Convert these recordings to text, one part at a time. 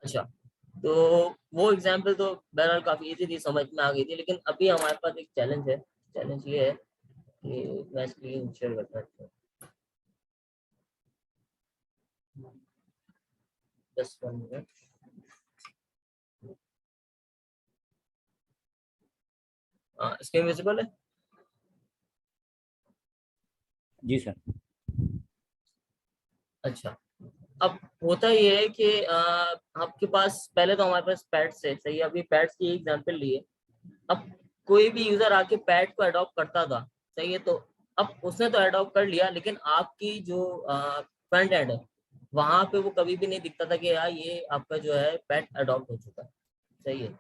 अच्छा, तो वो एग्जाम्पल तो बहरहाल काफी इजी थी, समझ में आ गई थी, लेकिन अभी हमारे पास एक चैलेंज है। चैलेंज ये है कि मैं स्क्रीन शेयर करता हूँ, जस्ट 1 मिनट। स्क्रीन विजिबल है? जी सर। अच्छा, अब होता ये है कि आपके पास पहले तो हमारे पास पैड्स है, सही है, अभी पैड्स की एग्जांपल लिए। अब कोई भी यूजर आके पैड को अडॉप्ट करता था, सही है, तो अब उसने तो अडॉप्ट कर लिया, लेकिन आपकी जो फ्रंट एंड है वहां पे वो कभी भी नहीं दिखता था कि यार ये आपका जो है पैड अडॉप्ट हो चुका है, सही है।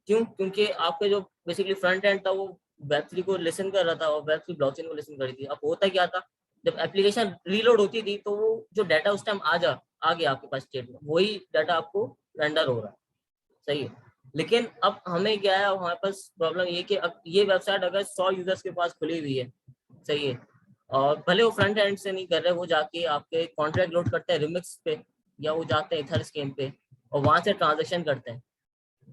क्यों? क्योंकि आपका जो बेसिकली फ्रंट एंड था वो वेब3 को लिसन कर रहा था और वेब3 ब्लॉकचेन को लिसन कर रही थी। अब होता क्या था, जब एप्लीकेशन रीलोड होती थी तो वो जो डाटा उस टाइम आ गया आपके पास स्टेट में, वही डाटा आपको रेंडर हो रहा है, सही है। लेकिन अब हमें क्या है, हमारे पास प्रॉब्लम ये कि अब ये वेबसाइट अगर 100 यूजर्स के पास खुली हुई है, सही है, और भले वो फ्रंट एंड से नहीं कर रहे, वो जाके आपके कॉन्ट्रैक्ट लोड करते हैं रिमिक्स पे, या वो जाते हैं इथरस्केम पे और वहां से ट्रांजेक्शन करते हैं,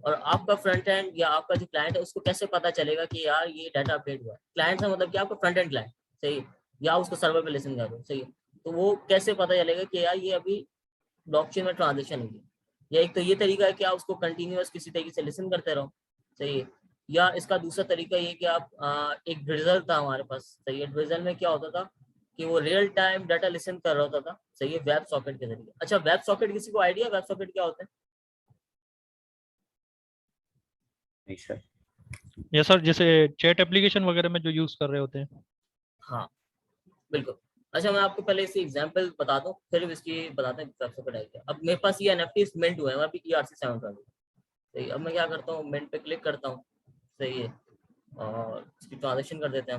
और आपका फ्रंट एंड या आपका जो क्लाइंट है उसको कैसे पता चलेगा कि यार ये डाटा अपडेट हुआ है? क्लाइंट से मतलब कि आपका फ्रंट एंड क्लाइंट, सही है, या उसको सर्वर पे लिसन कर रहे हो, सही है, तो वो कैसे पता चलेगा कि यार ये अभी ब्लॉकचेन में ट्रांजेक्शन हुई है? या एक तो ये तरीका है कि आप उसको कंटिन्यूअस किसी तरीके से लिसन करते रहो, सही है, या इसका दूसरा तरीका ये कि आप एक ड्रिजल था हमारे पास, सही है, ड्रिजल में क्या होता था कि वो रियल टाइम डाटा लिसन कर रहा होता था, सही है, वेब सॉकेट के जरिए। अच्छा, वेब सॉकेट किसी को आइडिया वेब सॉकेट क्या होता है? नहीं सर। ये सर जैसे चैट एप्लीकेशन वगैरह में जो यूज कर रहे होते हैं। हाँ, बिल्कुल। अच्छा, मैं आपको पहले इसी एग्जांपल बता दूं, फिर इसकी बताते हैं वेब सॉकेट है क्या। अब मेरे पास ये एनएफटी मिंट हुए हैं, अभी ERC7 का, सही। अब मैं क्या करता हूँ, मिंट पे क्लिक करता हूँ, सही है, और इसकी ट्रांजेक्शन कर देते हैं।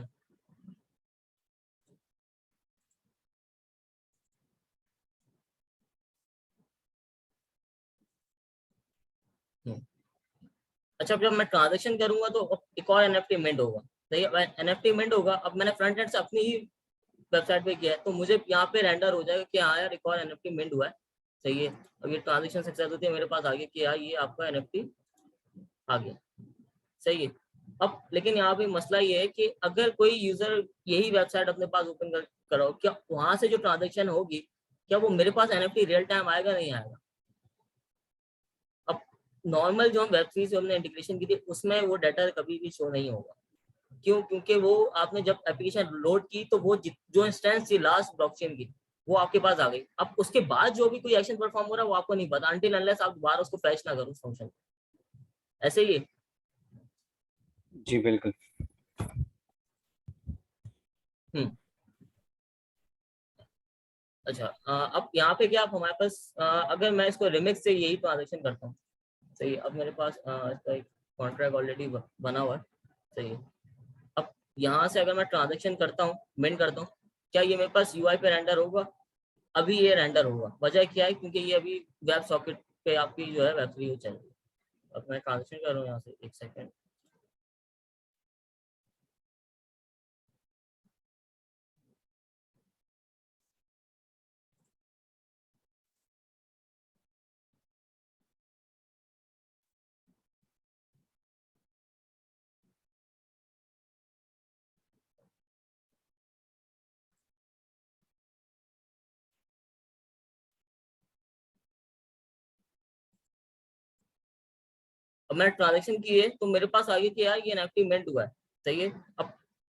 हम अच्छा, अब जब मैं ट्रांजेक्शन करूंगा तो अब एक और एनएफटी मिंट होगा, सही है, एनएफटी मिंट होगा। अब मैंने फ्रंट एंड से अपनी ही वेबसाइट पे किया है, तो मुझे यहाँ पे रेंडर हो जाएगा कि हाँ यार एक और एनएफटी मिंट हुआ है, सही है। अब ये ट्रांजेक्शन सक्सेस होती है, मेरे पास आ गया कि यार ये आपका एनएफटी आ गया, सही है। अब लेकिन यहाँ पे मसला ये है कि अगर कोई यूजर यही वेबसाइट अपने पास ओपन करो, क्या वहां से जो ट्रांजेक्शन होगी, क्या वो मेरे पास एनएफटी रियल टाइम आएगा, नहीं आएगा? अब नॉर्मल जो हम वेब3 से हमने इंटीग्रेशन की थी उसमें वो डाटा कभी भी शो नहीं होगा। क्यों? क्योंकि वो आपने जब एप्लीकेशन लोड की तो वो जो इंस्टेंस थी लास्ट ब्लॉकचेन की वो आपके पास आ गई। अब उसके बाद जो भी कोई एक्शन परफॉर्म हो रहा है वो आपको नहीं पता, अनटिल अनलेस आप दोबारा उसको फैच ना करो उस फंक्शन। ऐसे ही है। जी बिल्कुल। हम्म। अच्छा, अब यहाँ पे क्या, आप हमारे पास अगर मैं इसको रिमिक्स से यही ट्रांजेक्शन करता हूँ, सही है, अब मेरे पास इसका एक कॉन्ट्रैक्ट ऑलरेडी बना हुआ है, सही है। अब यहाँ से अगर मैं ट्रांजेक्शन करता हूँ, मिंट करता हूँ, क्या ये मेरे पास यूआई पे रेंडर होगा? अभी ये रेंडर होगा। वजह क्या है? क्योंकि ये अभी वेब सॉकेट पे आपकी जो है वेब3 चल रही है। अब मैं ट्रांजेक्शन कर रहा हूँ यहाँ से, एक सेकेंड। अब मैंने ट्रांजेक्शन की है तो मेरे पास आ गया कि यार ये एनएफटी मिंट हुआ है, सही है। अब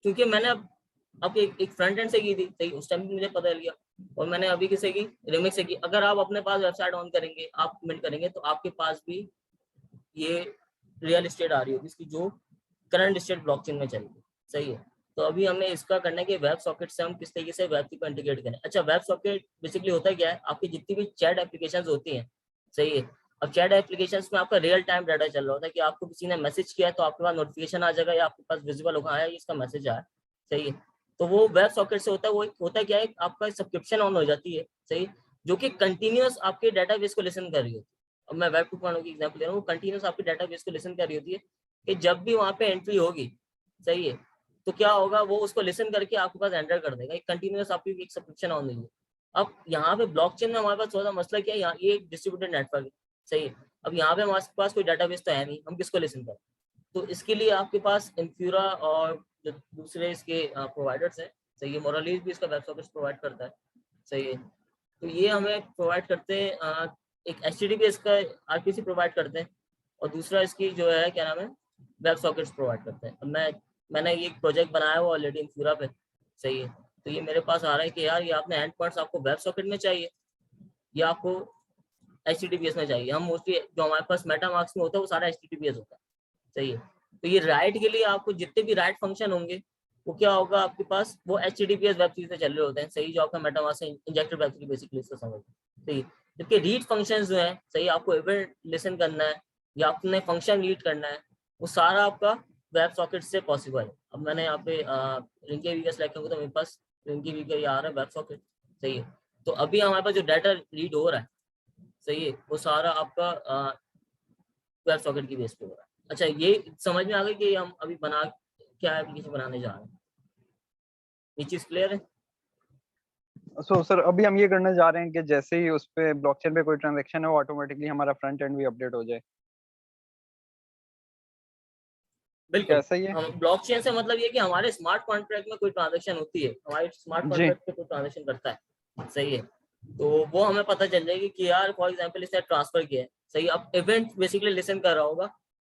क्योंकि मैंने अब एक फ्रंट एंड से की थी, सही, उस टाइम मुझे पता चल गया, और मैंने अभी किसे की, रिमिक्स से की। अगर आप अपने पास वेबसाइट ऑन करेंगे, आप मिंट करेंगे, तो आपके पास भी ये रियल स्टेट आ रही होगी इसकी, जो करंट स्टेट ब्लॉकचेन में चलेगी, सही है। तो अभी हमें इसका करना है कि वेब सॉकेट से हम किस तरीके से वेब को इंटीग्रेट करें। अच्छा, वेब सॉकेट बेसिकली होता है क्या है, आपकी जितनी भी चैट एप्लीकेशन होती हैं, सही है। अब चैट एप्लीकेशन में आपका रियल टाइम डाटा चल रहा होता है कि आपको किसी ने मैसेज किया है तो आपके पास नोटिफिकेशन आ जाएगा या आपके पास विजिबल होगा, आया इसका मैसेज आया, सही है। तो वो वेब सॉकेट से होता है, वो होता है क्या है, आपका सब्सक्रिप्शन ऑन हो जाती है, सही, जो कि कंटिन्यूअस आपके डाटाबेस को लिसन कर रही होती है। अब मैं वेब 2.0 की एग्जांपल दे रहा हूँ, वो कंटिन्यूअस आपके डाटाबेस को लिसन कर रही होती है कि जब भी वहां पे एंट्री होगी, सही है, तो क्या होगा, वो उसको लिसन करके आपके पास एंटर कर देगा, एक कंटिन्यूअस आपकी एक सब्सक्रिप्शन ऑन है। अब यहाँ पे ब्लॉकचेन में हमारे पास थोड़ा सा मसला क्या है, यहाँ ये एक डिस्ट्रीब्यूटेड नेटवर्क है, सही है। अब यहाँ पे हमारे पास कोई डाटाबेस तो है नहीं, हम किसको लिसन करें? तो इसके लिए आपके पास इन्फ्यूरा और जो दूसरे इसके प्रोवाइडर्स हैं, सही है, मोरालीज भी इसका वेब सर्विस प्रोवाइड करता है, सही है। तो ये हमें प्रोवाइड करते हैं, एक HTTPS का RPC प्रोवाइड करते हैं, और दूसरा इसकी जो है क्या नाम है, वेब सॉकेट्स प्रोवाइड करते हैं। अब मैंने ये प्रोजेक्ट बनाया हुआ ऑलरेडी इन्फ्यूरा पे, सही है। तो ये मेरे पास आ रहा है कि यार ये आपने एंड पॉइंट्स आपको वेब सॉकेट में चाहिए या आपको HTTPS में चाहिए। हम मोस्टली जो हमारे पास मेटामास्क में होता है वो सारा HTTPS होता है, सही है। तो ये राइट के लिए आपको जितने भी राइट फंक्शन होंगे वो क्या होगा आपके पास, वो HTTPS वेब सर्विस से चल रहे होते हैं, सही, जो आपका मेटामास्क से इंजेक्टेड वेब सर्विस बेसिकली इसको समझ, सही। जबकि रीड फंक्शंस जो हैं, सही, आपको इवेंट लिसन करना है या आपने फंक्शन रीड करना है, वो सारा आपका वेब सॉकेट से पॉसिबल है। अब मैंने यहाँ पे रिंकी वी का सेलेक्ट करूँगा तो मेरे पास रिंकी वी का ये आ रहा है वेब सॉकेट, सही है। तो अभी हमारे पास जो डाटा रीड हो रहा है, सही है, वो सारा आपका वेब सॉकेट की बेस पे हो रहा है। अच्छा, ये समझ में आ गई कि हम अभी क्या एप्लीकेशन बनाने जा रहे हैं? ये चीज क्लियर है? सो सर अभी हम ये करने जा रहे हैं कि जैसे ही उस पे ब्लॉकचेन पे कोई ट्रांजैक्शन है वो ऑटोमेटिकली हमारा फ्रंट एंड भी अपडेट हो जाए। बिल्कुल। कैसा ही है? हम ब्लॉकचेन से मतलब ये कि हमारे स्मार्ट कॉन्ट्रैक्ट में कोई ट्रांजैक्शन होती है, हमारे स्मार्ट जी कॉन्ट्रैक्ट पे कोई ट्रांजैक्शन करता है, सही है, तो वो हमें पता चल जाएगी कि यार फॉर एग्जांपल इसने ट्रांसफर किया है, सही। अब इवेंट बेसिकली लिसन कर रहा होगा,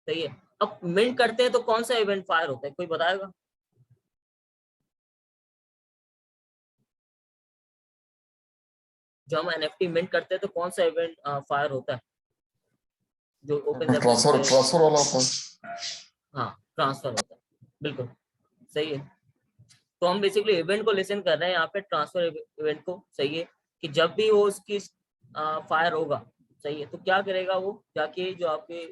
सही है। अब मिंट करते हैं तो कौन सा इवेंट फायर होता है, कोई बताएगा? जो हम NFT मिंट करते हैं तो कौन सा इवेंट फायर होता है जो ओपन ट्रांसफर वाला होता है। हाँ, ट्रांसफर होता है, बिल्कुल सही है। तो हम बेसिकली इवेंट को लिसन कर रहे हैं यहाँ पे, ट्रांसफर इवेंट को, सही है, कि जब भी वो उसकी फायर होगा, सही है, तो क्या करेगा वो, जाके जो आपके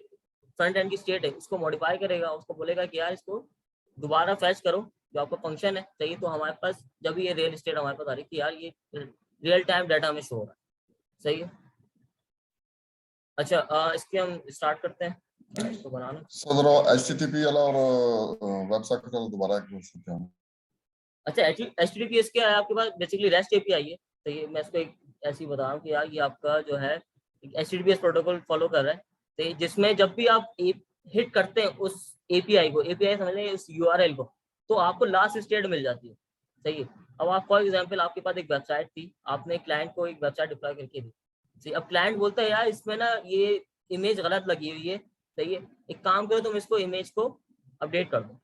फ्रंट एंड की स्टेट है उसको मॉडिफाई करेगा, उसको बोलेगा कि यार इसको दोबारा फैच करो जो आपका फंक्शन है, सही है। तो हमारे पास जब ये रियल स्टेट हमारे पास आ रही है कि यार ये रियल टाइम डाटा में शो हो रहा है, सही है। अच्छा, इसके हम स्टार्ट करते हैं इसको बनाना। सो जरा HTTP वाला और वेब सॉकेट वाला दोबारा एक बार सकते हैं। अच्छा, HTTPS क्या है आपके पास? बेसिकली रेस्ट API है, तो ये मैं इसको एक ऐसे ही बता रहा हूँ कि यार ये आपका जो है HTTPS प्रोटोकॉल फॉलो कर रहा है, तो जिसमें जब भी आप हिट करते हैं उस API को, API समझ लें उस URL को, तो आपको लास्ट स्टेट मिल जाती है, सही है। अब आप फॉर एग्जाम्पल आपके पास एक वेबसाइट थी, आपने क्लाइंट को एक वेबसाइट डिप्लॉय करके दी, सही। अब क्लाइंट बोलता है यार इसमें ना ये इमेज गलत लगी हुई है, सही है, एक काम करो तुम इसको इमेज को अपडेट कर दो,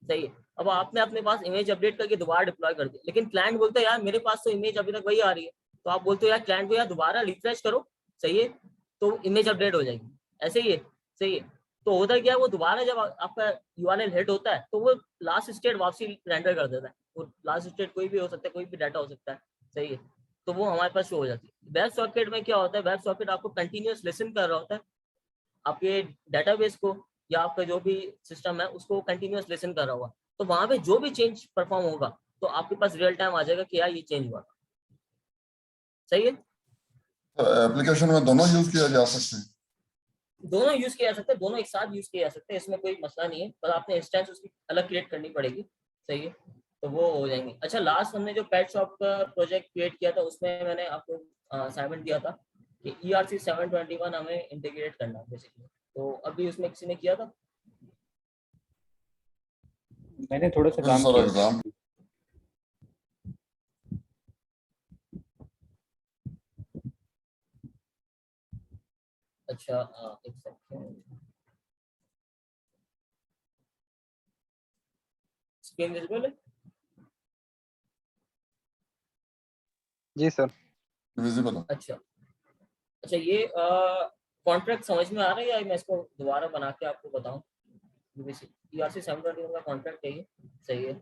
सही है। अब आपने अपने पास इमेज अपडेट करके दोबारा डिप्लॉय कर दी, लेकिन क्लाइंट बोलता है यार मेरे पास तो इमेज अभी तक वही आ रही है, तो आप बोलते हो यार क्लाइंट को यार दोबारा रिफ्रेश करो, सही है, तो इमेज अपडेट हो जाएगी, ऐसे ही है, सही है। तो होता क्या है, वो दोबारा जब आपका URL हिट होता है तो वो लास्ट स्टेट वापसी रेंडर कर देता है, वो लास्ट स्टेट कोई भी हो सकता है, कोई भी डाटा हो सकता है, सही है। तो वो हमारे पास शो हो जाती है। वेब सॉकेट में क्या होता है, वेब सॉकेट आपको कंटिन्यूअस लिसन कर रहा होता है आपके डेटाबेस को, या आपका जो भी सिस्टम है उसको कंटिन्यूअस लिसन कर रहा होगा, तो वहां पे जो भी चेंज परफॉर्म होगा तो आपके पास रियल टाइम आ जाएगा कि यार ये चेंज हुआ, सही है। एप्लीकेशन में दोनों यूज किया जा सकते हैं। दोनों यूज किया जा सकते हैं, दोनों एक साथ यूज किया जा सकते हैं, इसमें कोई मसला नहीं है, पर आपने इंस्टेंस उसकी अलग क्रिएट करनी पड़ेगी, सही है, तो वो हो जाएंगे। अच्छा, लास्ट हमने जो पेट शॉप का प्रोजेक्ट क्रिएट किया था उसमें मैंने आपको असाइनमेंट दिया था कि ERC 721 हमें इंटीग्रेट करना है बेसिकली, तो अभी उसमें किसी ने किया था? मैंने थोड़ा सा काम सर किया। एग्जाम अच्छा, एक सेकंड, स्क्रीन विजिबल है? जी सर। विजिबल है। अच्छा अच्छा, ये कॉन्ट्रैक्ट समझ में आ रहा है या मैं इसको दोबारा बना के आपको बताऊं? ERC 721 का कॉन्ट्रैक्ट है ये, सही है।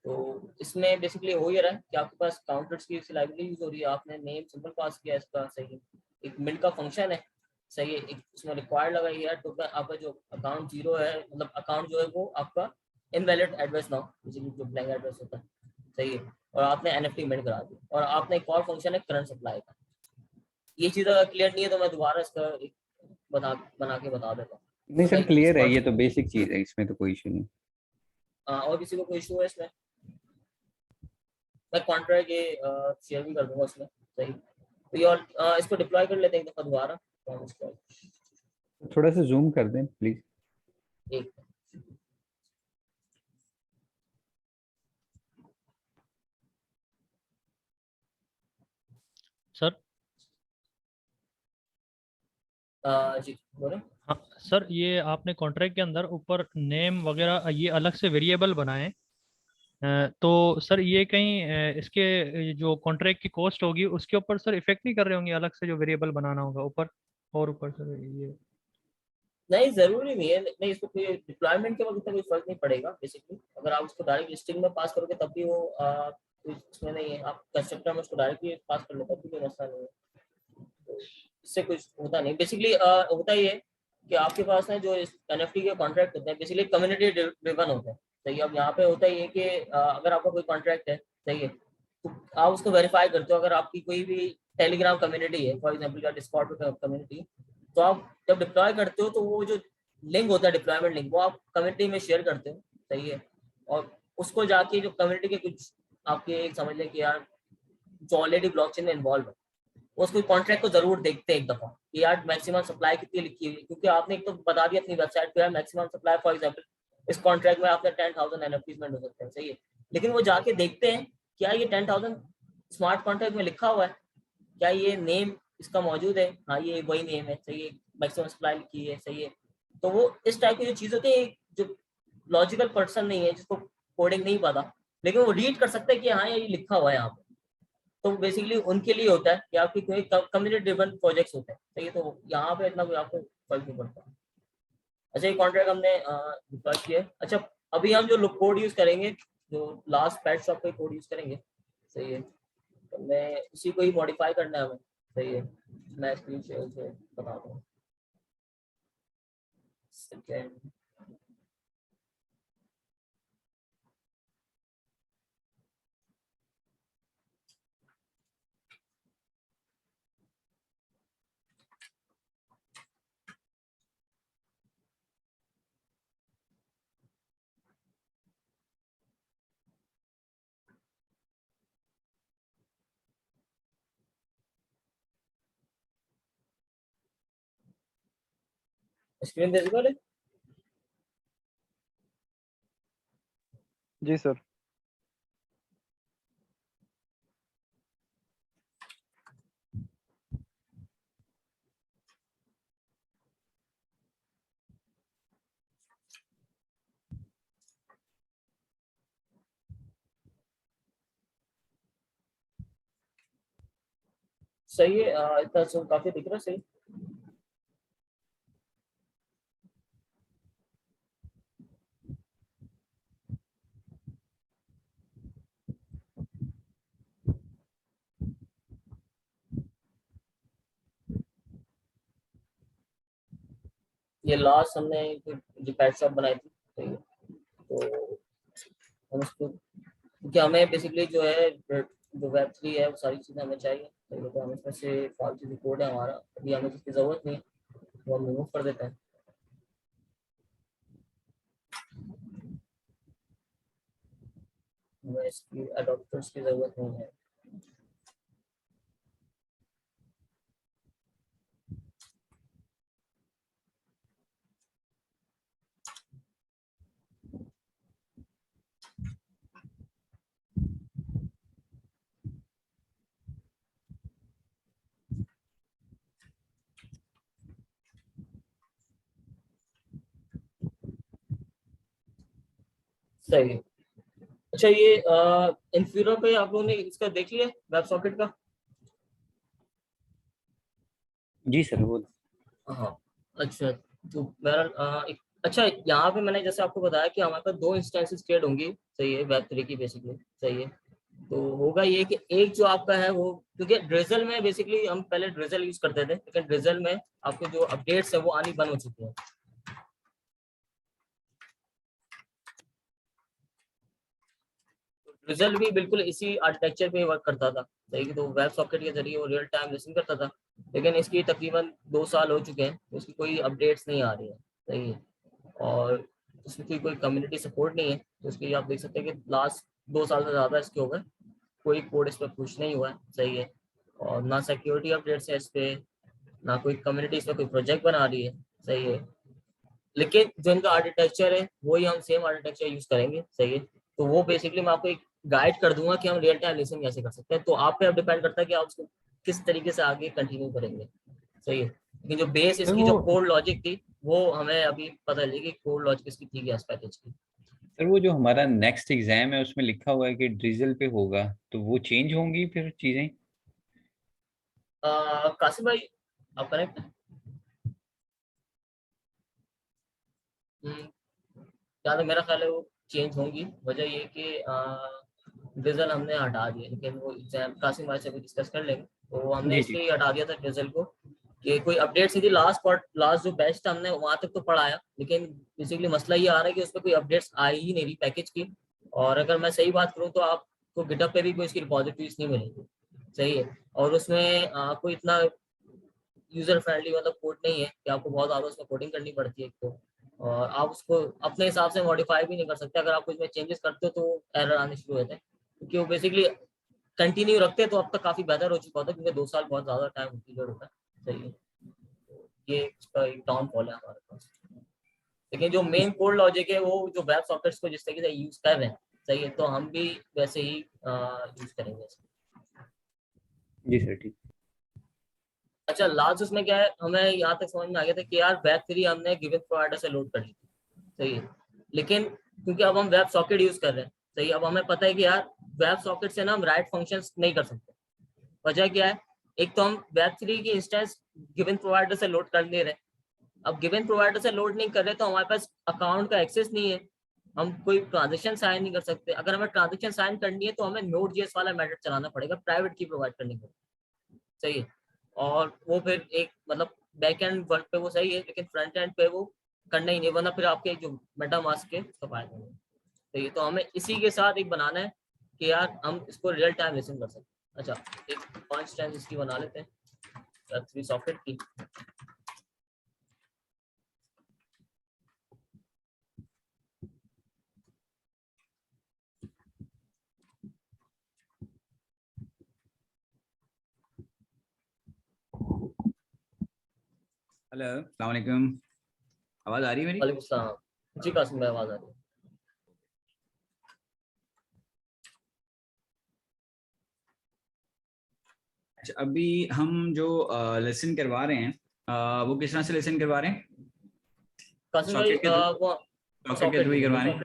तो इसमें बेसिकली हो ये रहा है कि आपके पास काउंटर्स की लाइब्रेरी यूज हो रही है, आपने नेम सिंपल पास किया इसका, सही है। एक मिंट का फंक्शन है, सही है, एक उसमें रिक्वायर्ड लगाई है, तो आपका जो अकाउंट जीरो है, मतलब अकाउंट जो है वो आपका इनवैलिड एड्रेस नाउ, बेसिकली जो ब्लैंक एड्रेस होता है, सही है, और आपने NFT मिंट करा दी, और आपने एक और फंक्शन है करंट सप्लाई का। ये चीज़ अगर क्लियर नहीं है तो मैं दोबारा इसका एक बना के बता देता हूँ। नहीं सर, क्लियर है, ये तो बेसिक चीज है, इसमें तो कोई इशू नहीं। और किसी को कोई इशू है इसमें? मैं कॉन्ट्रैक्ट ये शेयर भी कर दूंगा उसमें, सही। तो ये और इसको डिप्लॉय कर लेते हैं एक दफा दोबारा, थोड़ा सा जूम कर दें प्लीज। एक सर। जी बोले। हाँ सर, ये आपने कॉन्ट्रैक्ट के अंदर ऊपर नेम वगैरह ये अलग से वेरिएबल बनाए। तो सर ये कहीं इसके जो कॉन्ट्रैक्ट की कॉस्ट होगी उसके ऊपर सर इफेक्ट नहीं कर रहे होंगे, अलग से जो वेरिएबल बनाना होगा ऊपर और ऊपर सर ये। नहीं जरूरी नहीं है, नहीं इसको कोई डिप्लॉयमेंट के वक्त कोई फर्क नहीं पड़ेगा बेसिकली। अगर आप उसको डायरेक्ट लिस्टिंग में पास करोगे तब भी वो कोई इसमें नहीं है। आप कंस्ट्रक्टर में उसको डायरेक्टली पास कर लो तब भी कोई मसला नहीं है। तो इससे कुछ होता नहीं बेसिकली। होता ही है कि आपके पास है जो एनएफटी के कॉन्ट्रैक्ट होते हैं बेसिकली कम्युनिटी ड्रिवन होते हैं। सही है। अब यहाँ पे होता ही है कि अगर आपका कोई कॉन्ट्रैक्ट है, सही है, तो आप उसको वेरीफाई करते हो। अगर आपकी कोई भी टेलीग्राम कम्युनिटी है फॉर एग्जाम्पल या डिस्कॉर्ड कम्युनिटी, तो आप जब डिप्लॉय करते हो तो वो जो लिंक होता है डिप्लॉयमेंट लिंक वो आप कम्युनिटी में शेयर करते हो, सही है। और उसको जाके जो कम्युनिटी के कुछ आपके एक समझ लें कि यार जो ऑलरेडी ब्लॉकचेन में इन्वॉल्व है वो उसको कॉन्ट्रैक्ट को जरूर देखते हैं एक दफा कि यार मैक्सिमम सप्लाई कितनी लिखी हुई है। क्योंकि आपने एक तो बता दिया अपनी वेबसाइट पे यार मैक्सिमम सप्लाई फॉर एग्जाम्पल इस कॉन्ट्रैक्ट में आपने 10,000 एनएफटीज में हो सकते हैं, सही है। लेकिन वो जाके देखते हैं क्या ये 10,000 स्मार्ट कॉन्ट्रैक्ट में लिखा हुआ है, क्या ये नेम इसका मौजूद है, हाँ ये वही नेम है, सही है, मैक्सिमम सप्लाई लिखी है, सही है। तो वो इस टाइप की जो चीज होती है, जो लॉजिकल पर्सन नहीं है जिसको कोडिंग नहीं पता लेकिन वो रीड कर सकता है कि हाँ ये लिखा हुआ है यहाँ पे, तो बेसिकली उनके लिए होता है कि आपकी कोई कम्युनिटी ड्रिवन प्रोजेक्ट्स होते हैं, सही है। तो यहाँ पे इतना कोई आपको फर्क नहीं पड़ता। अच्छा ये कॉन्ट्रैक्ट हमने डिप्लॉय किया है। अच्छा अभी हम जो कोड यूज करेंगे, जो लास्ट पैट शॉप का कोड यूज करेंगे, सही है, तो मैं उसी को ही मॉडिफाई करना है हमें, सही है। मैं स्क्रीन शेयर से बता दूँ। सेकेंड स्क्रीन विजिबल है? जी सर। सही है। इतना सब काफी दिख रहा है, सही। ये लास्ट हमने जो पैट शॉप बनाई थी, सही है। तो हम उसको क्योंकि हमें बेसिकली जो है जो वेब3 है वो सारी चीज़ें हमें चाहिए, सही है। तो हम इसमें से फालतू जो कोड है हमारा अभी हमें जिसकी ज़रूरत नहीं है वो हम रिमूव कर देते हैं। हमें इसकी अडॉप्टर्स की ज़रूरत नहीं है। सही है। अच्छा ये इन्फीरो पे आप लोगों ने इसका देख लिया वेब सॉकेट का? जी सर वो हाँ। अच्छा तो मेरा अच्छा यहाँ पे मैंने जैसे आपको बताया कि हमारे पास 2 इंस्टेंसेस क्रिएट होंगी, सही है, वेब3 की बेसिकली, सही है। तो होगा ये कि एक जो आपका है वो, क्योंकि ड्रिजल में बेसिकली हम पहले ड्रिजल यूज करते थे लेकिन ड्रिजल में आपके जो अपडेट्स है वो आनी बंद हो चुकी है। ड्रिजल भी बिल्कुल इसी आर्किटेक्चर पे वर्क करता था, सही है। तो वेब सॉकेट के जरिए वो रियल टाइम लिसन करता था लेकिन इसकी तकरीबन 2 साल हो चुके हैं तो इसकी कोई अपडेट्स नहीं आ रही है, सही है। और उसकी कोई कम्युनिटी सपोर्ट नहीं है तो इसकी आप देख सकते हैं कि लास्ट 2 साल से ज़्यादा इसके हो गए, कोई कोड इस पर पुश नहीं हुआ है, सही है। और ना सिक्योरिटी अपडेट्स है इस पे, ना कोई कम्युनिटी इसमें कोई प्रोजेक्ट बना रही है, सही है। लेकिन जो इनका आर्किटेक्चर है वही हम सेम आर्किटेक्चर यूज करेंगे, सही है। तो वो बेसिकली मैं आपको एक गाइड कर दूंगा कि हम रियल टाइम लिसनिंग कैसे कर सकते हैं। तो आप पे अब डिपेंड करता है कि आप उसको किस तरीके से आगे कंटिन्यू करेंगे, सही है। लेकिन जो बेस सर इसकी जो वो कोड लॉजिक थी वो हमें अभी पता चली कि कोड लॉजिक इसकी थी क्या इस पैकेज की। सर वो जो हमारा नेक्स्ट एग्जाम है उसमें लिखा हुआ है कि ड्रिजल पे होगा, तो वो चेंज होंगी फिर चीजें? कासिम भाई आप करेक्ट। जहाँ तक मेरा ख्याल है वो चेंज होंगी। वजह ये कि डिजल हमने हटा दिया, लेकिन वो एग्जाम कासिम भाई से भी डिस्कस कर लेंगे। तो हमने जी जी। इसलिए हटा दिया था डिजल को कि कोई अपडेट सीधी लास्ट जो बैच था हमने वहां तक तो पढ़ाया, लेकिन बेसिकली मसला ये आ रहा है कि उसमें कोई अपडेट्स आई ही नहीं रही पैकेज की। और अगर मैं सही बात करूँ तो आपको गिटहब पे भी कोई इसकी रिपोजिटरीज नहीं मिलेगी, सही है। और उसमें कोई इतना यूजर फ्रेंडली मतलब कोड नहीं है कि आपको बहुत ज्यादा उसमें कोडिंग करनी पड़ती है एक तो। और आप उसको अपने हिसाब से मॉडिफाई भी नहीं कर सकते। अगर आप कुछ में चेंजेस करते हो तो एरर आने शुरू होते हैं, क्योंकि वो बेसिकली कंटिन्यू रखते हैं। तो अब तक काफी बेहतर हो चुका होता है, क्योंकि 2 साल बहुत ज्यादा टाइम पीरियड होता है, सही है। तो ये इसका एक डाउनफॉल है हमारे पास। लेकिन जो मेन कोड लॉजिक है वो जो वेब सॉकेट्स को जिस तरीके से यूज कर रहे हैं, सही है, तो हम भी वैसे ही यूज करेंगे। जी सर ठीक। अच्छा, लास्ट उसमें क्या है, हमें यहाँ तक समझ में आ गया था कि यार वेब 3 हमने गिवन प्रोवाइडर से लोड कर ली थी, सही है। लेकिन क्योंकि अब हम वेब सॉकेट यूज कर रहे हैं, सही, अब हमें पता है कि यार वेब सॉकेट से ना हम राइट फंक्शंस नहीं कर सकते। वजह क्या है, एक तो हम वेब 3 की इंस्टेंस गिवन प्रोवाइडर से लोड कर ले रहे हैं। अब गिवन प्रोवाइडर से लोड नहीं कर रहे तो हमारे पास अकाउंट का एक्सेस नहीं है, हम कोई ट्रांजेक्शन साइन नहीं कर सकते। अगर हमें ट्रांजेक्शन साइन करनी है तो हमें Node.js वाला मेथड चलाना पड़ेगा, प्राइवेट की प्रोवाइड करने के लिए, सही है। और वो फिर एक मतलब बैक एंड वर्क पे वो सही है, लेकिन फ्रंट एंड पे वो करना ही नहीं, वरना फिर आपके जो मेटामास्क के उसका फायदा नहीं। तो ये तो हमें इसी के साथ एक बनाना है कि यार हम इसको रियल टाइम लिसन कर सकते हैं। अच्छा, एक 5 टाइम्स इसकी बना लेते हैं 3 सॉकेट की। हेलो अस्सलाम वालेकुम, आवाज आ रही है मेरी? वालेकुम सलाम जी, कासिम भाई आवाज आ रही है। अच्छा, अभी हम जो लेसन करवा रहे हैं वो किस तरह से लेसन करवा रहे हैं? कासिम भाई सॉकेट के थ्रू? वो सॉकेट के थ्रू ही करवा रहे हैं?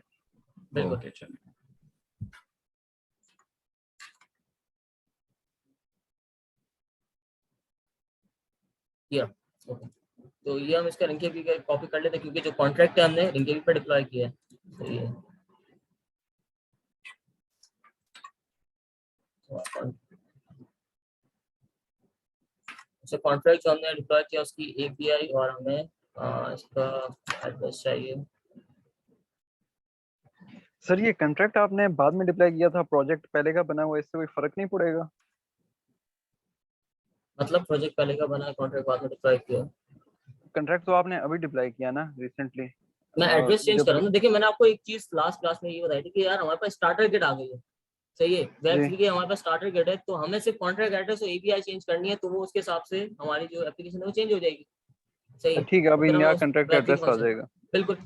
बिल्कुल। ओके चलो। किया ओके। तो ये हम इसका रिंग भी कॉपी कर लेते हैं, क्योंकि जो कॉन्ट्रैक्ट है हमने रिंग पे डिप्लॉय किया है, तो ये अच्छा कॉन्ट्रैक्ट जो हमने डिप्लॉय किया उसकी एपीआई और हमें इसका एड्रेस चाहिए। सर ये कॉन्ट्रैक्ट आपने बाद में डिप्लॉय किया था, प्रोजेक्ट पहले का बना हुआ है, इससे कोई फर्क नहीं पड़ेगा? मतलब प्रोजेक्ट पहले का बना है, कॉन्ट्रैक्ट बाद में डिप्लॉय किया। कॉन्ट्रैक्ट तो आपने अभी डिप्लॉय किया ना रिसेंटली? मैं एड्रेस चेंज कर जब रहा हूँ। देखिए मैंने आपको एक चीज लास्ट क्लास में ये बताई थी कि यार हमारे पास स्टार्टर किट आ गई है, सही है। वेब जी 3 की हमारे पास स्टार्टर किट है, तो हमें सिर्फ कॉन्ट्रैक्ट एड्रेस और एपीआई चेंज करनी है, तो वो उसके हिसाब से हमारी जो एप्लीकेशन है वो चेंज हो जाएगी, सही है। ठीक है, तो अभी फिर हमें नया उस कॉन्ट्रैक्ट वेब 3 एड्रेस कौन आ से जाएगा। बिल्कुल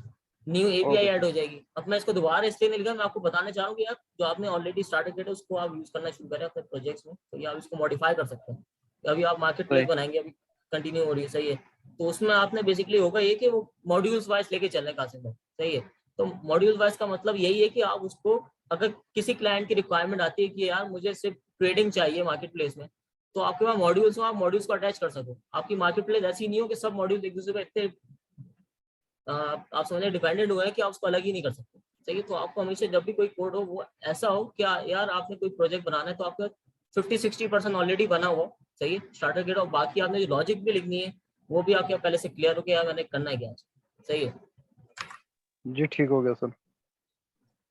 new API okay add sir. हो जाएगी। अब मैं इसको दोबारा इसलिए नहीं लिखा, मैं आपको बताना चाह रहा हूँ कि यार जो आपने ऑलरेडी स्टार्टर किट है उसको आप यूज करना शुरू करें अपने प्रोजेक्ट्स में, तो ये आप इसको मॉडिफाई कर सकते हैं। तो अभी आप मार्केट प्लेस सही। बनाएंगे, अभी कंटिन्यू हो रही है, सही है। तो उसमें आपने बेसिकली होगा ये कि वो मॉड्यूल्स वाइज लेके चलने का सिंबल, सही है। तो मॉड्यूल वाइज का मतलब यही है कि आप उसको अगर किसी क्लाइंट की रिक्वायरमेंट आती है कि यार मुझे सिर्फ ट्रेडिंग चाहिए मार्केट प्लेस में, तो आपके पास मॉड्यूल्स हो, आप मॉड्यूल्स को अटैच कर सको। आपकी मार्केट प्लेस ऐसी नहीं हो कि सब मॉड्यूल एक दूसरे पे इतने आप समझे डिपेंडेंट हुए हैं कि आप उसको अलग ही नहीं कर सकते, सही है। तो आपको हमेशा जब भी कोई कोड हो वो ऐसा हो कि यार आपने कोई प्रोजेक्ट बनाना है तो आपका 50-60% ऑलरेडी बना हुआ, सही है, स्टार्टर किट, और बाकी आपने जो लॉजिक भी लिखनी है वो भी आपके पहले से क्लियर हो कि यार मैंने करना है क्या, सही है। जी ठीक हो गया सर।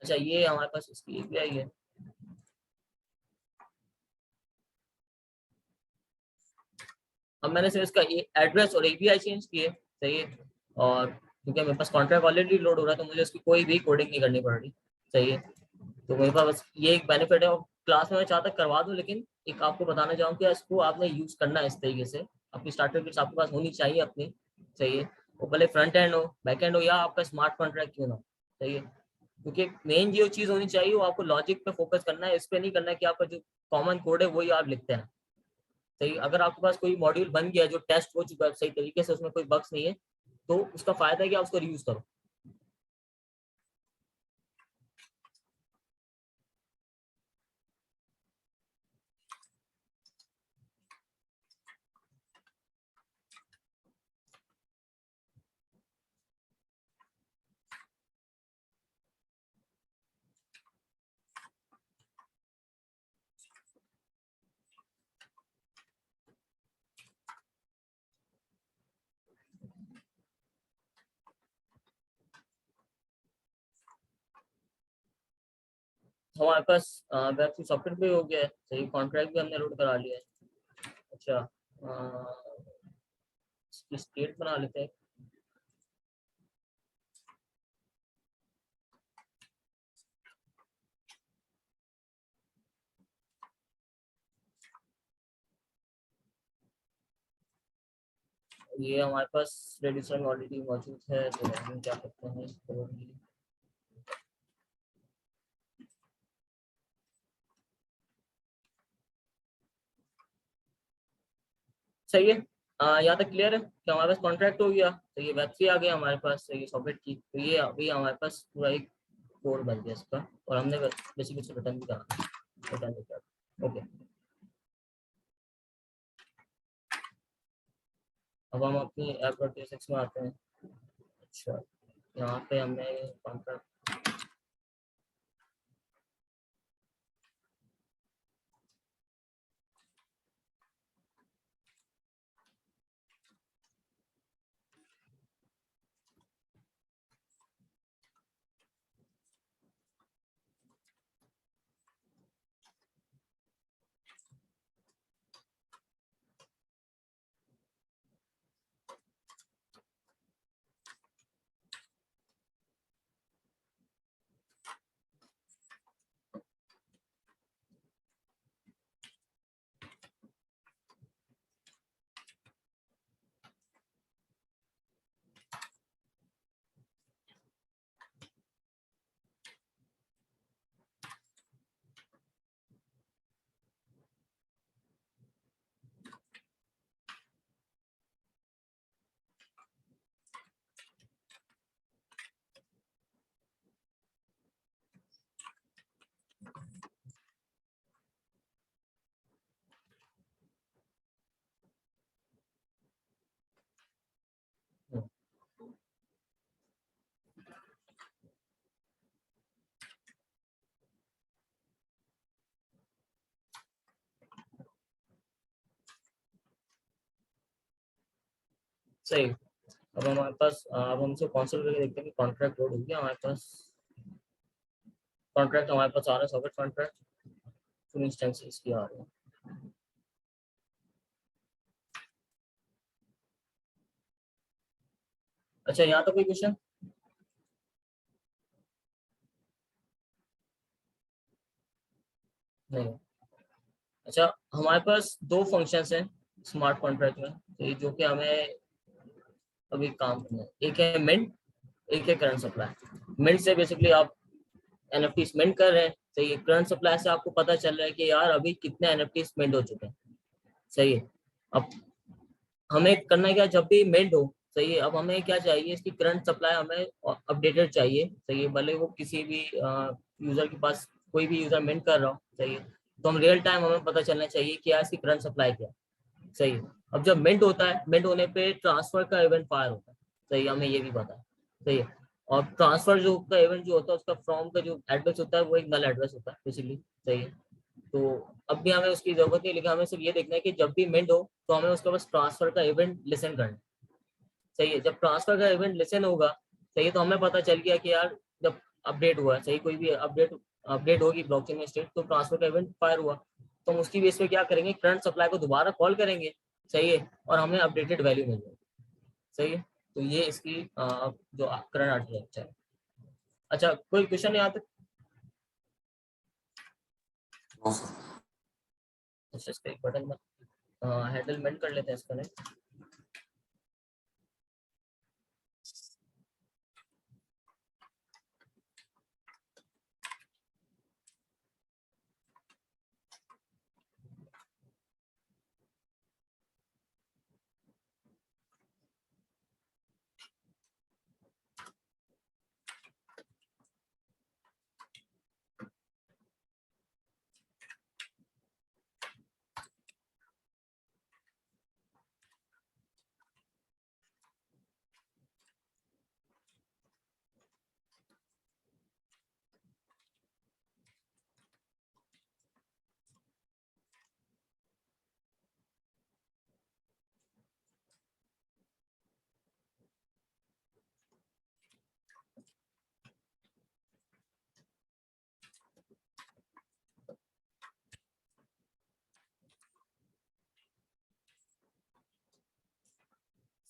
अच्छा, ये हमारे पास इसकी एपीआई है। अब मैंने सिर्फ इसका एड्रेस और एपीआई चेंज किए, सही है। और क्योंकि मेरे पास कॉन्ट्रैक्ट ऑलरेडी लोड हो रहा है तो मुझे उसकी कोई भी कोडिंग नहीं करनी पड़ रही, सही है। तो मेरे पास बस ये एक बेनिफिट है। और क्लास में मैं चाहता करवा दूं, लेकिन एक आपको बताना चाहूँ कि इसको आपने यूज करना है इस तरीके से आपकी स्टार्टर किट्स आपके पास होनी चाहिए अपनी, सही है, वो भले फ्रंट एंड हो, बैक एंड हो, या आपका स्मार्ट कॉन्ट्रैक्ट क्यों ना हो, सही है, क्योंकि मेन जो चीज होनी चाहिए वो आपको लॉजिक पे फोकस करना है, इस पे नहीं करना है कि आपका जो कॉमन कोड है वही आप लिखते हैं, सही। अगर आपके पास कोई मॉड्यूल बन गया जो टेस्ट हो चुका है सही तरीके से, उसमें कोई बग्स नहीं है, तो उसका फायदा है कि आप उसको रीयूज करो। हमारे पास वेब सॉफ्टवेयर भी हो गया है, सही, कॉन्ट्रैक्ट भी हमने लोड करा लिया है। अच्छा, इसकी स्टेट बना लेते हैं। ये हमारे पास रेडिसन ऑलरेडी मौजूद है, तो हम क्या करते हैं इसको सही है। यहाँ तक क्लियर है कि हमारे पास कॉन्ट्रैक्ट हो गया, तो ये वेब सी आ गया हमारे पास, तो ये सॉफ्टवेयर की, तो ये अभी हमारे पास पूरा एक कोड बन गया इसका, और हमने बेसिकली रिटर्न भी करा, रिटर्न भी किया। ओके, अब हम अपनी ऐप.tsx में आते हैं। अच्छा, यहाँ पे हमने कॉन्ट्रैक्ट, सही। अब हमारे पास, अब हम इसको कॉन्सोल करके देखते हैं कि कॉन्ट्रैक्ट लोड हो गया हमारे पास, कॉन्ट्रैक्ट हमारे पास आ रहा है, सॉकेट कॉन्ट्रैक्ट, फुल इंस्टेंस इसकी आ रही है। अच्छा, यहाँ तो कोई क्वेश्चन नहीं? अच्छा, हमारे पास दो फंक्शंस हैं स्मार्ट कॉन्ट्रैक्ट में, तो ये जो कि हमें अभी काम करना है, एक है मिंट, एक है करंट सप्लाई। मिंट से बेसिकली आप एनएफटी मिंट कर रहे हैं, तो ये करंट सप्लाई से आपको पता चल रहा है कि यार अभी कितने एनएफटी मिंट हो चुके हैं, सही है। अब हमें करना क्या, जब भी मिंट हो, सही है, अब हमें क्या चाहिए, इसकी करंट सप्लाई हमें अपडेटेड चाहिए, सही है, भले वो किसी भी यूजर के पास कोई भी यूजर मिंट कर रहा हो, सही है, तो हम रियल टाइम हमें पता चलना चाहिए कि यार इसकी करंट सप्लाई क्या है, सही है। अब जब मिंट होता है, मिंट होने पे ट्रांसफर का इवेंट फायर होता है, सही है, हमें ये भी पता है, सही है। और ट्रांसफर जो का इवेंट जो होता है, उसका फ्रॉम का जो एड्रेस होता है वो एक नल एड्रेस होता है बेसिकली, सही है। तो अब भी हमें उसकी जरूरत नहीं, लेकिन हमें सिर्फ ये देखना है कि जब भी मिंट हो तो हमें उसका बस ट्रांसफर का इवेंट लिसन करना है, सही है। जब ट्रांसफर का इवेंट लिसन होगा, सही है, तो हमें पता चल गया कि यार जब अपडेट हुआ है, सही, कोई भी अपडेट होगी ब्लॉकचेन में स्टेट, तो ट्रांसफर का इवेंट फायर हुआ, तो हम उसकी बेस पे क्या करेंगे, करंट सप्लाई को दोबारा कॉल करेंगे, सही है, और हमें अपडेटेड वैल्यू मिल जाएगी, सही है। तो ये इसकी जो करंट आर्किटेक्चर है। अच्छा, कोई क्वेश्चन यहाँ तक? No sir. अच्छा, इसका एक बटन हैंडल मेंट कर लेते हैं इसका।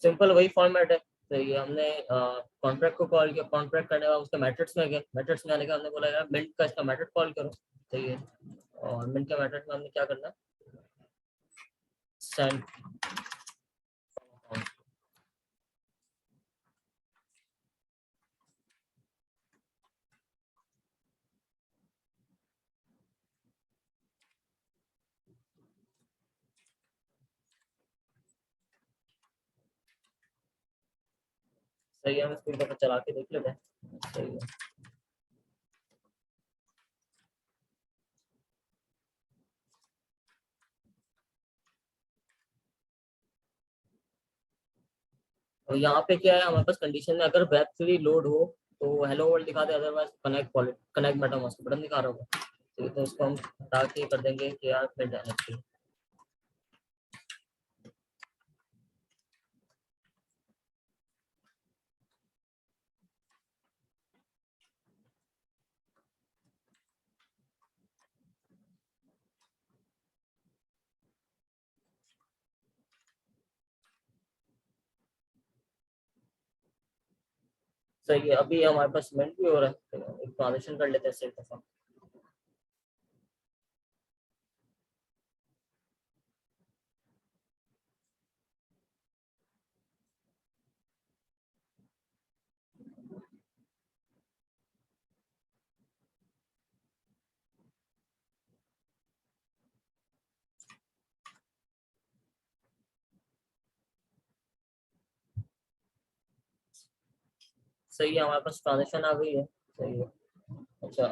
सिंपल वही फॉर्मेट है। तो ये हमने कॉन्ट्रैक्ट को कॉल किया, कॉन्ट्रैक्ट करने के बाद उसके मेथड्स में गए, मेथड्स में आने के हमने बोला यार मिंट का इसका मेथड कॉल करो। तो ये और मिंट के मेथड में हमने क्या करना, सेंड सही है। हम इसको एक दफा चला के देख लेते हैं। सही है। और यहाँ पे क्या है हमारे पास कंडीशन में, अगर वेब 3 लोड हो तो हेलो वर्ल्ड दिखा दे, अदरवाइज कनेक्ट मेटामास्क बटन दिखा रहा होगा। तो इसको हम हटा के कर देंगे कि यार प्रिंट एनएफटी। सही है। अभी हमारे पास मिनट भी हो रहा है, तो एक ट्रांजेक्शन कर लेते हैं इससे एक दफा। सही है, हमारे पास ट्रांजेक्शन आ गई है। सही है। अच्छा,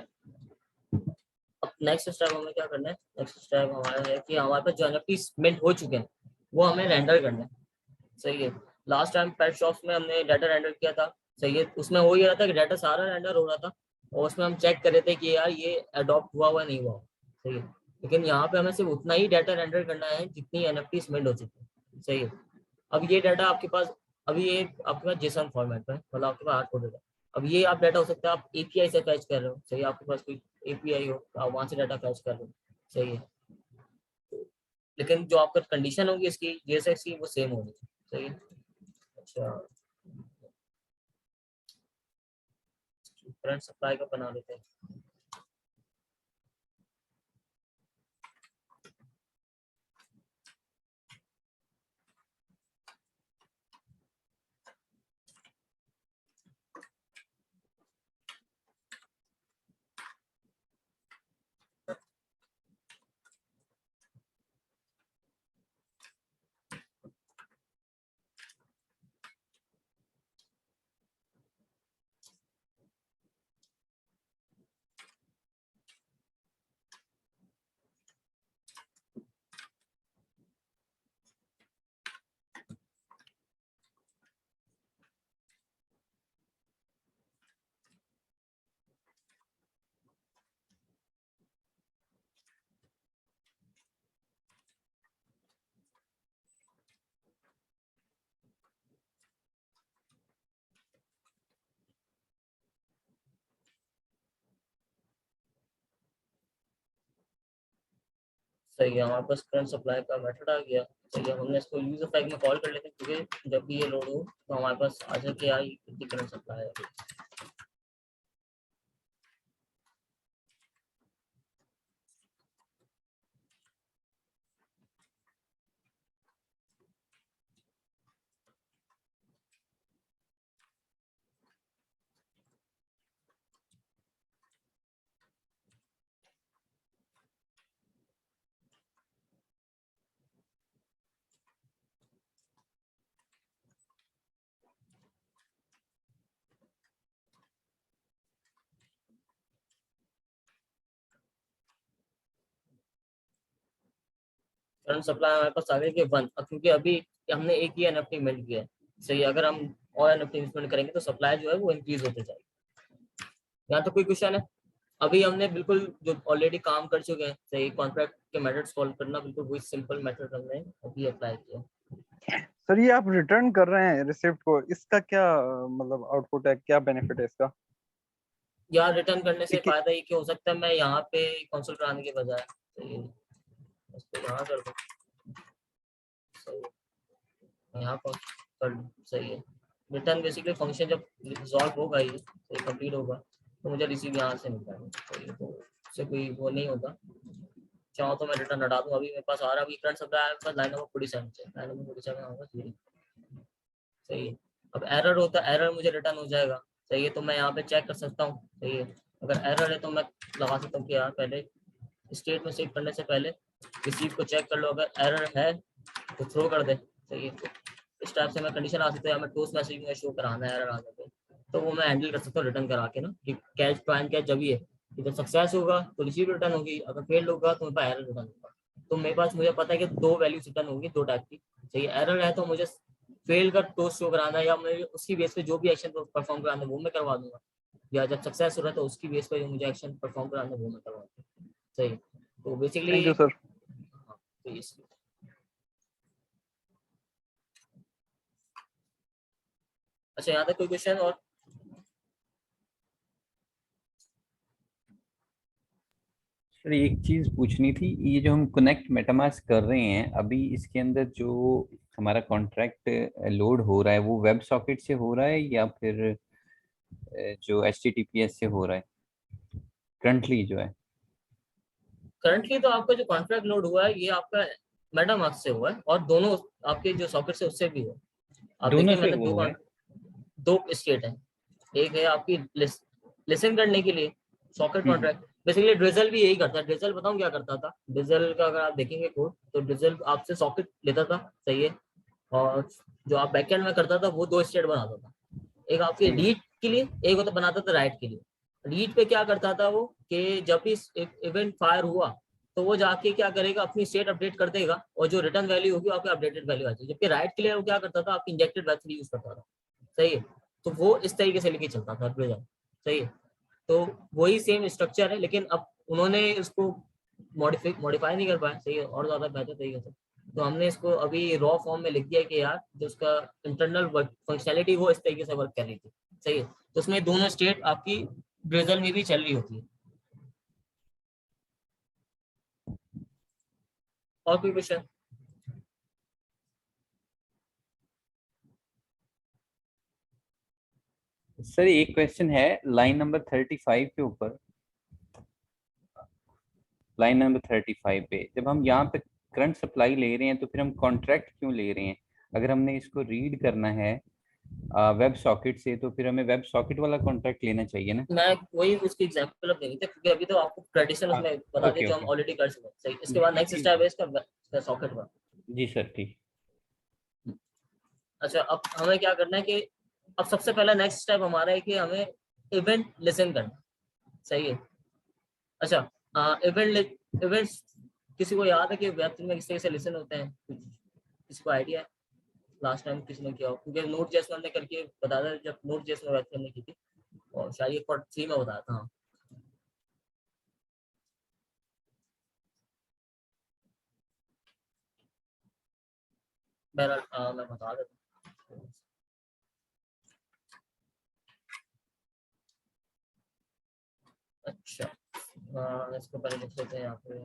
अब नेक्स्ट स्टेप हमें क्या करना है, नेक्स्ट स्टेप हमारा है कि हमारे पास जो एनएफटी मिंट हो चुके हैं वो हमें रेंडर करना है। सही है। लास्ट टाइम पेट शॉप्स में हमने डाटा रेंडर किया था। सही है। उसमें हो ही रहा था कि डाटा सारा रेंडर हो रहा था और उसमें हम चेक कर रहे थे कि यार ये अडॉप्ट हुआ नहीं हुआ। सही है। लेकिन यहाँ पे हमें सिर्फ उतना ही डाटा रेंडर करना है जितनी एनएफटी मिंट हो चुकी है। सही है। अब ये डाटा आपके पास, अभी ये आपके पास जेसन फॉर्मेट में, मतलब आपके पास हार्ड कोडेड है। अब ये आप डाटा हो सकता है आप एपीआई से फैच कर रहे हो। सही है। आपके पास कोई एपीआई हो, आप वहां से डाटा फैच कर रहे हो। सही है। लेकिन जो आपका कंडीशन होगी इसकी जेएसएक्स की वो सेम होगी। सही है। अच्छा, करंट सप्लाई का बना लेते हैं। सही है। हमारे पास करंट सप्लाई का मेथड आ गया। सही है। हमने इसको यूजर फैग में कॉल कर लेते हैं क्योंकि जब भी ये लोड हो तो हमारे पास आ जाए कि यार कितनी करंट सप्लाई है। करंट सप्लाई हमारे पास आ गई कि 1, क्योंकि अभी हमने एक ही एनएफटी मिल किया है। सही है, अगर हम और एनएफटी इन्वेस्टमेंट करेंगे तो सप्लाई जो है वो इंक्रीज होते जाएगी। यहाँ तो कोई क्वेश्चन है? अभी हमने बिल्कुल जो ऑलरेडी काम कर चुके हैं, सही, कॉन्ट्रैक्ट के मेथड सॉल्व करना, बिल्कुल वही सिंपल मेथड हमने अभी अप्लाई किया। सर ये आप रिटर्न कर रहे हैं रिसिप्ट को, इसका क्या मतलब आउटपुट है, क्या बेनिफिट है इसका? यार रिटर्न करने से एक- फायदा ये क्या हो सकता है, मैं यहाँ पे कंसोल कराने के बजाय सही है, इसको यहाँ कर दूँ, सही है, यहाँ पर कर लूँ, सही है। रिटर्न बेसिकली फंक्शन जब रिजॉल्व होगा, ये सही कंप्लीट होगा, तो मुझे रिसीव यहाँ से मिलता है, सही है, तो उससे कोई वो नहीं होता। चाहो तो मैं रिटर्न हटा दूँ, अभी मेरे पास आ रहा, अभी करंट सप्लाई है लाइन नंबर 47 से, लाइन नंबर 47 आऊँगा, सही है। अब एरर होता है, एरर मुझे रिटर्न हो जाएगा, सही है, तो मैं यहाँ पे चेक कर सकता हूँ, सही है। अगर एरर है तो मैं लगा सकता हूँ कि यार पहले स्टेट में सेव करने से पहले रिसीव को चेक कर लो, अगर एरर है तो थ्रो कर दे, सही है। इस टाइप से मैं कंडीशन आ सकता है, या मैं टोस्ट मैसेज में शो कराना है एरर आ जाते, तो वो मैं हैंडल कर सकता हूँ रिटर्न करा के ना, कि कैच प्लान कैच जब ही है कि जब सक्सेस होगा तो रिसीव रिटर्न होगी, अगर फेल होगा तो मेरे पास एरर रिटर्न होगा। तो मेरे पास मुझे पता है कि 2 वैल्यूज रिटर्न होगी, 2 टाइप की, सही है। एरर है तो मुझे फेल का टोस्ट शो कराना है, या मुझे उसकी बेस पे जो भी एक्शन परफॉर्म कराना है वो मैं करवा दूंगा, या जब सक्सेस हो रहा है तो उसकी बेस पे जो मुझे एक्शन परफॉर्म कराना है वो मैं करवा दूंगा, सही। तो बेसिकली थैंक यू सर। तो अच्छा, यहाँ तक कोई क्वेश्चन और? सर एक चीज पूछनी थी, ये जो हम कनेक्ट मेटामास्क कर रहे हैं अभी, इसके अंदर जो हमारा कॉन्ट्रैक्ट लोड हो रहा है वो वेब सॉकेट से हो रहा है या फिर जो HTTPS से हो रहा है करंटली जो है? करंटली तो आपका जो कॉन्ट्रैक्ट लोड हुआ है ये आपका मेटामास्क से हुआ है, और दोनों आपके जो सॉकेट से उससे भी हुआ। आप दोनों देखिए से मैंने हुआ है। दो स्टेट है, एक है आपकी लिसन करने के लिए सॉकेट हम्म। कॉन्ट्रैक्ट, बेसिकली ड्रिजल भी यही करता है। ड्रिजल बताऊं क्या करता था? ड्रिजल का अगर आप देखेंगे कोड, तो ड्रिजल आपसे सॉकेट लेता था, सही है, और जो आप बैकएंड में करता था वो 2 स्टेट बनाता था, एक आपके हम्म। रीड के लिए, एक होता बनाता था राइट के लिए। रीड पे क्या करता था वो कि जब भी इवेंट फायर हुआ तो वो जाके क्या करेगा, अपनी स्टेट अपडेट कर देगा, और जो रिटर्न वैल्यू होगी आपकी अपडेटेड वैल्यू आती है। जबकि राइट के लिए वो क्या करता था, आपकी इंजेक्टेड वेब यूज करता था, सही है। तो वो इस तरीके से लेके चलता था ड्रिजल, सही है। तो वही सेम स्ट्रक्चर है, लेकिन अब उन्होंने इसको मॉडिफाई नहीं कर पाया, सही है, और ज्यादा बेहतर तरीके से। तो हमने इसको अभी रॉ फॉर्म में लिख दिया कि यार जो उसका इंटरनल वर्क फंक्शनैलिटी वो इस तरीके से वर्क कर रही थी, सही है। तो उसमें दोनों स्टेट आपकी ड्रिजल में भी चल रही होती है। और कोई क्वेश्चन? सर एक क्वेश्चन है लाइन नंबर 35 के ऊपर, लाइन नंबर 35 पे जब हम यहाँ पे करंट सप्लाई ले रहे हैं तो फिर हम कॉन्ट्रैक्ट क्यों ले रहे हैं? अगर हमने इसको रीड करना है वेब सॉकेट से तो फिर हमें वेब सॉकेट वाला कॉन्ट्रैक्ट लेना चाहिए ना? मैं वही उसकी एग्जांपल अब देनी थी, क्योंकि अभी तो आपको ट्रेडिशनल हाँ, उसमें बता दिया ओके जो हम ओके। ऑलरेडी कर चुके हैं, सही। इसके बाद जी नेक्स्ट ठीक स्टेप है है। इसका सॉकेट का। जी सर ठीक। अच्छा, अब हमें क्या करना है कि अब सबसे पहला नेक्स्ट स्टेप हमारा है कि हमें इवेंट लिसन करना, सही है। अच्छा, इवेंट्स किसी को याद है कि वेब में किस तरह से लिसन होते हैं? किसी को आइडिया है? लास्ट टाइम किसी ने किया हो, क्योंकि नोट जेएस हमने करके बताया था जब नोट जेएस में वेब हमने की थी, और शायद ये पार्ट 3 में बताया था। हाँ, बहरहाल मैं बता देता हूँ। अच्छा, इसको पहले लिख लेते हैं यहाँ पे।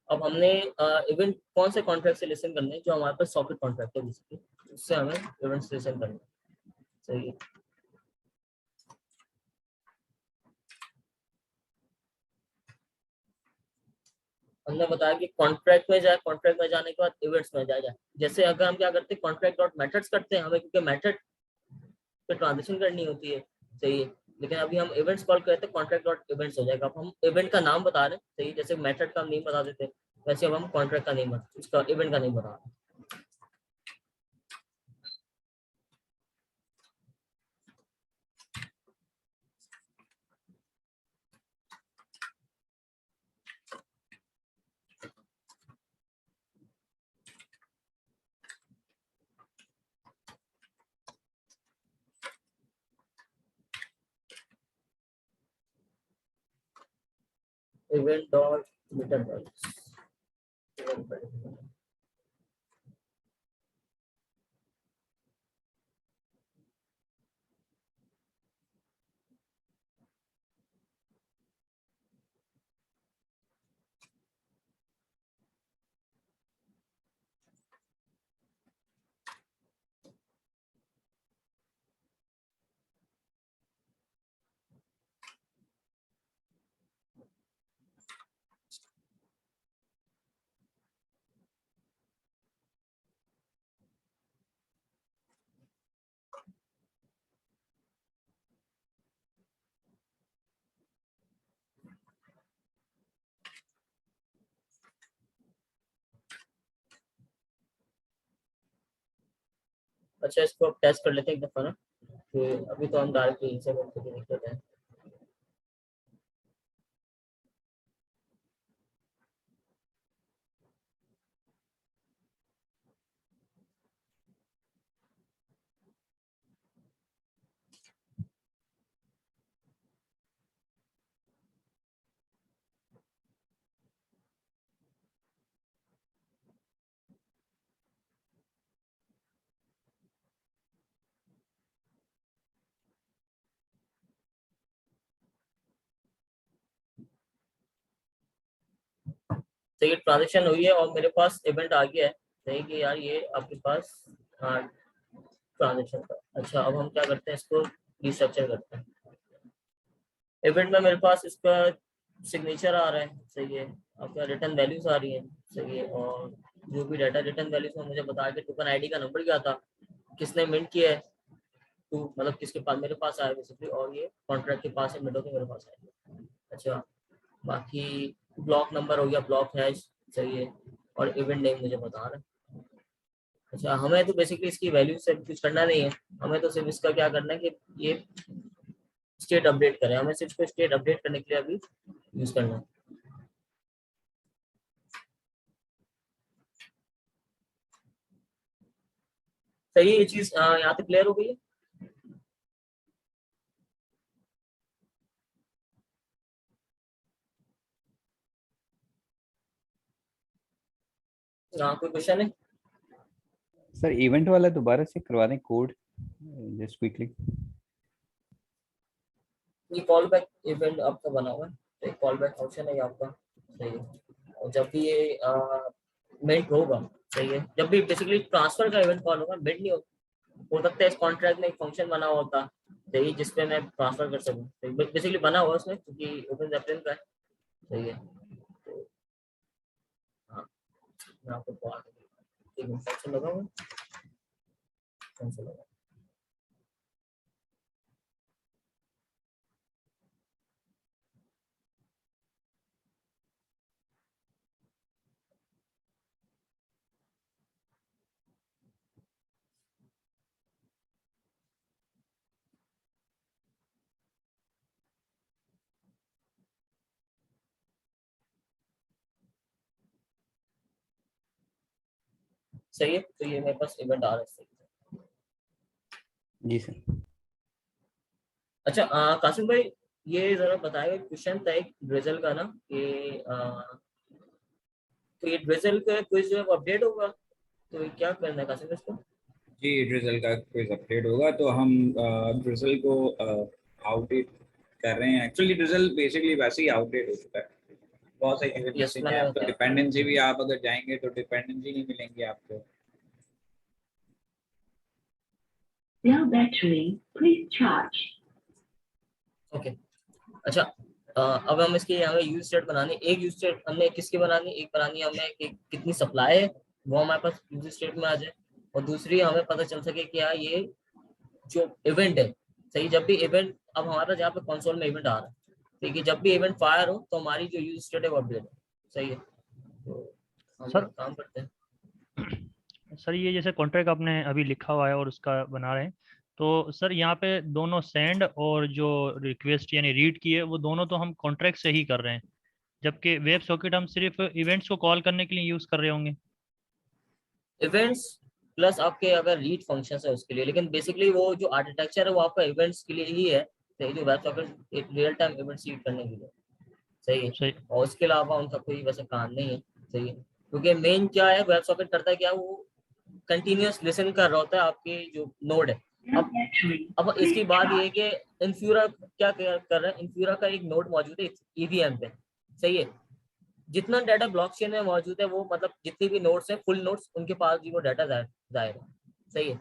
अब हमने इवेंट कौन से कॉन्ट्रैक्ट से लिसन करने हैं? जो हमारे पास सॉकेट कॉन्ट्रैक्ट है बेसिकली, उससे हमें इवेंट्स लिसन करना है, सही है। हमने बताया कि कॉन्ट्रैक्ट में जाए, कॉन्ट्रैक्ट में जाने के बाद इवेंट्स में जाए। जैसे अगर हम क्या करते हैं, कॉन्ट्रैक्ट डॉट मेथड्स करते हैं, हमें क्योंकि मेथड पे ट्रांजेक्शन करनी होती है, सही है। लेकिन अभी हम इवेंट्स कॉल करते हैं, कॉन्ट्रैक्ट डॉट इवेंट्स हो जाएगा। अब हम इवेंट का नाम बता रहे हैं, सही, जैसे मेथड का नेम बता देते हैं, वैसे अब हम कॉन्ट्रैक्ट का नहीं, इसका इवेंट का नहीं बता रहे। Event dot return values. अच्छा, इसको अब टेस्ट कर लेते हैं एक दफा ना, कि अभी तो हम डायरेक्टली इनसे करके देख लेते हैं। तो ये ट्रांजेक्शन हुई है और मेरे पास इवेंट आ गया है, सही कि यार ये आपके पास ट्रांजेक्शन का। अच्छा, अब हम क्या करते हैं, इसको रिस्ट्रक्चर करते हैं। इवेंट में मेरे पास इसका सिग्नेचर आ रहा है, सही है, आपका रिटर्न वैल्यूज आ रही है, सही है, और जो भी डाटा रिटर्न वैल्यूज में मुझे बता के टोकन आईडी का नंबर क्या था, किसने मिंट किया है, तो मतलब किसके पास, मेरे पास आया बेसिकली, और ये कॉन्ट्रैक्ट के पास है, मिडो के मेरे पास आया। अच्छा, बाकी ब्लॉक नंबर हो गया, ब्लॉक हैश, सही है, और इवेंट नेम मुझे बता रहा है। अच्छा, हमें तो बेसिकली इसकी वैल्यू से कुछ करना नहीं है, हमें तो सिर्फ इसका क्या करना है कि ये स्टेट अपडेट करें, हमें सिर्फ इसको स्टेट अपडेट करने के लिए अभी यूज करना है। सही है, ये चीज यहाँ पे क्लियर हो गई है। यहाँ कोई क्वेश्चन है? सर इवेंट वाला दोबारा से करवा दें कोड जस्ट क्विकली। ये कॉल बैक इवेंट आपका बना हुआ है, तो एक कॉल बैक फंक्शन है ये आपका, सही है, और जब भी ये मिंट होगा, सही है, जब भी बेसिकली ट्रांसफर का इवेंट कॉल होगा, मिंट नहीं हो सकता है इस कॉन्ट्रैक्ट में एक फंक्शन बना हुआ होता, सही, जिसपे मैं ट्रांसफर कर सकूँ, बेसिकली बना हुआ उसमें, क्योंकि ओपन रेफरेंस का है, सही है। तो हाँ, मैं आपको फंक्शन लगाऊंगा, फंक्शन लगा। सही है, तो ये मेरे पास इवेंट आ रहा है, सही है। जी सर। अच्छा, कासिम भाई, ये जरा बताएगा, क्वेश्चन था एक ड्रिजल का ना, कि तो ये ड्रिजल का क्विज जो है वो अपडेट होगा, तो ये क्या करना है कासिम इसको? जी, ड्रिजल का क्विज अपडेट होगा, तो हम ड्रिजल को आउटडेट कर रहे हैं। एक्चुअली ड्रिजल बेसिकली वैसे ही आउटडेट हो चुका है, बहुत सारी चीजें यस, मिसिंग है। मैंने अब तो डिपेंडेंसी भी, आप अगर जाएंगे तो डिपेंडेंसी नहीं मिलेंगी आपको। Your battery, please charge. Okay. अच्छा, अब हम इसकी हमें यूज स्टेट बनानी, एक यूज स्टेट हमने किसकी बनानी, एक बनानी है हमें कि कितनी सप्लाई है, वो हमारे पास यूज स्टेट में आ जाए, और दूसरी हमें पता चल सके कि यार ये जो इवेंट है, सही, जब भी इवेंट, अब हमारे पास यहाँ पे कंसोल में इवेंट आ रहा है, ठीक है, जब भी इवेंट फायर हो तो हमारी जो यूज स्टेट है वो अपडेट हो, सही है। तो हम सर- एक काम करते हैं। सर ये जैसे कॉन्ट्रैक्ट आपने अभी लिखा हुआ है और उसका बना रहे हैं, तो सर यहाँ पे दोनों सेंड और जो रिक्वेस्ट यानी रीड की है वो दोनों तो हम कॉन्ट्रैक्ट से ही कर रहे हैं, जबकि वेब सॉकेट हम सिर्फ इवेंट्स को कॉल करने के लिए यूज कर रहे होंगे। इवेंट्स प्लस आपके अगर रीड फंक्शन है उसके लिए, लेकिन बेसिकली वो जो आर्किटेक्चर है वो आपका इवेंट्स के लिए ही है। सही, जो वेब सॉकेट एक रियल टाइम इवेंट रीड करने के लिए। सही है। सही। और उसके अलावा उनका कोई वैसे काम नहीं है। सही है, क्योंकि मेन क्या है, वेब सॉकेट करता है क्या, वो कंटिन्यूअस लिसन कर रहा होता है आपके जो नोड है। Now battery. अब इसकी Please बात ये है charge. कि इन्फ्यूरा क्या कर रहा है, इन्फ्यूरा का एक नोड मौजूद है ईवीएम पे। सही है, जितना डाटा ब्लॉकचेन में मौजूद है वो मतलब जितनी भी नोड्स हैं, फुल नोड्स, उनके पास भी वो डाटा जाएगा। सही है,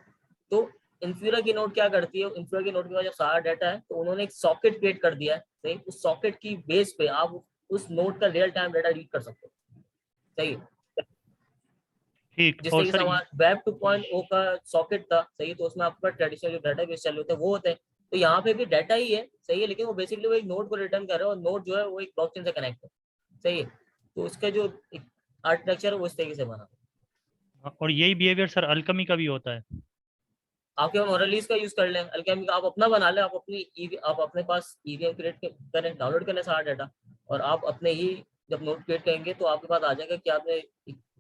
तो इन्फ्यूरा की नोड क्या करती है, इन्फ्यूरा की नोड के पास जब सारा डाटा है तो उन्होंने एक सॉकेट क्रिएट कर दिया है। सही, उस सॉकेट की बेस पे आप उस नोड का रियल टाइम डाटा रीड कर सकते हो। सही है, ठीक। जिस और तरीके से सर हमारा वेब 2.0 का सॉकेट था। सही, तो उसमें आपका ट्रेडिशनल जो डाटाबेस चल होते हैं वो होते हैं, तो यहाँ पे भी डाटा ही है। सही है, लेकिन वो बेसिकली वो एक नोड को रिटर्न कर रहे हैं और नोड जो है वो एक ब्लॉकचेन से कनेक्ट है। सही है, तो उसका जो आर्किटेक्चर है वो इस तरीके से बना। और यही बिहेवियर सर अल्कमी का भी होता है। आपके मोरलीज का यूज कर लें, अल्केमी का आप अपना बना लें, आप अपने पास ईवीएम क्रिएट करें, डाउनलोड करें सारा डाटा, और आप अपने ही जब नोड क्रिएट करेंगे तो आपके पास आ जाएगा कि आपने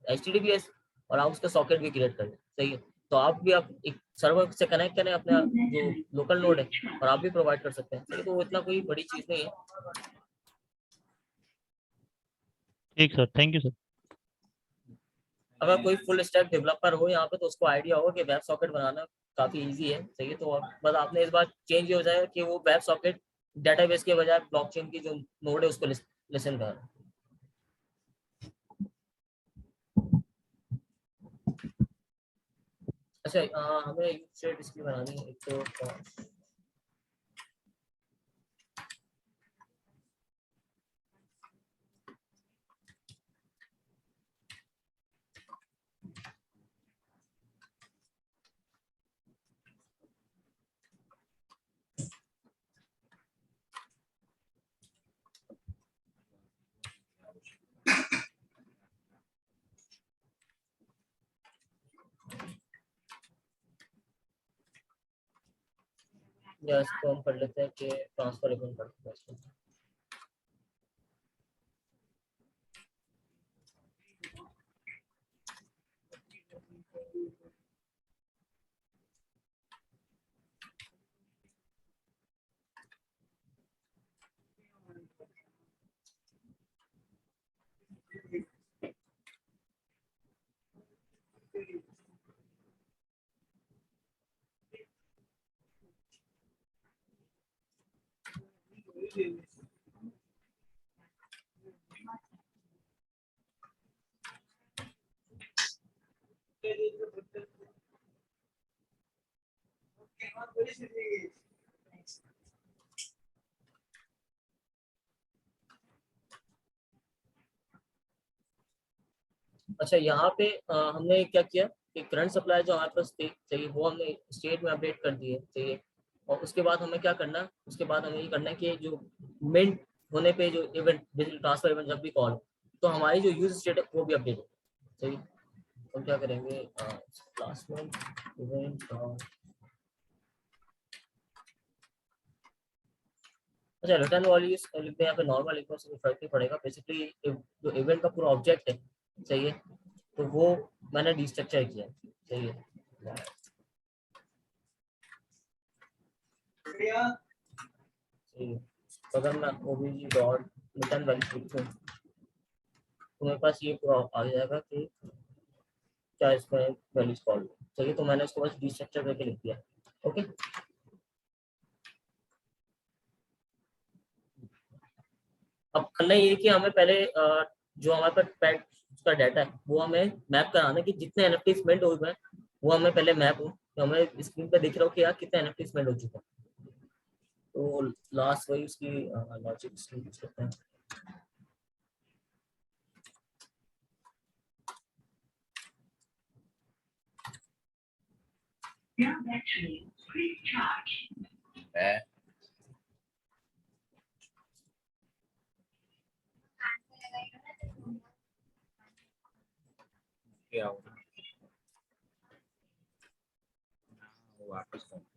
HTTPS, और आप उसका सॉकेट भी क्रिएट कर लें। सही है, तो आप भी आप एक सर्वर से कनेक्ट करें अपना Now जो battery. लोकल नोड है, Please charge. और आप भी प्रोवाइड कर सकते हैं। सही, तो वो इतना कोई बड़ी चीज नहीं है। ठीक सर, थैंक यू सर। अगर कोई फुल स्टैक डेवलपर हो यहाँ पे तो उसको आइडिया होगा कि वेब सॉकेट बनाना काफी इजी है। सही है, तो बस आपने इस बार चेंज हो जाए कि वो वेब सॉकेट डेटाबेस के बजाय ब्लॉकचेन की जो नोड है उसको लिसन कर। अच्छा, हमें यूजर इसकी बनानी है एक तो या इसको हम कर लेते हैं कि ट्रांसफर इवेंट करते हैं इसको। अच्छा, यहाँ पे हमने क्या किया कि करंट सप्लाई जो हमारे पास थी, चाहिए वो हमने स्टेट में अपडेट कर दिए। चाहिए, और उसके बाद हमें क्या करना है, उसके बाद हमें ये करना है कि जो मिंट होने पे जो इवेंट डिजिटल ट्रांसफर इवेंट जब भी कॉल, तो हमारी जो यूज स्टेट है वो भी अपडेट हो। सही, तो क्या करेंगे, क्लास में इवेंट, अच्छा रिटर्न वाली लिखते हैं यहाँ पे, नॉर्मल लिखने से कोई फर्क नहीं पड़ेगा। बेसिकली जो इवेंट का पूरा ऑब्जेक्ट है, सही है, तो वो मैंने डिस्ट्रक्चर किया। सही है, सही है। तो अगर मैं ओबीजी डॉट रिटर्न वैल्यू लिखूँ तो मेरे पास ये पूरा आ जाएगा कि क्या इसमें वैल्यूज कॉल। सही, तो मैंने इसको बस डिस्ट्रक्चर करके लिख दिया। ओके, अब करना ये कि हमें पहले जो हमारे पास पैड का डाटा है वो हमें मैप कराना है कि जितने एनएफटी स्पेंड हुए हैं वो हमें पहले मैप हो, तो हमें स्क्रीन पे दिख रहा हो कि यार कितने एनएफटी स्पेंड हो चुका है। तो लास्ट वही उसकी लॉजिक करते हैं। Now battery. Please charge. क्या होगा वापस कर।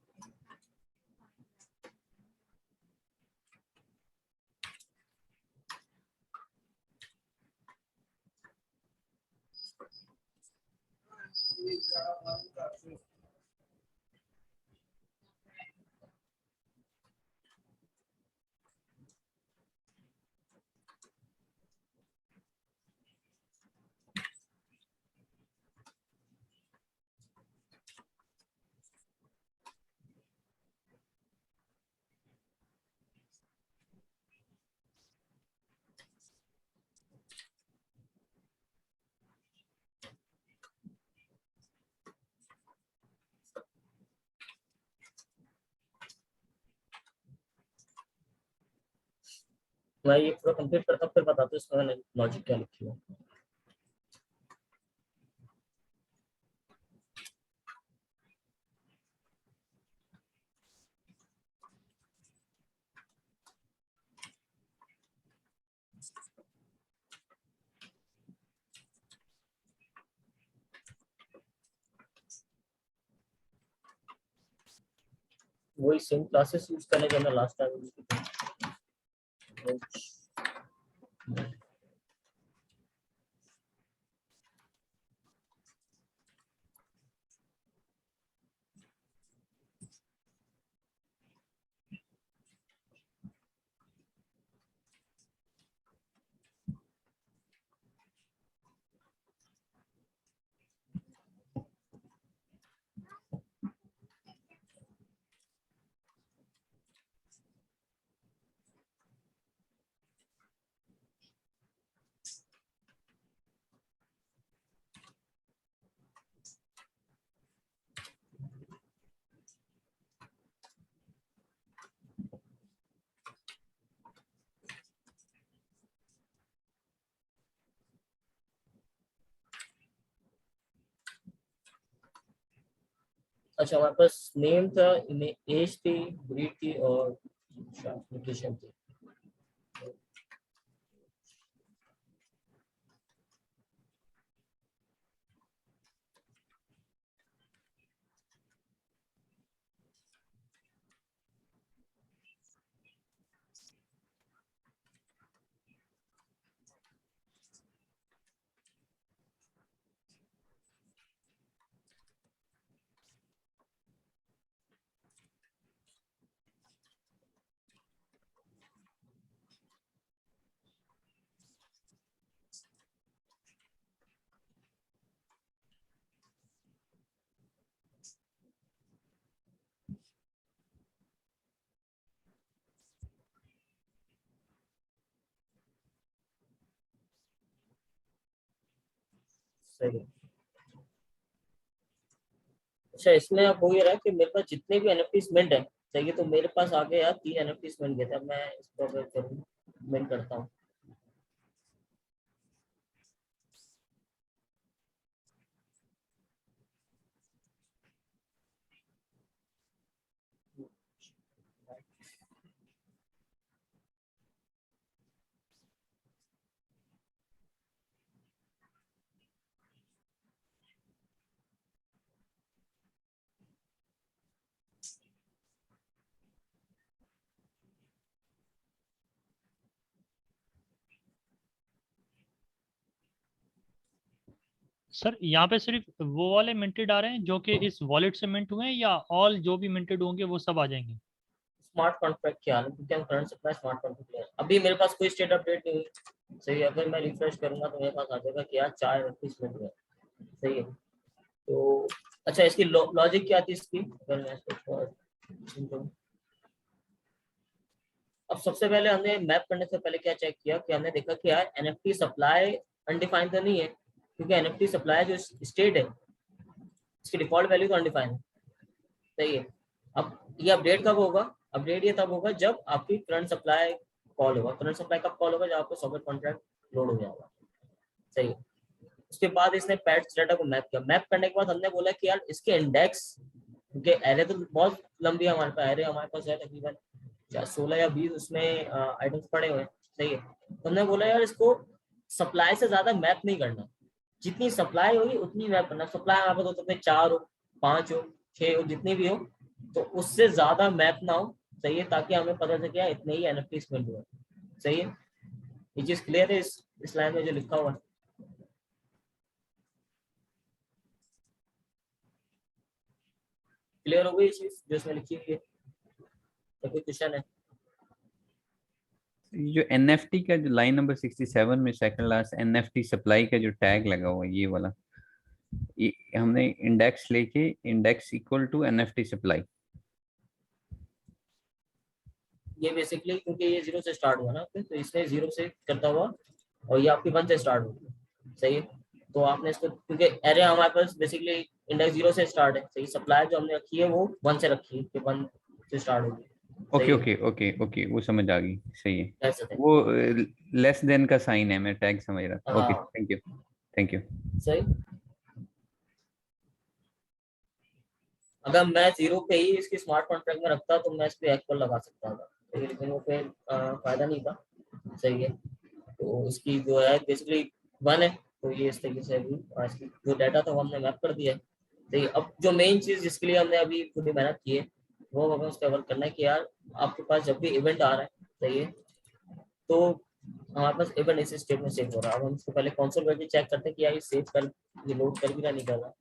मैं ये पूरा कंप्लीट करता हूँ फिर बताता हूँ इसमें मैंने लॉजिक क्या लिखी है। वही सेम क्लासेस यूज करने जो मैं लास्ट टाइम यूज की थी। अच्छा हमारे पास नेम था, एज थी, ब्रीड थी और लोकेशन थी। सही है। अच्छा इसमें अब हो ये रहा है कि मेरे पास जितने भी एनएफटीज मिंट है, सही है, तो मेरे पास आगे यार 3 एनएफटीज मिंट गए थे। अब मैं इसको अगर मिंट करता हूँ सर यहाँ पे सिर्फ वो वाले मिंटेड आ रहे हैं जो कि इस वॉलेट से मिंट हुए हैं, या ऑल जो भी मिंटेड होंगे वो सब आ जाएंगे? स्मार्ट कॉन्ट्रैक्ट क्या है, क्योंकि हम करंट सप्लाई स्मार्ट कॉन्ट्रैक्ट है। अभी मेरे पास कोई स्टेट अपडेट नहीं हुई, सही है। अगर मैं रिफ्रेश करूंगा तो मेरे पास आ जाएगा कि यार 4 एनएफटीज मिंट हुए, सही है। तो अच्छा इसकी लॉजिक क्या थी इसकी, अगर मैं इसको अब सबसे पहले हमने मैप करने से पहले क्या चेक किया कि हमने देखा कि यार एनएफटी सप्लाई अनडिफाइंड तो नहीं है, क्योंकि एनएफटी सप्लाई जो स्टेट है इसकी डिफॉल्ट वैल्यू तो अनडिफाइंड है, सही है। अब ये अपडेट कब होगा, अपडेट ये तब होगा जब आपकी करंट सप्लाई कॉल होगा। करंट सप्लाई कब कॉल होगा, जब आपको सॉकेट कॉन्ट्रैक्ट लोड हो जाएगा, सही है। उसके बाद इसने पैड्स डाटा को मैप किया। मैप करने के बाद हमने बोला कि यार इसके इंडेक्स, क्योंकि एरे तो बहुत लंबी है हमारे पास, एरे हमारे पास है तकरीबन 16 या 20 उसमें आइटम्स पड़े हुए हैं, सही है। तो हमने बोला यार इसको सप्लाई से ज्यादा मैप नहीं करना, जितनी सप्लाई होगी उतनी मैप करना। सप्लाई हमारे पास हो सकते हैं 4 हो, 5 हो, 6 हो, जितनी भी हो, तो उससे ज्यादा मैप ना हो। सही है, ताकि हमें पता चले क्या इतने ही एनएफटी स्पेंड हुए। सही है, ये चीज क्लियर है इस लाइन में जो लिखा हुआ है? क्लियर हो गई ये चीज जो इसमें लिखी हुई है? तो कोई क्वेश्चन है? ये जो एनएफटी का जो लाइन नंबर 67 में सेकंड लास्ट एनएफटी सप्लाई का जो टैग लगा हुआ है ये वाला, ये हमने इंडेक्स लेके index equal to NFT supply. ये बेसिकली क्योंकि ये 0 से स्टार्ट हुआ ना आपके, तो इसने 0 से करता हुआ और ये आपकी 1 से स्टार्ट होगी। सही है, तो आपने इसको क्योंकि एरे हमारे पास बेसिकली इंडेक्स 0 से स्टार्ट है। सही, सप्लाई जो हमने रखी है वो 1 से रखी है कि 1 से स्टार्ट होगी। ओके ओके ओके ओके, वो समझ आ गई। सही है, ऐसे थे। वो लेस देन का साइन है, मैं टैग समझ रहा था। ओके, हाँ थैंक यू थैंक यू। सही। अगर मैं 0 पे ही इसकी स्मार्ट कॉन्ट्रैक्ट में रखता तो मैं इस पे एक्वल लगा सकता था, लेकिन वो पे फायदा नहीं था। सही है, तो इसकी जो है बेसिकली 1 है, तो ये इस तरीके से अभी इसकी जो डाटा था वो हमने मैप कर दिया है। तो ये अब जो मेन चीज जिसके लिए हमने अभी पूरी मेहनत की है वो हमें उसका कवर करना है कि यार आपके पास जब भी इवेंट आ रहा है, सही है, तो हमारे पास इवेंट इस स्टेट में सेव हो रहा है। अब हम इसको पहले कंसोल करके चेक करते हैं कि यार ये सेव कर, ये लोड कर भी ना नहीं कर रहा।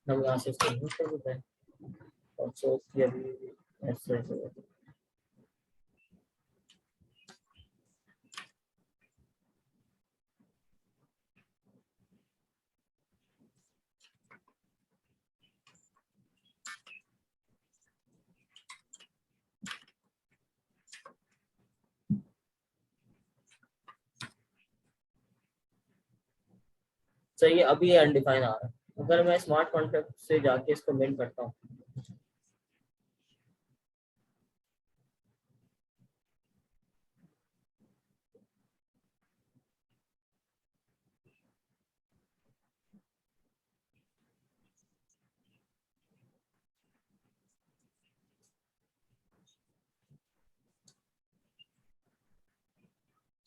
हम यहाँ से इसको यूज कर देते हैं और सोर्स की अभी ऐसे ऐसे सही है। अभी ये अनडिफाइन आ रहा है। अगर मैं स्मार्ट कॉन्ट्रैक्ट से जाके इसको मेन करता हूँ,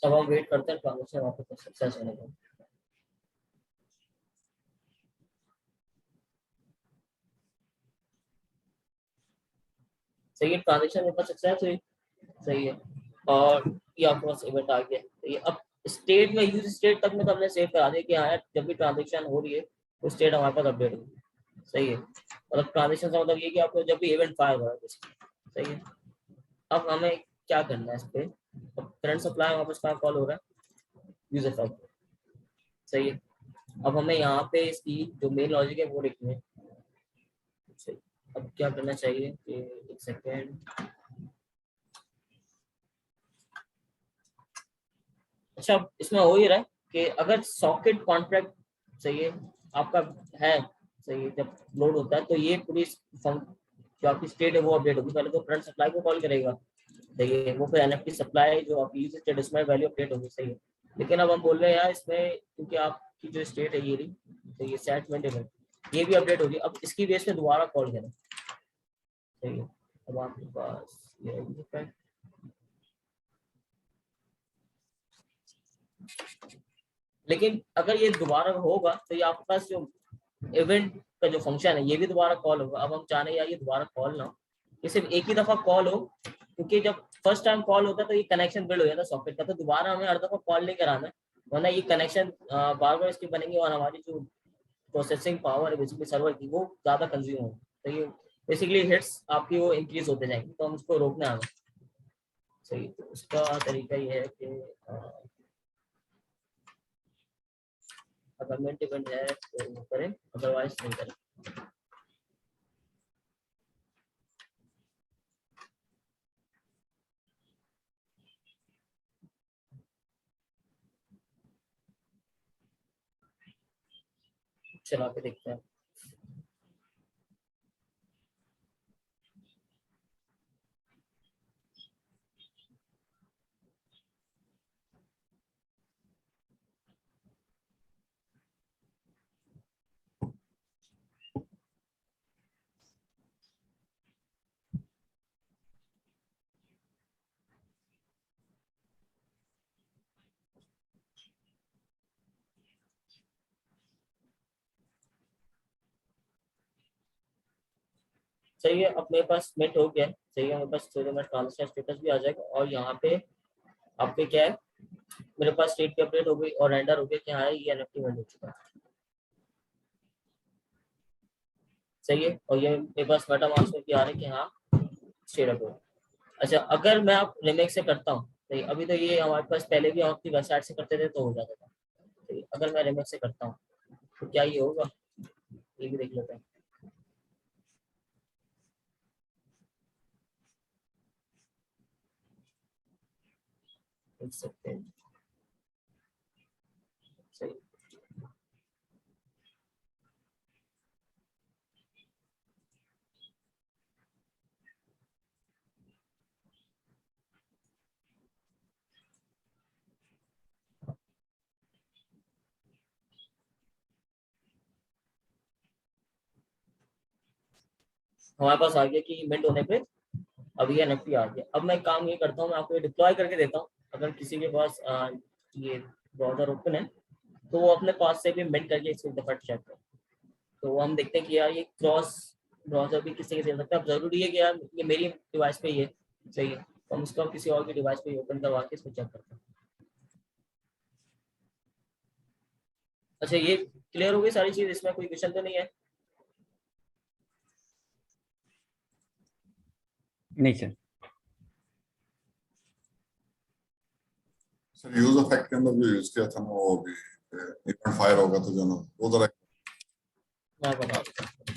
तब हम वेट करते हैं ट्रांजेक्शन वापस सक्सेस होने का। सही है, ट्रांजेक्शन वापस सक्सेस हुई। सही है, और ये आपके पास इवेंट आ गया। तो ये अब स्टेट में यूज स्टेट तक में तो हमने सेव करा दिया कि हाँ यार जब भी ट्रांजेक्शन हो रही है तो स्टेट हमारे पास अपडेट होगी। सही है, मतलब ट्रांजेक्शन का मतलब ये कि आपको जब भी इवेंट फायर हो रहा है basically। सही है, अब हमें क्या करना है इस पे? अब करंट सप्लाई वापस कहाँ कॉल हो रहा है? User for. सही है, अब हमें यहाँ पे इसकी जो मेन लॉजिक है वो लिखनी है। सही, अब क्या करना चाहिए कि एक सेकेंड। अच्छा, इसमें हो ही रहा है कि अगर सॉकेट कॉन्ट्रैक्ट, सही है, आपका है, सही है, जब लोड होता है तो ये पूरी जो आपकी स्टेट है वो अपडेट होगी। पहले तो करंट सप्लाई को कॉल करेगा, सही है, वो फिर एनएफटी सप्लाई जो आपकी यूज स्टेट उसमें वैल्यू अपडेट होगी। सही है, लेकिन अब हम बोल रहे हैं यार इसमें क्योंकि आपकी जो स्टेट है ये रही, तो ये सेट इवेंट ये भी अपडेट होगी। अब इसकी बेस पे दोबारा कॉल करें। सही है, अब आपके पास ये है। लेकिन अगर ये दोबारा होगा तो ये आपके पास जो इवेंट का जो फंक्शन है ये भी दोबारा कॉल होगा। अब हम चाह रहे हैं यार ये दोबारा कॉल ना हो, ये सिर्फ एक ही दफा कॉल हो, क्योंकि जब फर्स्ट टाइम कॉल होता है तो ये कनेक्शन बिल्ड हो जाता है सॉकेट का, तो दोबारा हमें हर दफा कॉल नहीं कराना है, वरना ये कनेक्शन बार बार इसके बनेंगे और हमारी जो प्रोसेसिंग पावर है बेसिकली सर्वर की वो ज्यादा कंज्यूम होगी। तो ये बेसिकली हिट्स आपकी वो इंक्रीज होते जाएंगे, तो हम इसको रोकने आ गए। सही, तो उसका तरीका ये है कि अगर मेन इवेंट है तो वो करें, अदरवाइज नहीं करें। चला के देखते हैं। सही है, अब मेरे पास मिनट हो गया है, सही है, मेरे पास थोड़ा ट्रांजेक्शन स्टेटस भी आ जाएगा और यहाँ पे आपके क्या है, मेरे पास स्टेट की अपडेट हो गई और रेंडर हो गया कि हाँ ये एनएफटी मिनट हो चुका है। सही है, और ये मेरे पास मेटामास्क में भी आ रहा है कि हाँ स्टेट अपडेट। अच्छा, अगर मैं आप रिमेक से करता हूँ, सही, अभी तो ये हमारे पास पहले भी हम अपनी वेबसाइट से करते थे तो हो जाता था, सही, अगर मैं रिमेक से करता हूँ तो क्या ये होगा, ये भी देख लेते हैं। देख सकते हैं, सही, हमारे पास आ गया कि मिनट होने पे अब ये एनएफटी आ गया। अब मैं काम ये करता हूँ, मैं आपको डिप्लॉय करके देता हूँ, अगर किसी के पास ये ब्राउजर ओपन है तो वो अपने पास से भी मिनट करके इसको दफा चेक कर, तो हम देखते हैं कि यार ये क्रॉस ब्राउजर भी किसी के चल सकता है। अब जरूरी है कि यार ये मेरी डिवाइस पे ही है, सही है, तो हम इसको किसी और की डिवाइस पे ओपन करवा के इसको चेक करते हैं। अच्छा, ये क्लियर हो गई सारी चीज, इसमें कोई क्वेश्चन तो नहीं है? नहीं सर। सर यूज इफेक्ट के अंदर जो यूज किया था ना वो भी इवेंट फायर होगा तो जो ना वो जरा मैं बता देता हूँ।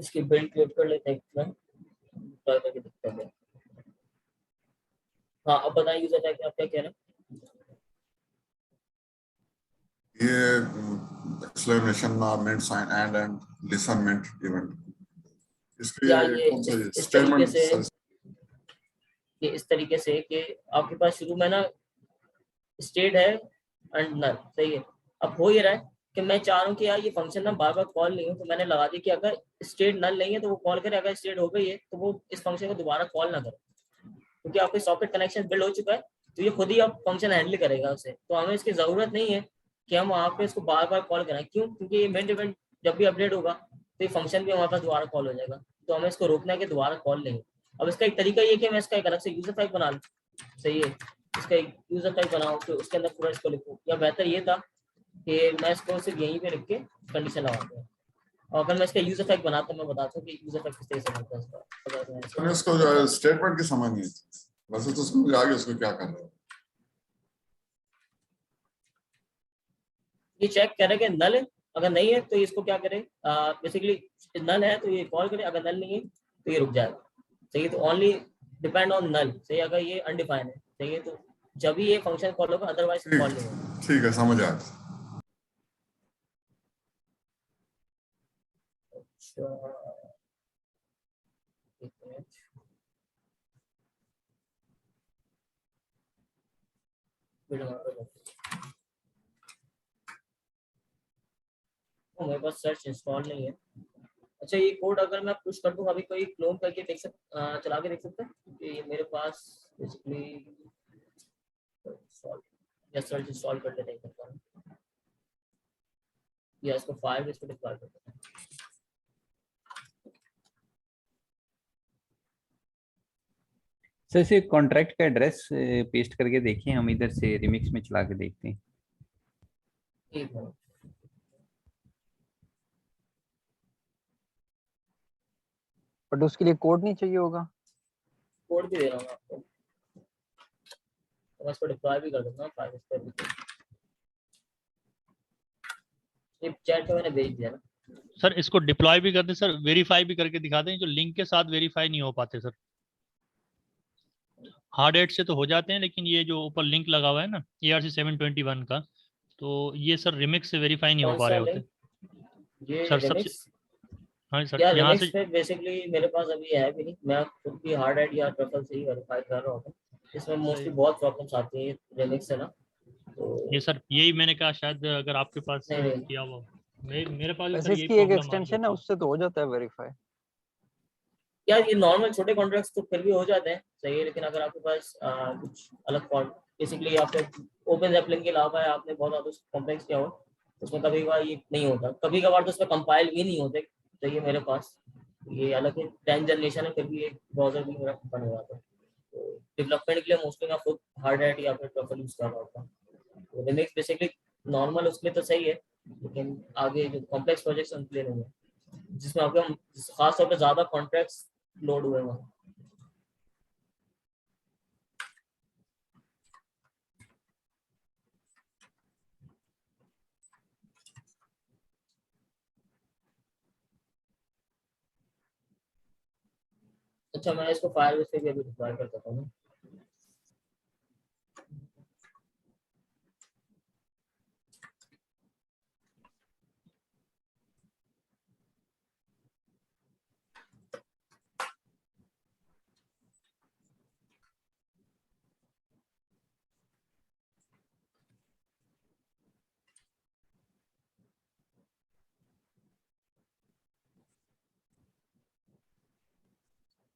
इसकी बिल्ड क्रिएट कर लेते हैं, ट्राई करके देखते हैं। हाँ, अब बताएं यूजर टैग में आप क्या कह रहे हैं? ये exclamation minute sign and listen minute event इसके या ये कौन सा इस तरीके स्टेटमेंट से, ये इस तरीके से कि आपके पास शुरू में ना स्टेट है एंड नल, सही है। अब हो ये रहा है कि मैं चाह रहा हूँ कि यार ये फंक्शन ना बार बार कॉल नहीं हो, तो मैंने लगा दी कि अगर स्टेट नल नहीं है तो वो कॉल करे, अगर स्टेट हो गई है तो वो इस फंक्शन को दोबारा कॉल ना करे, क्योंकि आपके सॉकेट कनेक्शन बिल्ड हो चुका है तो ये खुद ही आप फंक्शन हैंडल करेगा उसे, तो हमें इसकी जरूरत नहीं है कि हम वहाँ पे इसको बार बार कॉल करें। क्यों? क्योंकि ये मेन इवेंट जब भी अपडेट होगा तो ये फंक्शन भी हमारे पास दोबारा कॉल हो जाएगा, तो हमें इसको रोकना है कि दोबारा कॉल नहीं। अब इसका एक तरीका ये कि मैं इसका एक अलग से यूजर टाइप बना लूँ, सही है, इसका एक यूजर टाइप बनाऊँ तो उसके अंदर पूरा इसको लिखूँ, या बेहतर ये था कि मैं इसको सिर्फ यहीं पे लिख के कंडीशन लगा दूँ। और अगर मैं इसका यूजर टाइप बनाता हूँ, मैं बताता हूँ कि यूजर टाइप किस तरह से बनता है इसका। मैंने इसको जो स्टेटमेंट की समझ नहीं थी, वैसे तो उसको आगे उसको क्या कर रहा है ये चेक करे कि नल है, अगर नहीं है तो इसको क्या करे, बेसिकली नल है तो ये कॉल करे, अगर नल नहीं है तो ये रुक जाएगा, सही है। तो ओनली डिपेंड ऑन नल, सही, अगर ये अनडिफाइंड है, सही है, तो जब ही ये फंक्शन कॉल होगा, अदरवाइज कॉल नहीं होगा। ठीक है समझ आया। अच्छा, एक मिनट, मेरे पास सर्च इंस्टॉल नहीं है। अच्छा, ये कोड अगर मैं पुश कर दूं, अभी कोई क्लोन करके देख चला के देख सकते हैं कि ये मेरे पास बेसिकली या सर्च इंस्टॉल कर लेते हैं, या इसको फाइल इसको डिप्लॉय कर देते हैं। सर इसे कॉन्ट्रैक्ट का एड्रेस पेस्ट करके देखिए, हम इधर से रिमिक्स में चला के देखते हैं। एक मिनट, बट उसके लिए कोड नहीं चाहिए होगा? कोड भी दे रहा हूँ आपको, तो मैं इसको डिप्लॉय भी कर दूंगा फाइल इस पर भी। ये चैट पे मैंने भेज दिया ना। सर इसको डिप्लॉय भी कर दें सर, वेरीफाई भी करके दिखा दें, जो लिंक के साथ वेरीफाई नहीं हो पाते सर। हार्ड एड से तो हो जाते हैं, लेकिन ये जो ऊपर लिंक लगा हुआ है ना ERC721 का, तो ये सर रिमिक्स से वेरीफाई नहीं हो कौन पा सा रहे होते लिंक? ये सर। सबसे रिमिक्स? हाँ सर, या यहाँ से रिमिक्स पे बेसिकली मेरे पास अभी है भी नहीं, मैं खुद भी हार्ड एड या ट्रफल से ही वेरीफाई कर रहा हूँ। इसमें मोस्टली बहुत प्रॉब्लम्स आती है रिमिक्स से ना, तो ये सर यही मैंने कहा, शायद अगर आपके पास नहीं, किया हुआ, मेरे पास भी वैसे सर यही इसकी एक प्रॉब्लम आ रही एक्सटेंशन है, होती है। उससे तो हो जाता है वेरीफाई। क्या ये नॉर्मल छोटे कॉन्ट्रैक्ट्स तो फिर भी हो जाते हैं, सही है, लेकिन अगर आपके पास कुछ अलग बेसिकली आपने ओपन जैपलिन के अलावा आपने बहुत ज्यादा कॉम्प्लेक्स किया हो, उसमें कभी कभार ये नहीं होता, कभी कभार तो उसमें कंपाइल भी नहीं होते, तो ये मेरे पास ये अलग 10 जनरेशन है, फिर भी एक ब्राउजर भी मेरा बन हुआ था। तो डेवलपमेंट के लिए मोस्टली मैं खुद हार्ड हैट या फिर ट्रफल यूज कर रहा था। तो लिनक्स बेसिकली नॉर्मल उसके लिए तो सही है, लेकिन आगे जो कॉम्प्लेक्स प्रोजेक्ट्स उनके लिए नहीं है, जिसमें आपके खास तौर पे ज्यादा कॉन्ट्रैक्ट्स लोड हुए हैं। अच्छा, मैं इसको फायरबेस पे भी अभी डिप्लॉय कर देता हूँ।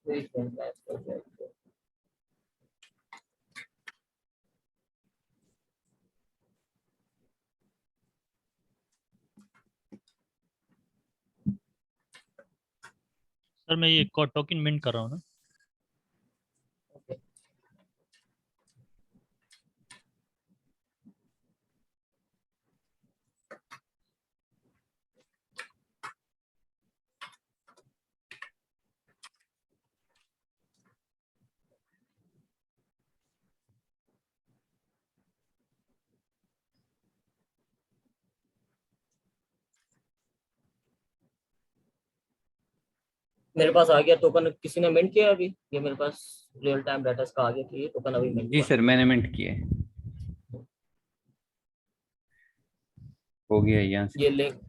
Wait, okay. सर मैं ये टोकन मिंट कर रहा हूँ ना। मेरे पास आ गया टोकन, किसी ने मिंट किया अभी? ये मेरे पास रियल टाइम डाटा का आ गया कि ये टोकन अभी मिंट जी हुआ। सर, मैंने मिंट किया है, हो गया यहाँ से। ये लिंक,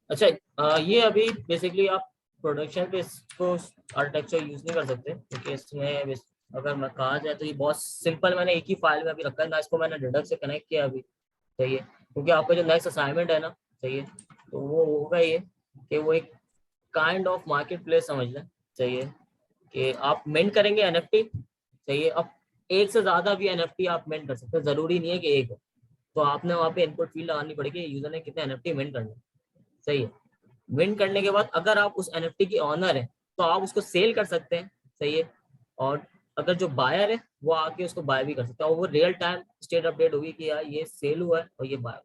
अच्छा ये अभी बेसिकली आप प्रोडक्शन पे इसको आर्किटेक्चर यूज नहीं कर सकते, क्योंकि इसमें अगर मैं कहा जाए तो ये बहुत सिंपल, मैंने एक ही फाइल में अभी रखा है ना, इसको मैंने डिडक्ट से कनेक्ट किया अभी, सही है, क्योंकि आपका जो नेक्स्ट असाइनमेंट है ना, सही है, तो वो होगा ये कि वो एक काइंड ऑफ मार्केट प्लेस समझ लें, सही है, कि आप मिंट करेंगे एनएफटी, सही है, अब एक से ज्यादा भी एनएफटी आप मिंट कर सकते हैं, जरूरी नहीं है कि एक हो, तो आपने वहाँ पे इनपुट फील्ड लगानी पड़ेगी यूजर ने कितने एनएफटी मिंट करने, सही है। मिंट करने के बाद अगर आप उस एनएफटी की ऑनर है तो आप उसको सेल कर सकते हैं, सही है, और अगर जो बायर है वो आके उसको बाय भी कर सकता है, और वो रियल टाइम स्टेट अपडेट होगी कि यार ये सेल हुआ है और ये बाय,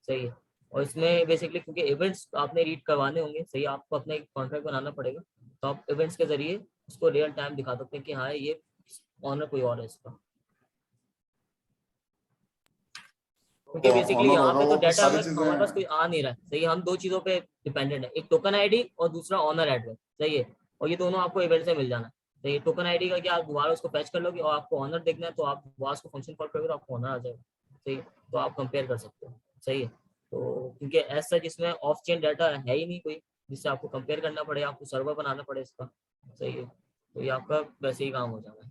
सही है। और इसमें बेसिकली क्योंकि इवेंट्स आपने रीड करवाने होंगे, सही, आपको अपना एक कॉन्ट्रैक्ट बनाना पड़ेगा, तो आप इवेंट्स के जरिए उसको रियल टाइम दिखा सकते हैं कि हाँ ये ऑनर कोई और है इसका, क्योंकि तो बेसिकली ऑनर यहाँ होगा पे तो वो डाटा सारी हमारे पास कोई चीजें। आ नहीं रहा है, सही, हम दो चीजों पे डिपेंडेंट है, एक टोकन आईडी और दूसरा ऑनर एड्रेस, सही है, और ये दोनों आपको इवेंट से मिल जाना है, सही है। टोकन आईडी का क्या, आप दोबारा उसको फैच कर लोगे और आपको ऑनर देखना है तो आप वास को फंक्शन कॉल करोगे तो आपको ऑनर आ जाएगा, सही है, तो आप कंपेयर कर सकते हो, सही है। तो क्योंकि ऐसा जिसमें ऑफ चेन डाटा है ही नहीं कोई जिससे आपको कंपेयर करना पड़े, आपको सर्वर बनाना पड़े इसका, सही है, तो ये आपका वैसे ही काम हो जाना है।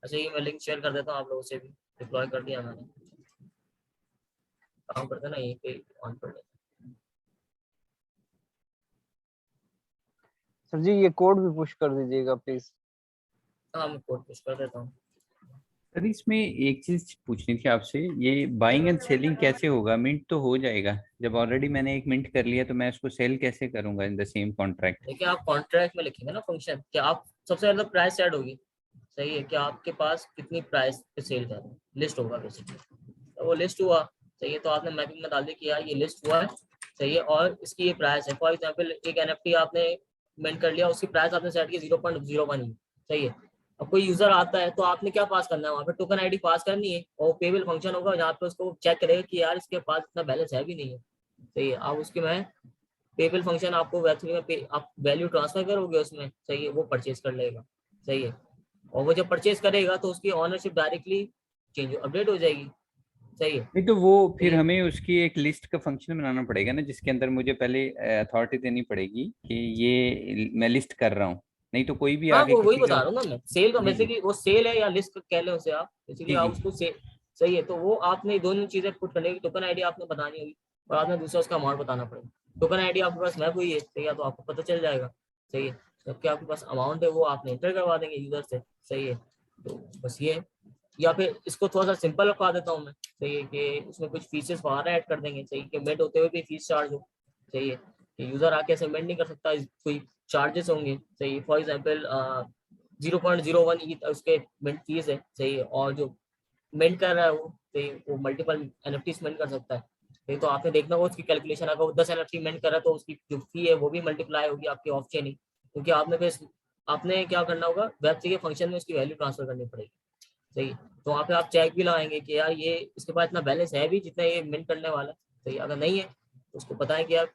अच्छा, ये मैं लिंक शेयर कर देता हूँ आप लोगों से भी, डिप्लॉय कर दिया मैंने, काम करते ना यहीं पे ऑन कर लेते। सर जी ये कोड भी पुश कर दीजिएगा प्लीज। हाँ, मैं कोड पुश कर देता हूँ। सर इसमें एक चीज पूछनी थी आपसे, ये बाइंग एंड सेलिंग कैसे होगा? मिंट तो हो जाएगा, जब ऑलरेडी मैंने एक मिंट कर लिया तो मैं उसको सेल कैसे करूंगा इन द सेम कॉन्ट्रैक्ट? देखिए, आप कॉन्ट्रैक्ट में लिखेंगे ना फंक्शन, कि आप सबसे पहले प्राइस ऐड होगी, सही है, कि आपके पास कितनी प्राइस पे सेल कर रहे हैं, लिस्ट होगा बेसिकली, तो वो लिस्ट हुआ, सही है, तो आपने मैपिंग में डाल दिया कि यार ये लिस्ट हुआ है, सही है, और इसकी ये प्राइस है, फॉर एग्जाम्पल एक एनएफटी आपने मिंट कर लिया, उसकी प्राइस आपने सेट की 0.01, सही है। अब कोई यूजर आता है तो आपने क्या पास करना है, वहाँ पे टोकन आईडी पास करनी है, और पेबल फंक्शन होगा जहाँ पे उसको चेक करेगा कि यार इसके पास इतना बैलेंस है भी नहीं है, सही है। आप उसके में पेबल फंक्शन आपको वेब3 में आप वैल्यू ट्रांसफर करोगे उसमें, सही है, वो परचेज कर लेगा, सही है, और वो जब परचेज करेगा तो उसकी ऑनरशिप डायरेक्टली चेंज अपडेट हो जाएगी, सही है। नहीं तो वो तो फिर ये हमें उसकी एक लिस्ट का फंक्शन बनाना पड़ेगा ना, जिसके अंदर मुझे पहले अथॉरिटी देनी पड़ेगी कि ये मैं लिस्ट कर रहा हूँ, नहीं तो कोई भी हाँ, आगे वो वही किसी का। बता रहा हूँ ना मैं, सेल का जी जी बेसिकली वो सेल है या लिस्ट कह लें उसे आप, बेसिकली जी आप जी। उसको सही है, तो वो आपने दोनों चीजें पुट करने की, टोकन आईडी आपने बतानी होगी और आपने दूसरा उसका अमाउंट बताना पड़ेगा, टोकन आईडी आपके पास मैप हुई है, सही है, तो आपको पता चल जाएगा, सही है। जबकि आपके पास अमाउंट है वो आपने एंटर करवा देंगे यूजर से, सही है। तो बस ये, या फिर इसको थोड़ा सा सिंपल रखवा देता हूँ मैं, सही है, कि उसमें कुछ फीसेस वगैरह ऐड कर देंगे, सही, कि मेट होते हुए भी फीस चार्ज हो, सही है, कि यूजर आके ऐसे मेट नहीं कर सकता, कोई चार्जेस होंगे, सही है। फॉर एग्जाम्पल 0.01 उसके मेंट फीस है, सही है, और जो मेंट कर रहा है वो, सही, वो मल्टीपल एनएफटीज मेंट कर सकता है, सही। तो आपने देखना होगा उसकी कैलकुलेशन, अगर वो 10 एनएफटी मेंट कर रहा है तो उसकी जो फी है वो भी मल्टीप्लाई होगी आपके ऑफ चेन ही, क्योंकि आपने क्या करना होगा, वेब के फंक्शन में उसकी वैल्यू ट्रांसफर करनी पड़ेगी, सही। तो वहाँ पे आप चेक भी लगाएंगे कि यार ये इसके पास इतना बैलेंस है भी जितना ये मिंट करने वाला है, सही। अगर नहीं है तो उसको पता है कि यार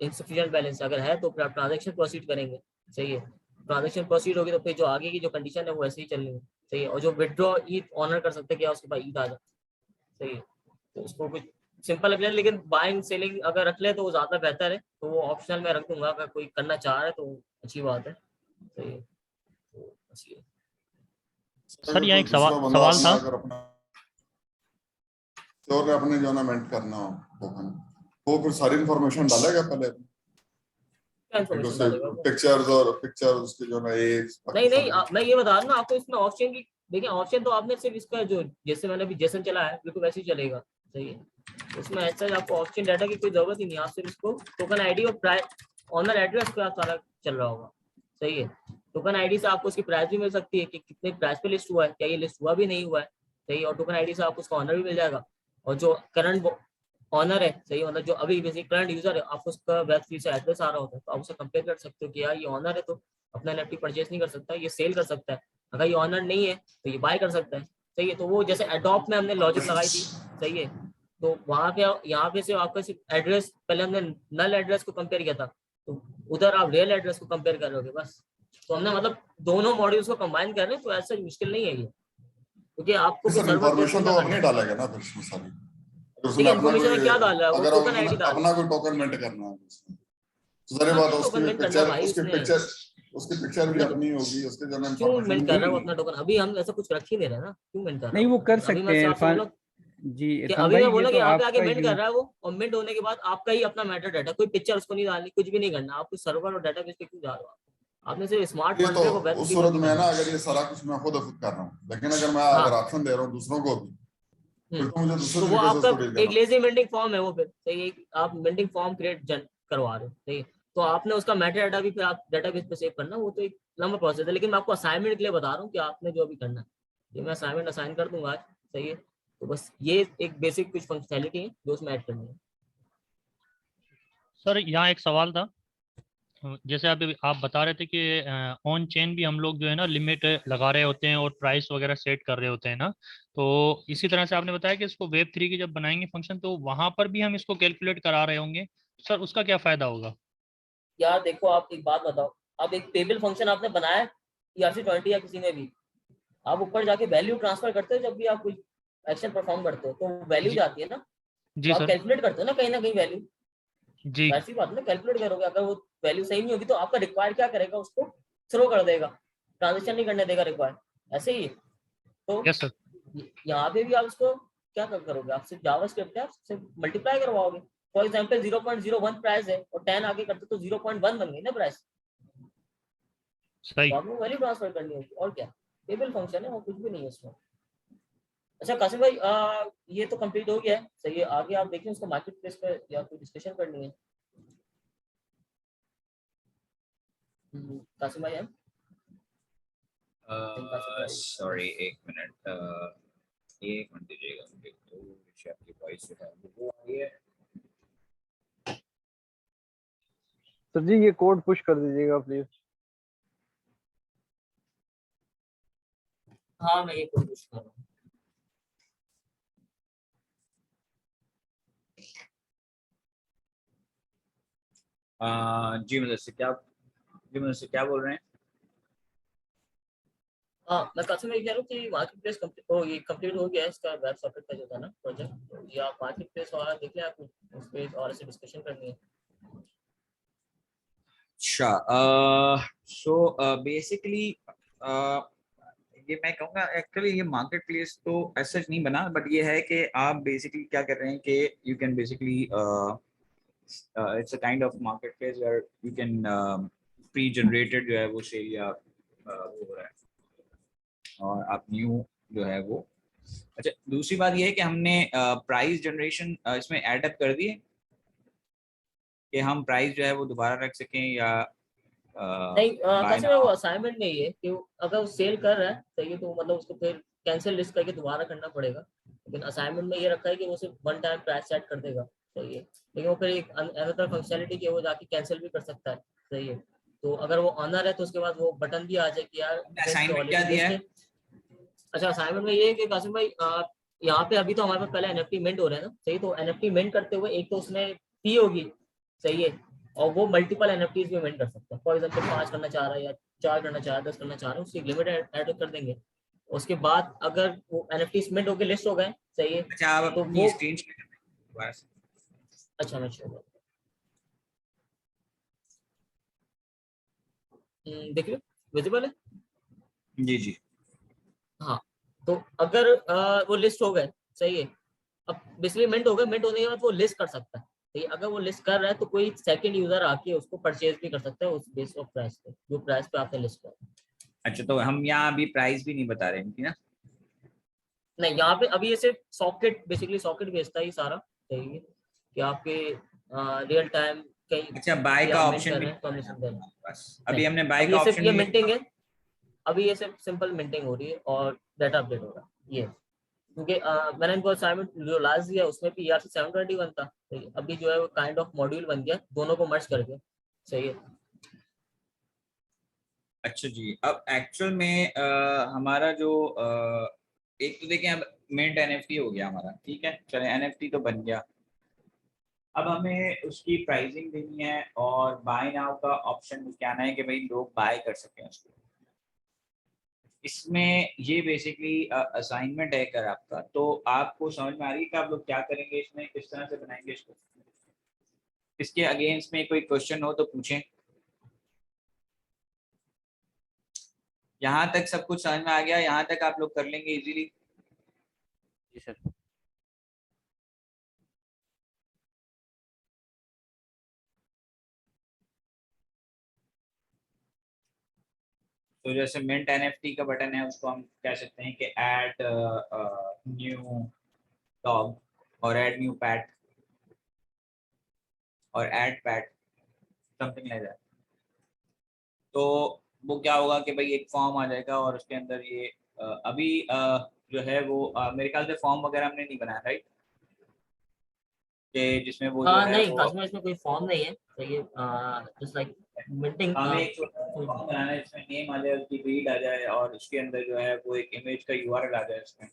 इनसफिशिएंट बैलेंस, अगर है तो फिर आप ट्रांजेक्शन प्रोसीड करेंगे, सही है। ट्रांजेक्शन प्रोसीड होगी तो फिर जो आगे की जो कंडीशन है वो ऐसे ही चलनी है, सही है। और जो विड्रॉ ईथ ऑनर कर सकते हैं कि उसके पास ईथ आ जाए, सही है। तो उसको कुछ सिंपल रख लें, लेकिन बाइंग सेलिंग अगर रख ले तो वो ज्यादा बेहतर है, तो वो ऑप्शनल में रख दूंगा, अगर कोई करना चाह रहा है तो अच्छी बात है, सही है। तो बस ये सर यहाँ एक दूसरा बंदा सवाल अपना था। अगर अपना तो अगर अपने जो ना मेंट करना हो टोकन, वो फिर सारी इंफॉर्मेशन डालेगा पहले, क्या इन्फॉर्मेशन डालेगा वो? पिक्चर उसके जो ना एक नहीं मैं ये बता रहा हूँ ना आपको, इसमें ऑप्शन की देखिए, ऑप्शन तो आपने सिर्फ इसका जो जैसे मैंने अभी जेसन चला है बिल्कुल वैसे ही चलेगा, सही है। उसमें ऐसा आपको ऑप्शन डाटा की कोई जरूरत ही नहीं, आप सिर्फ इसको टोकन आईडी और प्राइस ऑनर एड्रेस पे सारा चल रहा होगा, सही है। टोकन आईडी से आपको उसकी प्राइस भी मिल सकती है कि कितने प्राइस पे लिस्ट हुआ है, क्या ये लिस्ट हुआ भी नहीं हुआ है, सही। और टोकन आईडी से आपको उसका ऑनर भी मिल जाएगा, और जो करंट ऑनर है, सही, मतलब जो अभी बेसिक करंट यूजर है, आपको उसका वेब से एड्रेस आ रहा होता है, तो आप उसे कंपेयर कर सकते हो कि यार ये ऑनर है तो अपना एनएफटी परचेस नहीं कर सकता, ये सेल कर सकता है। अगर ये ऑनर नहीं है तो ये बाय कर सकता है, सही है। तो वो जैसे एडॉप्ट में हमने लॉजिक लगाई थी, सही है। तो वहां पे यहाँ पे से आपका सिर्फ एड्रेस, पहले हमने नल एड्रेस को कंपेयर किया था, तो उधर आप रियल एड्रेस को कंपेयर कर रहे हो बस। तो हमने मतलब दोनों मॉड्यूल्स को कंबाइन कर रहे हैं, तो ऐसा मुश्किल नहीं है ये, क्योंकि आपको सर सर्वर इंफॉर्मेशन तो अपनी डालेगा ना फिर इसमें सारी, अगर उसमें देखिए अपना इन्फॉर्मेशन में क्या डाल रहा है वो, अगर टोकन आईडी डाल अपना कोई टोकन मेंट करना है उसमें, तो सारी हाँ, बात क्यों है, टोकन मेंट करना भाई उसकी पिक्चर भी अपनी होगी, उसके जो ना क्यों मेंट कर रहा है वो इंफॉर्मेशन। अपना टोकन? अभी हम ऐसा कुछ रख ही नहीं रहे ना, क्यों मेंट कर रहा नहीं, है वो वो कर टोकन? अभी मैं सकते हैं आपसे इरफान बोला जी। कि इरफान अभी भाई मैं ये बोला तो कि यहाँ पे आके आपका मेंट कर रहा है वो, और मेंट होने के बाद आपका ही अपना मेटा डाटा, कोई पिक्चर उसको नहीं डालनी, कुछ भी नहीं करना, आपको सर्वर और डाटाबेस पे क्यों जा रहे हो? आपने सिर्फ स्मार्ट ये तो कॉन्ट्रैक्ट को वेब उस थ्री सूरत में में है करना ना, है। अगर ये सारा कुछ मैं खुद कर रहा हूँ, लेकिन अगर मैं हाँ, अगर ऑप्शन दे रहा हूँ दूसरों को भी, फिर तो मुझे दूसरे तो वो तरीके से आपका उसको डील एक करना लेजी मेंटिंग फॉर्म है वो, फिर सही है, आप मेंटिंग फॉर्म क्रिएट करवा रहे हो, सही है। तो आपने उसका मेटा डाटा भी फिर आप डाटाबेस पे सेव करना, वो तो एक लंबा प्रोसेस है, लेकिन मैं आपको असाइनमेंट के लिए बता रहा हूँ कि आपने जो भी करना है, ये मैं असाइनमेंट असाइन कर दूंगा आज, सही है। तो बस ये एक बेसिक कुछ फंक्शनैलिटी है जो उसमें ऐड करनी है। सर यहाँ एक सवाल था। जैसे अभी आप बता रहे थे कि ऑन चेन भी हम लोग जो है ना लिमिट लगा रहे होते हैं और प्राइस वगैरह सेट कर रहे होते हैं ना, तो इसी तरह से आपने बताया कि इसको वेब 3 की जब बनाएंगे फंक्शन तो वहां पर भी हम इसको कैलकुलेट करा रहे होंगे। सर उसका क्या फायदा होगा? यार देखो, आप एक बात बताओ, आप एक टेबल फंक्शन आपने बनाया है ERC20 या किसी में भी, आप ऊपर जाके वैल्यू ट्रांसफर करते हो, जब भी आप कोई एक्शन परफॉर्म करते हो तो वैल्यू जी जाती है ना, तो जी आप सर। कैलकुलेट करते हो ना कहीं वैल्यू, जी। ऐसी बात ना, कैलकुलेट करोगे, अगर वो वैल्यू सही नहीं होगी तो आपका रिक्वायर क्या करेगा, उसको थ्रो कर देगा, ट्रांजेक्शन नहीं करने देगा रिक्वायर, ऐसे ही। तो यस सर। यहाँ पे भी आप उसको क्या करोगे, आप सिर्फ जावास्क्रिप्ट है, आप सिर्फ मल्टीप्लाई करवाओगे। फॉर एग्जांपल 0.01 प्राइस है और 10 आगे करते तो 0.1 बन गई ना प्राइस, सही। तो आपको वैल्यू ट्रांसफर करनी होगी, और क्या, टेबल फंक्शन है और कुछ भी नहीं है इसमें। अच्छा कासिम भाई, ये तो कंप्लीट हो गया है, सही है, आगे आप देखें उसको मार्केट प्लेस पे या कोई डिस्कशन करनी है। कासिम भाई है? सॉरी एक मिनट दीजिएगा मुझे, तो आपकी वॉइस जो है वो आ रही है। सर जी ये कोड पुश कर दीजिएगा प्लीज। हाँ मैं ये कोशिश कर रहा हूँ। जी मुझसे क्या बोल रहे हैं? हाँ मैं कासिम भाई कह रहा हूँ कि मार्केट प्लेस ये कंप्लीट हो गया है, इसका वेब सॉकेट का जो था ना प्रोजेक्ट, तो ये आप मार्केट प्लेस वाला देख लें, आपको उस पर और ऐसे डिस्कशन करनी है। अच्छा, सो बेसिकली ये मैं कहूँगा एक्चुअली ये मार्केट प्लेस तो ऐसा नहीं बना, बट ये है कि आप बेसिकली क्या कर रहे हैं कि you can basically it's a kind of market place where you can pre generated जो है वो सेल या वो हो रहा है, और आप न्यू जो है वो। अच्छा, दूसरी बात ये है कि हमने प्राइस जनरेशन इसमें एडअप कर दिए कि हम प्राइस जो है वो दोबारा रख सकें या नहीं बाय कैसे में वो नाउ। असाइनमेंट में ही है कि अगर वो सेल कर रहा है सही है तो मतलब उसको फिर कैंसिल लिस्ट करके दोबारा करना पड़ेगा, लेकिन असाइनमेंट में ये रखा है कि वो सिर्फ वन टाइम प्राइस सेट कर देगा सही है, लेकिन वो फिर एक अनदर फंक्शनैलिटी की वो जाके कैंसिल भी कर सकता है सही है। तो अगर वो ऑनर है तो उसके बाद वो बटन भी आ जाए कि यार this असाइनमेंट क्या already दिया list है? है। अच्छा असाइनमेंट में ये है कि कासिम भाई यहाँ पे अभी तो हमारे पास पहले एनएफटी मिंट हो रहे हैं ना सही, तो एनएफटी मिंट करते हुए एक तो उसमें फी होगी सही है, और वो मल्टीपल एनएफटीज भी मिंट कर सकता है। फॉर एग्जांपल 5 करना चाह रहा है या 4 करना चाह रहा है 10 करना चाह रहा है, उसकी लिमिट ऐड कर देंगे। उसके बाद अगर वो एनएफटीज मिंट होके लिस्ट हो गए सही है अच्छा, आप तो अपनी वो स्क्रीन शेयर। अच्छा मैं छोड़ देखिए विजिबल है। जी जी। हाँ तो अगर वो लिस्ट हो गए सही है, अब बेसिकली मिंट हो गए, मिंट होने के बाद वो लिस्ट कर सकता है ठीक है। अगर वो लिस्ट कर रहा है तो कोई सेकंड यूजर आके उसको परचेज भी कर सकता है उस बेस ऑफ प्राइस पे जो प्राइस पे आपने लिस्ट किया। अच्छा, तो हम यहाँ अभी प्राइस भी नहीं बता रहे हैं ना? नहीं यहाँ पे अभी ये सिर्फ सॉकेट बेसिकली सॉकेट बेचता है ये सारा सही है कि आपके रियल टाइम कहीं अच्छा, बाय भी का आप मिंट ऑप्शन कर भी रहे हैं तो हम लिस्ट कर रहे हैं। बस अभी नहीं हमने बाय अभी का ये सिर्फ ऑप्शन ये भी। मिंटिंग है, अभी ये सिर्फ सिंपल मिंटिंग हो रही है और डाटा अपडेट होगा ये, क्योंकि मैंने इनको असाइनमेंट जो लास्ट दिया उसमें भी ERC 721 था सही है। अभी जो है वो काइंड ऑफ मॉड्यूल बन गया दोनों को मर्ज करके सही है। अच्छा जी, अब एक्चुअल में हमारा जो एक तो देखें, अब मिंट एनएफटी हो गया हमारा, ठीक है, चले एनएफटी तो बन गया। अब हमें उसकी प्राइसिंग देनी है और बाय नाउ का ऑप्शन क्या है कि भाई लोग बाय कर सकें उसको। इसमें ये बेसिकली असाइनमेंट है कर आपका, तो आपको समझ में आ रही है कि आप लोग क्या करेंगे इसमें, किस तरह से बनाएंगे इसको? इसके अगेंस्ट में कोई क्वेश्चन हो तो पूछें। यहाँ तक सब कुछ समझ में आ गया? यहाँ तक आप लोग कर लेंगे इजीली? जी सर। तो जैसे मिंट एनएफटी का बटन है उसको हम कह सकते हैं कि ऐड न्यू डॉग और ऐड न्यू पैट और add PAT, something like that. तो वो क्या होगा कि भाई एक फॉर्म आ जाएगा और उसके अंदर ये अभी जो है वो मेरे ख्याल से फॉर्म वगैरह हमने नहीं बनाया, राइट? कि जिसमें वो जो हाँ है नहीं वो कस्टमर इसमें कोई फॉर्म नहीं है सही है, जस्ट लाइक मिंटिंग। हमें एक छोटा फॉर्म बनाना है जिसमें नेम आ जाए, उसकी ब्रीड आ जाए और उसके अंदर जो है वो एक इमेज का यूआरएल आ जाए उसमें।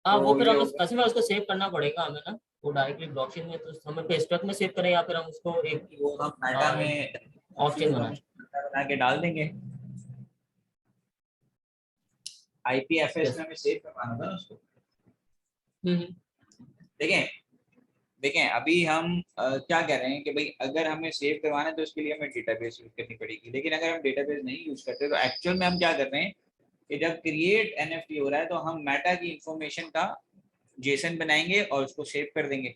हाँ वो तो फिर ये हमें होगा कस्टमर उसको सेव करना पड़ेगा हमें ना, वो डायरेक्टली ब्लॉकचेन में तो हमें पे स्टॉक में सेव करें या फिर हम उसको एक कि वो हम मेटा में ऑफ चेन बनाए। बना के डाल देंगे। आईपीएफएस यस में हमें सेव करवाना था ना उसको। हम्म। देखें देखें अभी हम क्या कह रहे हैं कि भाई अगर हमें सेव करवाना है तो उसके लिए हमें डेटाबेस यूज करनी पड़ेगी, लेकिन अगर हम डेटाबेस नहीं यूज करते तो एक्चुअल में हम क्या कर रहे हैं कि जब क्रिएट एनएफटी हो रहा है तो हम मेटा की इंफॉर्मेशन का जेसन बनाएंगे और उसको सेव कर देंगे।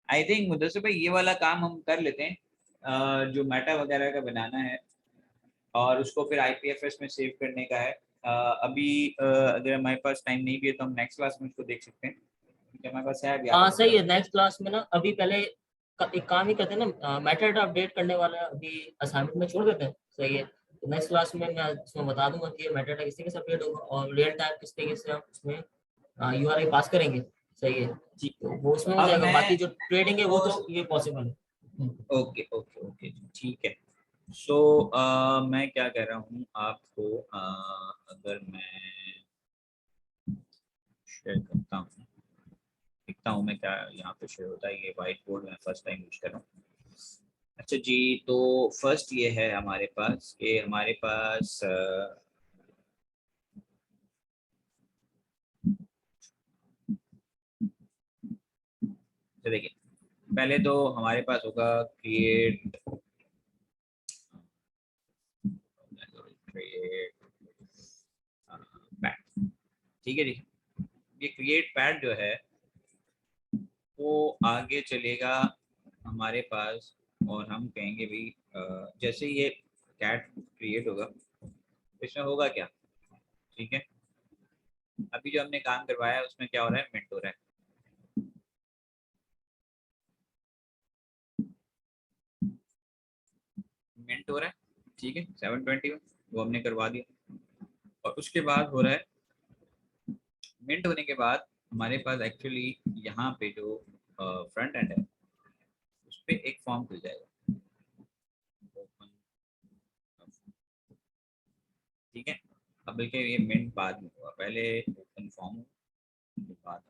आई थिंक मुदस्सिर भाई ये वाला काम हम कर लेते हैं, जो मेटा वगैरह का बनाना है और उसको फिर आईपीएफएस में सेव करने का है। अभी अगर हमारे पास टाइम नहीं भी है तो हम नेक्स्ट क्लास में उसको देख सकते हैं, क्योंकि हमारे पास है अभी हाँ आगे सही है, नेक्स्ट क्लास में ना अभी पहले एक काम ही करते हैं ना, मेथड अपडेट करने वाला अभी असाइनमेंट में छोड़ देते हैं सही है। तो नेक्स्ट क्लास में मैं उसमें बता दूंगा कि ये मेथड किस तरीके से अपडेट होगा और रियल टाइम किस तरीके से हम उसमें यूआरएल पास करेंगे सही है, जी। तो वो उसमें हो अब जाएगा। मैं बाकी जो ट्रेडिंग है वो तो ये पॉसिबल है। ओके ओके ओके ठीक है। सो मैं क्या कह रहा हूँ आपको, अगर मैं शेयर करता हूँ, देखता हूँ मैं क्या यहाँ पे शेयर होता है। ये वाइट बोर्ड मैं फर्स्ट टाइम यूज कर रहा हूँ। अच्छा जी, तो फर्स्ट ये है हमारे पास कि हमारे पास तो देखिए पहले तो हमारे पास होगा क्रिएट पैड, ठीक है जी। ये क्रिएट पैड जो है वो आगे चलेगा हमारे पास और हम कहेंगे भी जैसे ये कैट क्रिएट होगा इसमें होगा क्या, ठीक है। अभी जो हमने काम करवाया है उसमें क्या हो रहा है, मिंट हो रहा है। मिंट हो रहा है, ठीक है, 721 वो हमने करवा दिया। और उसके बाद हो रहा है मिंट होने के बाद हमारे पास एक्चुअली यहाँ पे जो फ्रंट एंड है उस पर एक फॉर्म खुल जाएगा, ठीक है। अब बल्कि ये मिंट बाद में हुआ, पहले ओपन फॉर्म बाद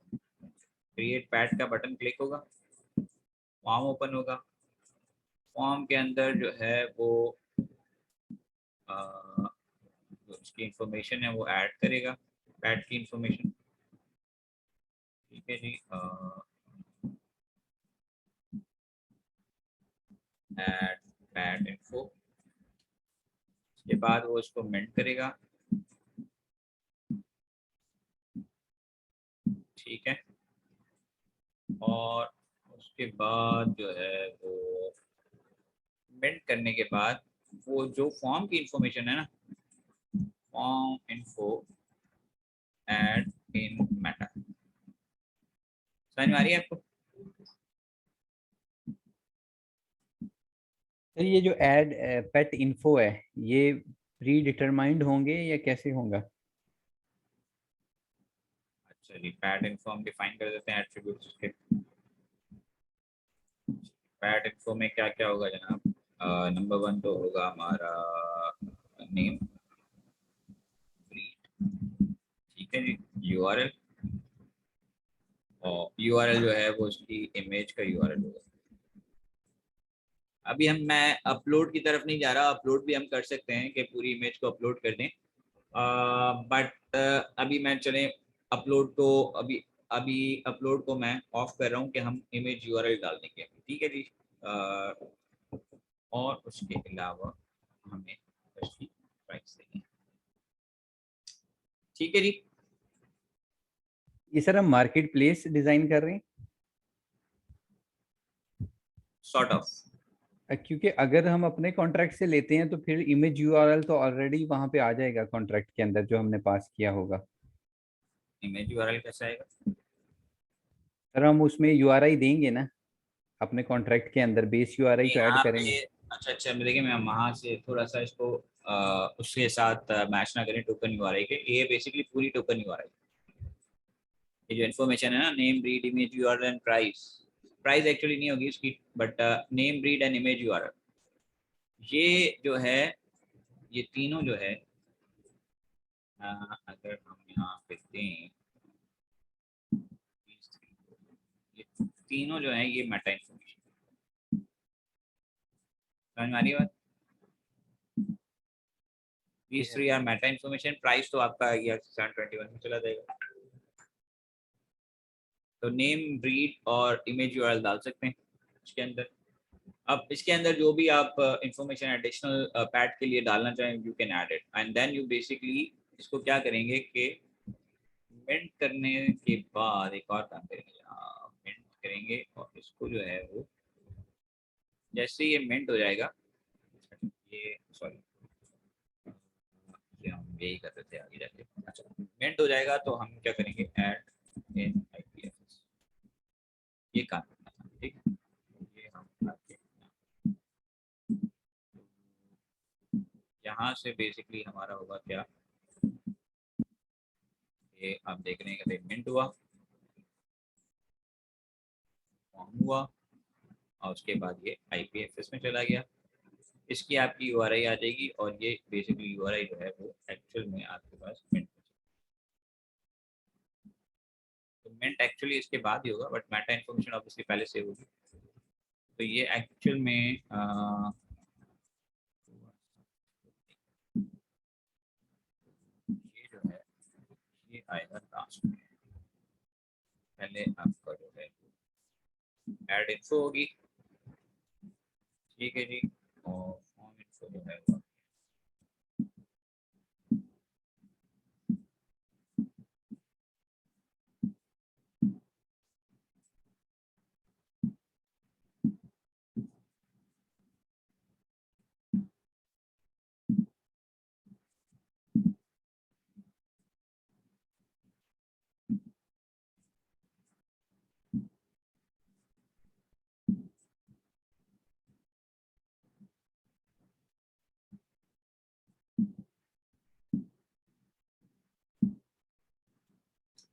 क्रिएट पैड का बटन क्लिक होगा, फॉर्म ओपन होगा। फॉर्म के अंदर जो है वो जो उसकी इंफॉर्मेशन है वो ऐड करेगा, पैड की इंफॉर्मेशन, ठीक है जी। ऐड पैड इन्फो, उसके बाद वो उसको मिंट करेगा, ठीक है। और उसके बाद जो है वो मिंट करने के बाद वो जो फॉर्म की इंफॉर्मेशन है ना, form info add in Meta, समझ में आ रही है आपको? सर ये जो ऐड पेट इन्फो है ये प्री डिटरमाइंड होंगे या कैसे होगा? अच्छा जी, पैड इन्फो हम डिफाइन कर देते हैं एट्रीब्यूट्स के। पैड इन्फो में क्या क्या होगा जनाब? नंबर 1 तो होगा हमारा नेम, ठीक है जी, यूआरएल, और यूआरएल जो है वो उसकी इमेज का यूआरएल होगा। अभी मैं अपलोड की तरफ नहीं जा रहा, अपलोड भी हम कर सकते हैं कि पूरी इमेज को अपलोड कर दें, बट अभी मैं चले अपलोड को अभी अभी अपलोड को मैं ऑफ कर रहा हूँ कि हम इमेज यूआरएल डाल देंगे, ठीक है जी। और उसके अलावा हमें उसकी प्राइस देंगे, ठीक है जी। ये सर हम मार्केट प्लेस डिजाइन कर रहे हैं सॉर्ट ऑफ। क्योंकि अगर हम अपने कॉन्ट्रैक्ट से लेते हैं तो फिर इमेज यूआरएल तो ऑलरेडी वहां पे आ जाएगा कॉन्ट्रैक्ट के अंदर जो हमने पास किया होगा। इमेज यूआरएल कैसा आएगा? सर हम उसमें यूआरआई देंगे ना अपने कॉन्ट्रैक्ट के अंदर, बेस यूआरआई तो ऐड यहाँ करेंगे। पे अच्छा अच्छा, देखिए मैं वहाँ से थोड़ा सा इसको उसके साथ मैच ना करें टोकन यूआरआई के, ये बेसिकली पूरी टोकन यूआरआई, ये जो इन्फॉर्मेशन है ना, name breed image URL and price, price actually नहीं होगी इसकी, but name breed and image URL, ये जो है ये तीनों जो है अगर हम यहाँ पे दें, ये तीनों जो है ये मेटा इन्फॉर्मेशन, समझ में आ रही है बात? these three are Meta information, price तो आपका ये 721 में चला जाएगा। तो नेम ब्रीड और इमेज यूआरएल डाल सकते हैं इसके अंदर। अब इसके अंदर जो भी आप इंफॉर्मेशन एडिशनल पैड के लिए डालना चाहें you can add it, and then you basically इसको क्या करेंगे कि मिंट करने के बाद एक और काम करेंगे, मिंट करेंगे और इसको जो है वो जैसे ये मिंट हो जाएगा, ये सॉरी हम यही कर रहे थे आगे जाके, अच्छा मिंट हो जाएगा तो हम क्या करेंगे, ऐड इन आईपीएफएस, ये काम करना था, ठीक है। ये हम यहाँ से बेसिकली हमारा होगा क्या, ये आप देख रहे हैं कि मिंट हुआ, फॉर्म हुआ, और उसके बाद ये आईपीएफएस में चला गया, इसकी आपकी यूआरआई आ जाएगी, और ये बेसिकली यूआरआई जो है वो एक्चुअल में आपके पास मिंट, तो मिंट एक्चुअली इसके बाद ही होगा, बट मेटा इन्फॉर्मेशन ऑब्वियसली पहले से होगी। तो ये एक्चुअल में ये जो है ये आएगा लास्ट में, पहले आपका जो है ऐड इन्फो होगी, ठीक है जी, और फॉर्म इन्फो जो है वो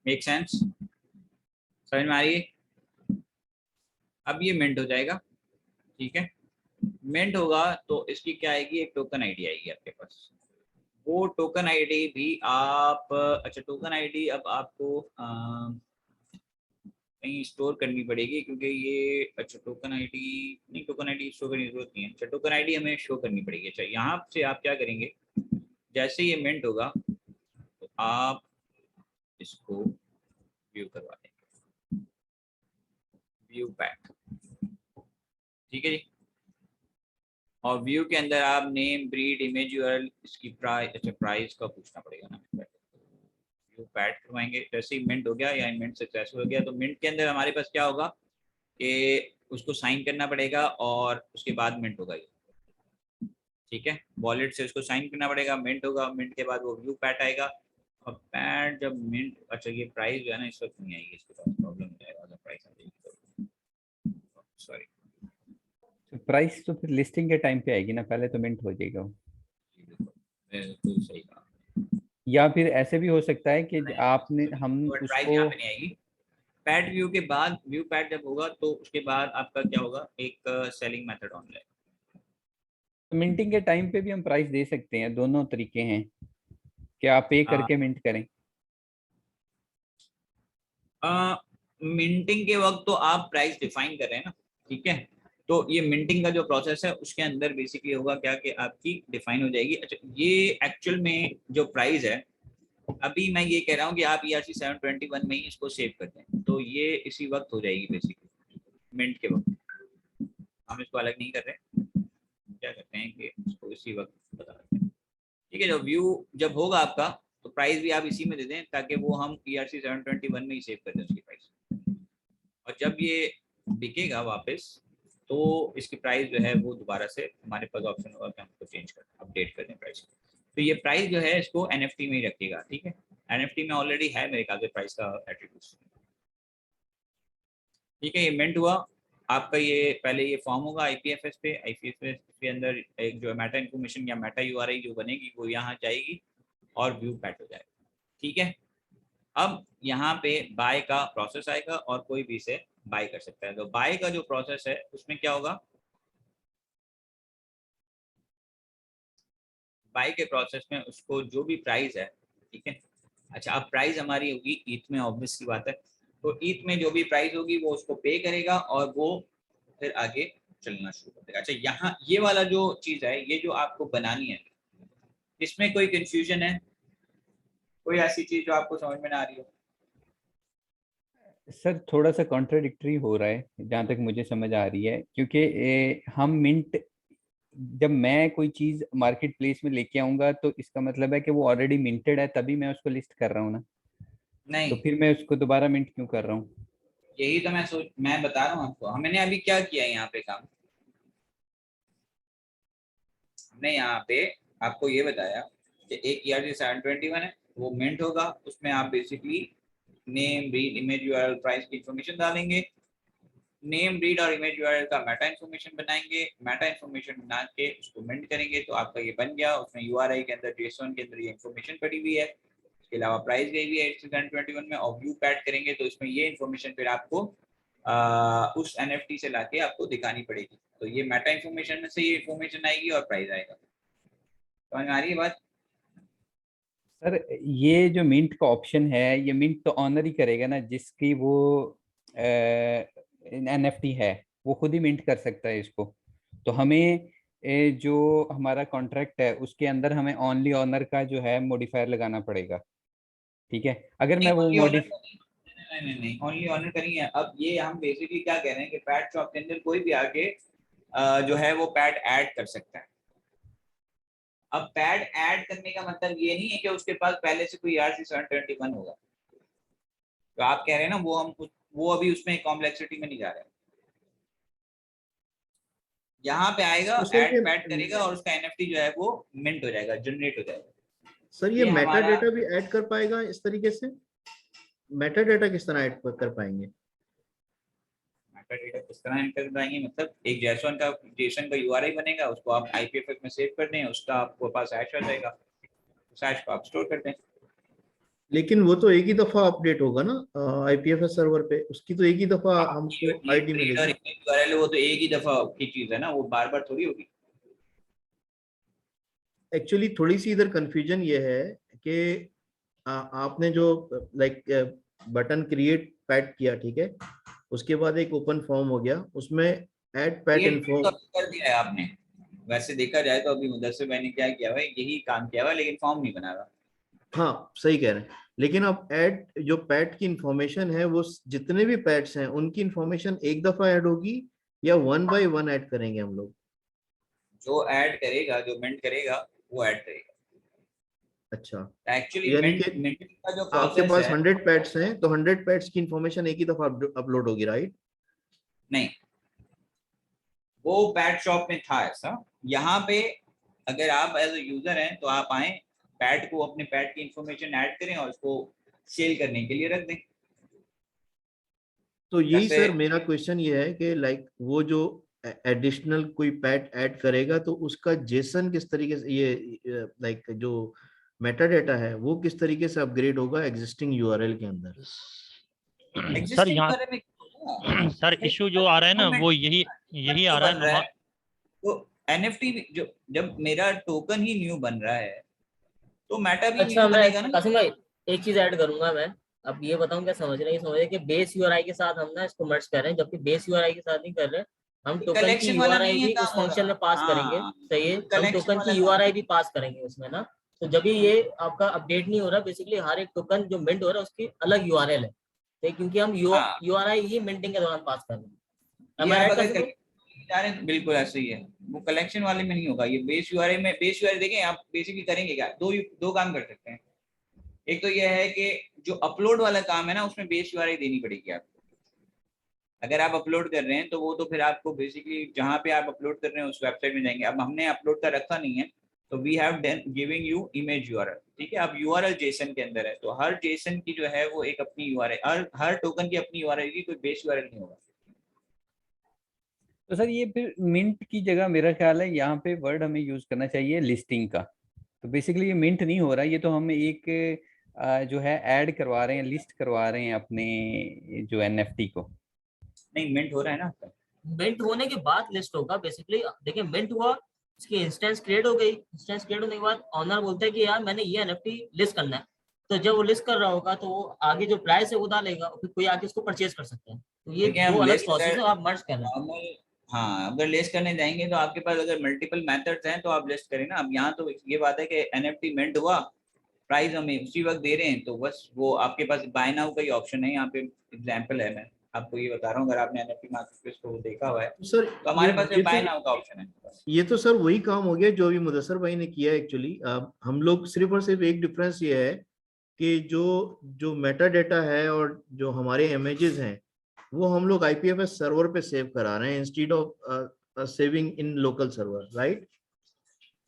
मेक सेंस? समझ में आ रही है? अब ये मिंट हो जाएगा, ठीक है। मिंट होगा तो इसकी क्या आएगी, एक टोकन आईडी आएगी आपके पास। वो टोकन आईडी भी आप, अच्छा टोकन आईडी अब आपको कहीं स्टोर करनी पड़ेगी, क्योंकि ये, अच्छा टोकन आईडी नहीं, टोकन आईडी शो करने की जरूरत नहीं है। अच्छा टोकन आईडी हमें शो करनी पड़ेगी। अच्छा यहाँ से आप क्या करेंगे, जैसे ये मिंट होगा तो आप इसको व्यू करवा देंगे, व्यू पैक, ठीक है जी। और व्यू के अंदर आप नेम, ब्रीड, इमेज, यूआरएल, इसकी प्राइस, अच्छा प्राइस का पूछना पड़ेगा ना, व्यू पैड करवाएंगे। जैसे ही मिंट हो गया या मिंट सक्सेसफुल हो गया तो मिंट के अंदर हमारे पास क्या होगा कि उसको साइन करना पड़ेगा और उसके बाद मिंट होगा ये, ठीक है। वॉलेट से उसको साइन करना पड़ेगा, मिंट होगा, मिंट के बाद वो व्यू पैड आएगा। और पैड जब मिंट, अच्छा ये प्राइस जो है ना इस वक्त नहीं आएगी, इसके पास प्रॉब्लम हो जाएगा अगर प्राइस आ जाएगी, सॉरी। प्राइस तो फिर लिस्टिंग के टाइम पे आएगी ना, पहले तो मिंट हो जाएगा वो। बिल्कुल सही कहा। या फिर ऐसे भी हो सकता है कि आपने हम प्राइस उसको, यहाँ पे नहीं आएगी। पैड व्यू के बाद, व्यू पैड जब होगा तो उसके बाद आपका क्या होगा, एक सेलिंग मेथड ऑन जाएगा। मिंटिंग के टाइम पे भी हम प्राइस दे सकते हैं, दोनों तरीके हैं कि आप पे करके मिंट करें। मिंटिंग के वक्त तो आप प्राइस डिफाइन कर रहे हैं ना, ठीक है। तो ये मिंटिंग का जो प्रोसेस है उसके अंदर बेसिकली होगा क्या कि आपकी डिफाइन हो जाएगी। अच्छा ये एक्चुअल में जो प्राइस है, अभी मैं ये कह रहा हूँ कि आप ERC 721 में ही इसको सेव कर दें, तो ये इसी वक्त हो जाएगी बेसिकली, मिंट के वक्त। हम इसको अलग नहीं कर रहे, क्या करते हैं कि इसको इसी वक्त बता देते हैं, ठीक है। जो व्यू जब होगा आपका तो प्राइस भी आप इसी में दे दें, ताकि वो हम ERC 721 में ही सेव कर दें उसकी प्राइस। और जब ये बिकेगा वापस तो इसकी प्राइस जो है वो दोबारा से हमारे पास ऑप्शन होगा कि हम उसको चेंज कर, अपडेट कर दें प्राइस। तो ये प्राइस जो है इसको NFT में ही रखिएगा, ठीक है। NFT में ऑलरेडी है मेरे ख्याल से प्राइस का एट्रीब्यूट्स, ठीक है। ये मिंट हुआ आपका, ये पहले ये फॉर्म होगा IPFS पे, IPFS के अंदर एक जो मेटा इन्फॉर्मेशन या मेटा URI जो बनेगी वो यहाँ जाएगी और व्यू पैड हो जाएगा, ठीक है। अब यहाँ पे बाय का प्रोसेस आएगा और कोई भी इसे बाय कर सकता है। तो बाय का जो प्रोसेस है उसमें क्या होगा, बाय के प्रोसेस में उसको जो भी प्राइस है, ठीक है। अच्छा अब प्राइस हमारी होगी ईथ में, ऑब्वियस की बात है। तो ईथ में जो भी प्राइस होगी वो उसको पे करेगा और वो फिर आगे चलना शुरू कर देगा। अच्छा यहाँ ये वाला जो चीज है, ये जो आपको बनानी है, इसमें कोई कंफ्यूजन है, कोई ऐसी चीज जो आपको समझ में ना आ रही हो? सर थोड़ा सा कॉन्ट्राडिक्टरी हो रहा है जहाँ तक मुझे समझ आ रही है, क्योंकि हम मिंट, जब मैं कोई चीज मार्केट प्लेस में लेके आऊंगा तो इसका मतलब है कि वो ऑलरेडी मिंटेड है, तभी मैं उसको लिस्ट कर रहा हूँ ना, नहीं, तो फिर मैं उसको दोबारा मिंट क्यों कर रहा हूँ? यही तो मैं बता रहा हूँ आपको। हमने अभी क्या किया है यहाँ पे काम, हमने यहाँ पे आपको ये बताया कि एक ERC 721 है, वो मिंट होगा, उसमें आप basically name, breed, image, URL, price की इंफॉर्मेशन डालेंगे। नेम, ब्रीड और इमेज यूआरएल का मेटा इन्फॉर्मेशन बनाएंगे, मेटा इन्फॉर्मेशन बना के उसको मिंट करेंगे तो आपका ये बन गया। उसमें URI के अंदर, JSON के अंदर ये इन्फॉर्मेशन पड़ी हुई है, इसके अलावा प्राइस गई हुई है 721 में। और व्यू पैड करेंगे तो इसमें ये इन्फॉर्मेशन फिर आपको उस NFT से लाके आपको दिखानी पड़ेगी। तो ये मेटा इन्फॉर्मेशन में से ये इन्फॉर्मेशन आएगी और प्राइस आएगा। समझ में आ रही है बात? सर ये जो मिंट का ऑप्शन है, ये मिंट तो ऑनर ही करेगा ना, जिसकी वो NFT है वो खुद ही मिंट कर सकता है इसको। तो हमें जो हमारा कॉन्ट्रैक्ट है उसके अंदर हमें ओनली ऑनर का जो है मॉडिफायर लगाना पड़ेगा, ठीक है। अगर मैं वो नहीं, ओनली ऑनर करेंगे। अब ये हम बेसिकली क्या कह रहे हैं कि पैड शॉप के अंदर कोई भी आके जो है वो पैड ऐड कर सकता है। अब पैड ऐड करने का मतलब ये नहीं है कि उसके पास पहले से कोई ERC 721 होगा। तो आप कह रहे हैं ना वो अभी उसमें कॉम्प्लेक्सिटी में नहीं जा रहे हैं। यहाँ पे आएगा, ऐड पैड करेगा और उसका NFT जो है वो मिंट हो जाएगा, जनरेट हो जाएगा। सर ये मेटा डेटा भी ऐड कर पाएगा इस तरीके से? मेटा डेटा किस तरह ऐड कर पाएंगे? मेटा डेटा किस तरह ऐड कर पाएंगे मतलब एक JSON का URI बनेगा, उसको आप IPFS में सेव कर दें, उसका आपको पास हैश आ जाएगा, उस हैश को आप स्टोर कर दें। लेकिन वो तो एक ही दफा अपडेट होगा ना आईपीएफएस सर्वर पे, उसकी तो एक ही दफा हमको आईडी मिलेगी। URL वो तो एक ही दफा की चीज है ना, वो बार बार थोड़ी होगी। एक्चुअली थोड़ी सी इधर कंफ्यूजन ये है कि आपने जो लाइक बटन क्रिएट पैट किया, ठीक है, उसके बाद एक ओपन फॉर्म हो गया, उसमें ऐड पैट ये इन्फो। तो कर दिया है आपने, वैसे देखा जाए तो अभी मुदस्सिर भाई ने क्या किया हुआ है, यही काम किया हुआ है, लेकिन फॉर्म नहीं बना रहा। हाँ सही कह रहे हैं, लेकिन अब ऐड जो पैट की इंफॉर्मेशन है वो जितने भी पैट्स हैं उनकी इंफॉर्मेशन एक दफा ऐड होगी या वन बाय वन ऐड करेंगे हम लोग? जो ऐड करेगा, जो मिंट करेगा वो ऐड करेगा। अच्छा, एक्चुअली यानी मिंट कि मिंटिंग का जो आपके प्रोसेस पास है, 100 पैट्स हैं तो 100 पैट्स की इंफॉर्मेशन एक ही दफा अपलोड होगी, राइट? नहीं, वो पैट शॉप में था ऐसा। यहाँ पे अगर आप एज ए यूजर हैं तो आप आए, पैट को, अपने पैट की इंफॉर्मेशन ऐड करें और उसको सेल करने के लिए रख दें। तो यही जैसे सर मेरा क्वेश्चन ये है कि लाइक वो जो एडिशनल कोई पैट ऐड करेगा तो उसका जेसन किस तरीके से, ये लाइक जो मेटा डेटा है वो किस तरीके से अपग्रेड होगा एग्जिस्टिंग यूआरएल के अंदर? सर एग्जिस्टिंग यहाँ यूआरएल में सर इशू जो आ रहा है ना वो यही आ रहा बन रहा है है, तो NFT जो, जब मेरा टोकन ही न्यू बन रहा है तो मेटा भी अच्छा न्यू मैं बनेगा ना। कासिम भाई एक चीज ऐड करूंगा मैं। अब ये बताऊं क्या समझ रहे हैं, समझ रहे हैं कि बेस यूआरआई के साथ हम ना इसको मर्ज कर रहे हैं, जबकि बेस यूआरआई के साथ नहीं कर रहे। हम टोकन की कलेक्शन वाला यूआरआई नहीं है भी काम उस हो फंक्शन रहा। में पास करेंगे। हाँ, सही है, हम कलेक्शन टोकन वाला की काम। यूआरआई भी पास करेंगे उसमें ना। तो जब भी ये आपका अपडेट नहीं हो रहा, बेसिकली हर एक टोकन जो मिंट हो रहा है उसकी अलग यूआरएल है। ठीक है, क्योंकि हम हाँ, यूआरआई ही मिंटिंग के दौरान पास कर रहे हैं। अब ये मैं आप ऐड कर अगर सकता हूँ? collection जा रहे हैं तो बिल्कुल ऐसे ही है, वो कलेक्शन वाले में नहीं होगा। ये बेस यूआरएल में, बेस यूआरएल देखें आप बेसिकली करेंगे क्या, दो काम कर सकते हैं। एक तो यह है कि जो अपलोड वाला काम है ना, उसमें बेस यूआरएल देनी पड़ेगी आपको। अगर आप अपलोड कर रहे हैं तो वो तो फिर आपको बेसिकली जहाँ पे आप अपलोड कर रहे हैं उस वेबसाइट में जाएंगे। अब हमने अपलोड का रखा नहीं है, तो we have giving you image URL, ठीक है। अब यूआरएल जेसन के अंदर है, तो हर जेसन की जो है वो एक अपनी यूआरएल, हर टोकन की अपनी यूआरएल की, कोई बेस यूआरएल नहीं होगा। तो सर ये फिर मिंट की जगह मेरा ख्याल है यहाँ पे वर्ड हमें यूज करना चाहिए लिस्टिंग का। तो बेसिकली ये मिंट नहीं हो रहा, ये तो हम एक जो है ऐड करवा रहे हैं, लिस्ट करवा रहे हैं अपने जो एनएफटी को। नहीं, मिंट हो रहा है ना आपका। मिंट होने के बाद लिस्ट होगा बेसिकली। देखिए मिंट हुआ, इसकी इंस्टेंस क्रिएट हो गई। इंस्टेंस क्रिएट होने के बाद ऑनर बोलता है कि यार मैंने ये एनएफटी लिस्ट करना है। तो जब वो लिस्ट कर रहा होगा तो वो आगे जो प्राइस है वो डालेगा, फिर कोई आके इसको परचेज कर सकता है। तो ये देखिए दो हम अलग लिस्ट प्रोसेस अगर है, आप मर्ज कर रहे हैं। नॉर्मल, हाँ, अगर लिस्ट करने जाएंगे तो आपके पास अगर मल्टीपल मेथड्स हैं तो आप लिस्ट करें ना। अब यहाँ तो ये बात है कि एनएफटी मिंट हुआ, प्राइस हमें उसी वक्त दे रहे हैं, तो बस वो आपके पास बाय नाउ का ही ऑप्शन है। यहाँ पे एग्जांपल है, मैं आपको ये बता रहा हूँ, अगर आपने एनएफटी मार्केटप्लेस को देखा हुआ है सर तो हमारे पास बाय नाउ का ऑप्शन है। ये तो सर वही काम हो गया जो अभी मुदस्सर भाई ने किया एक्चुअली। हम लोग सिर्फ और सिर्फ एक डिफरेंस ये है कि जो जो मेटा डेटा है और जो हमारे इमेजेस हैं वो हम लोग आईपीएफएस सर्वर पे सेव करा रहे हैं instead of saving in local server, right?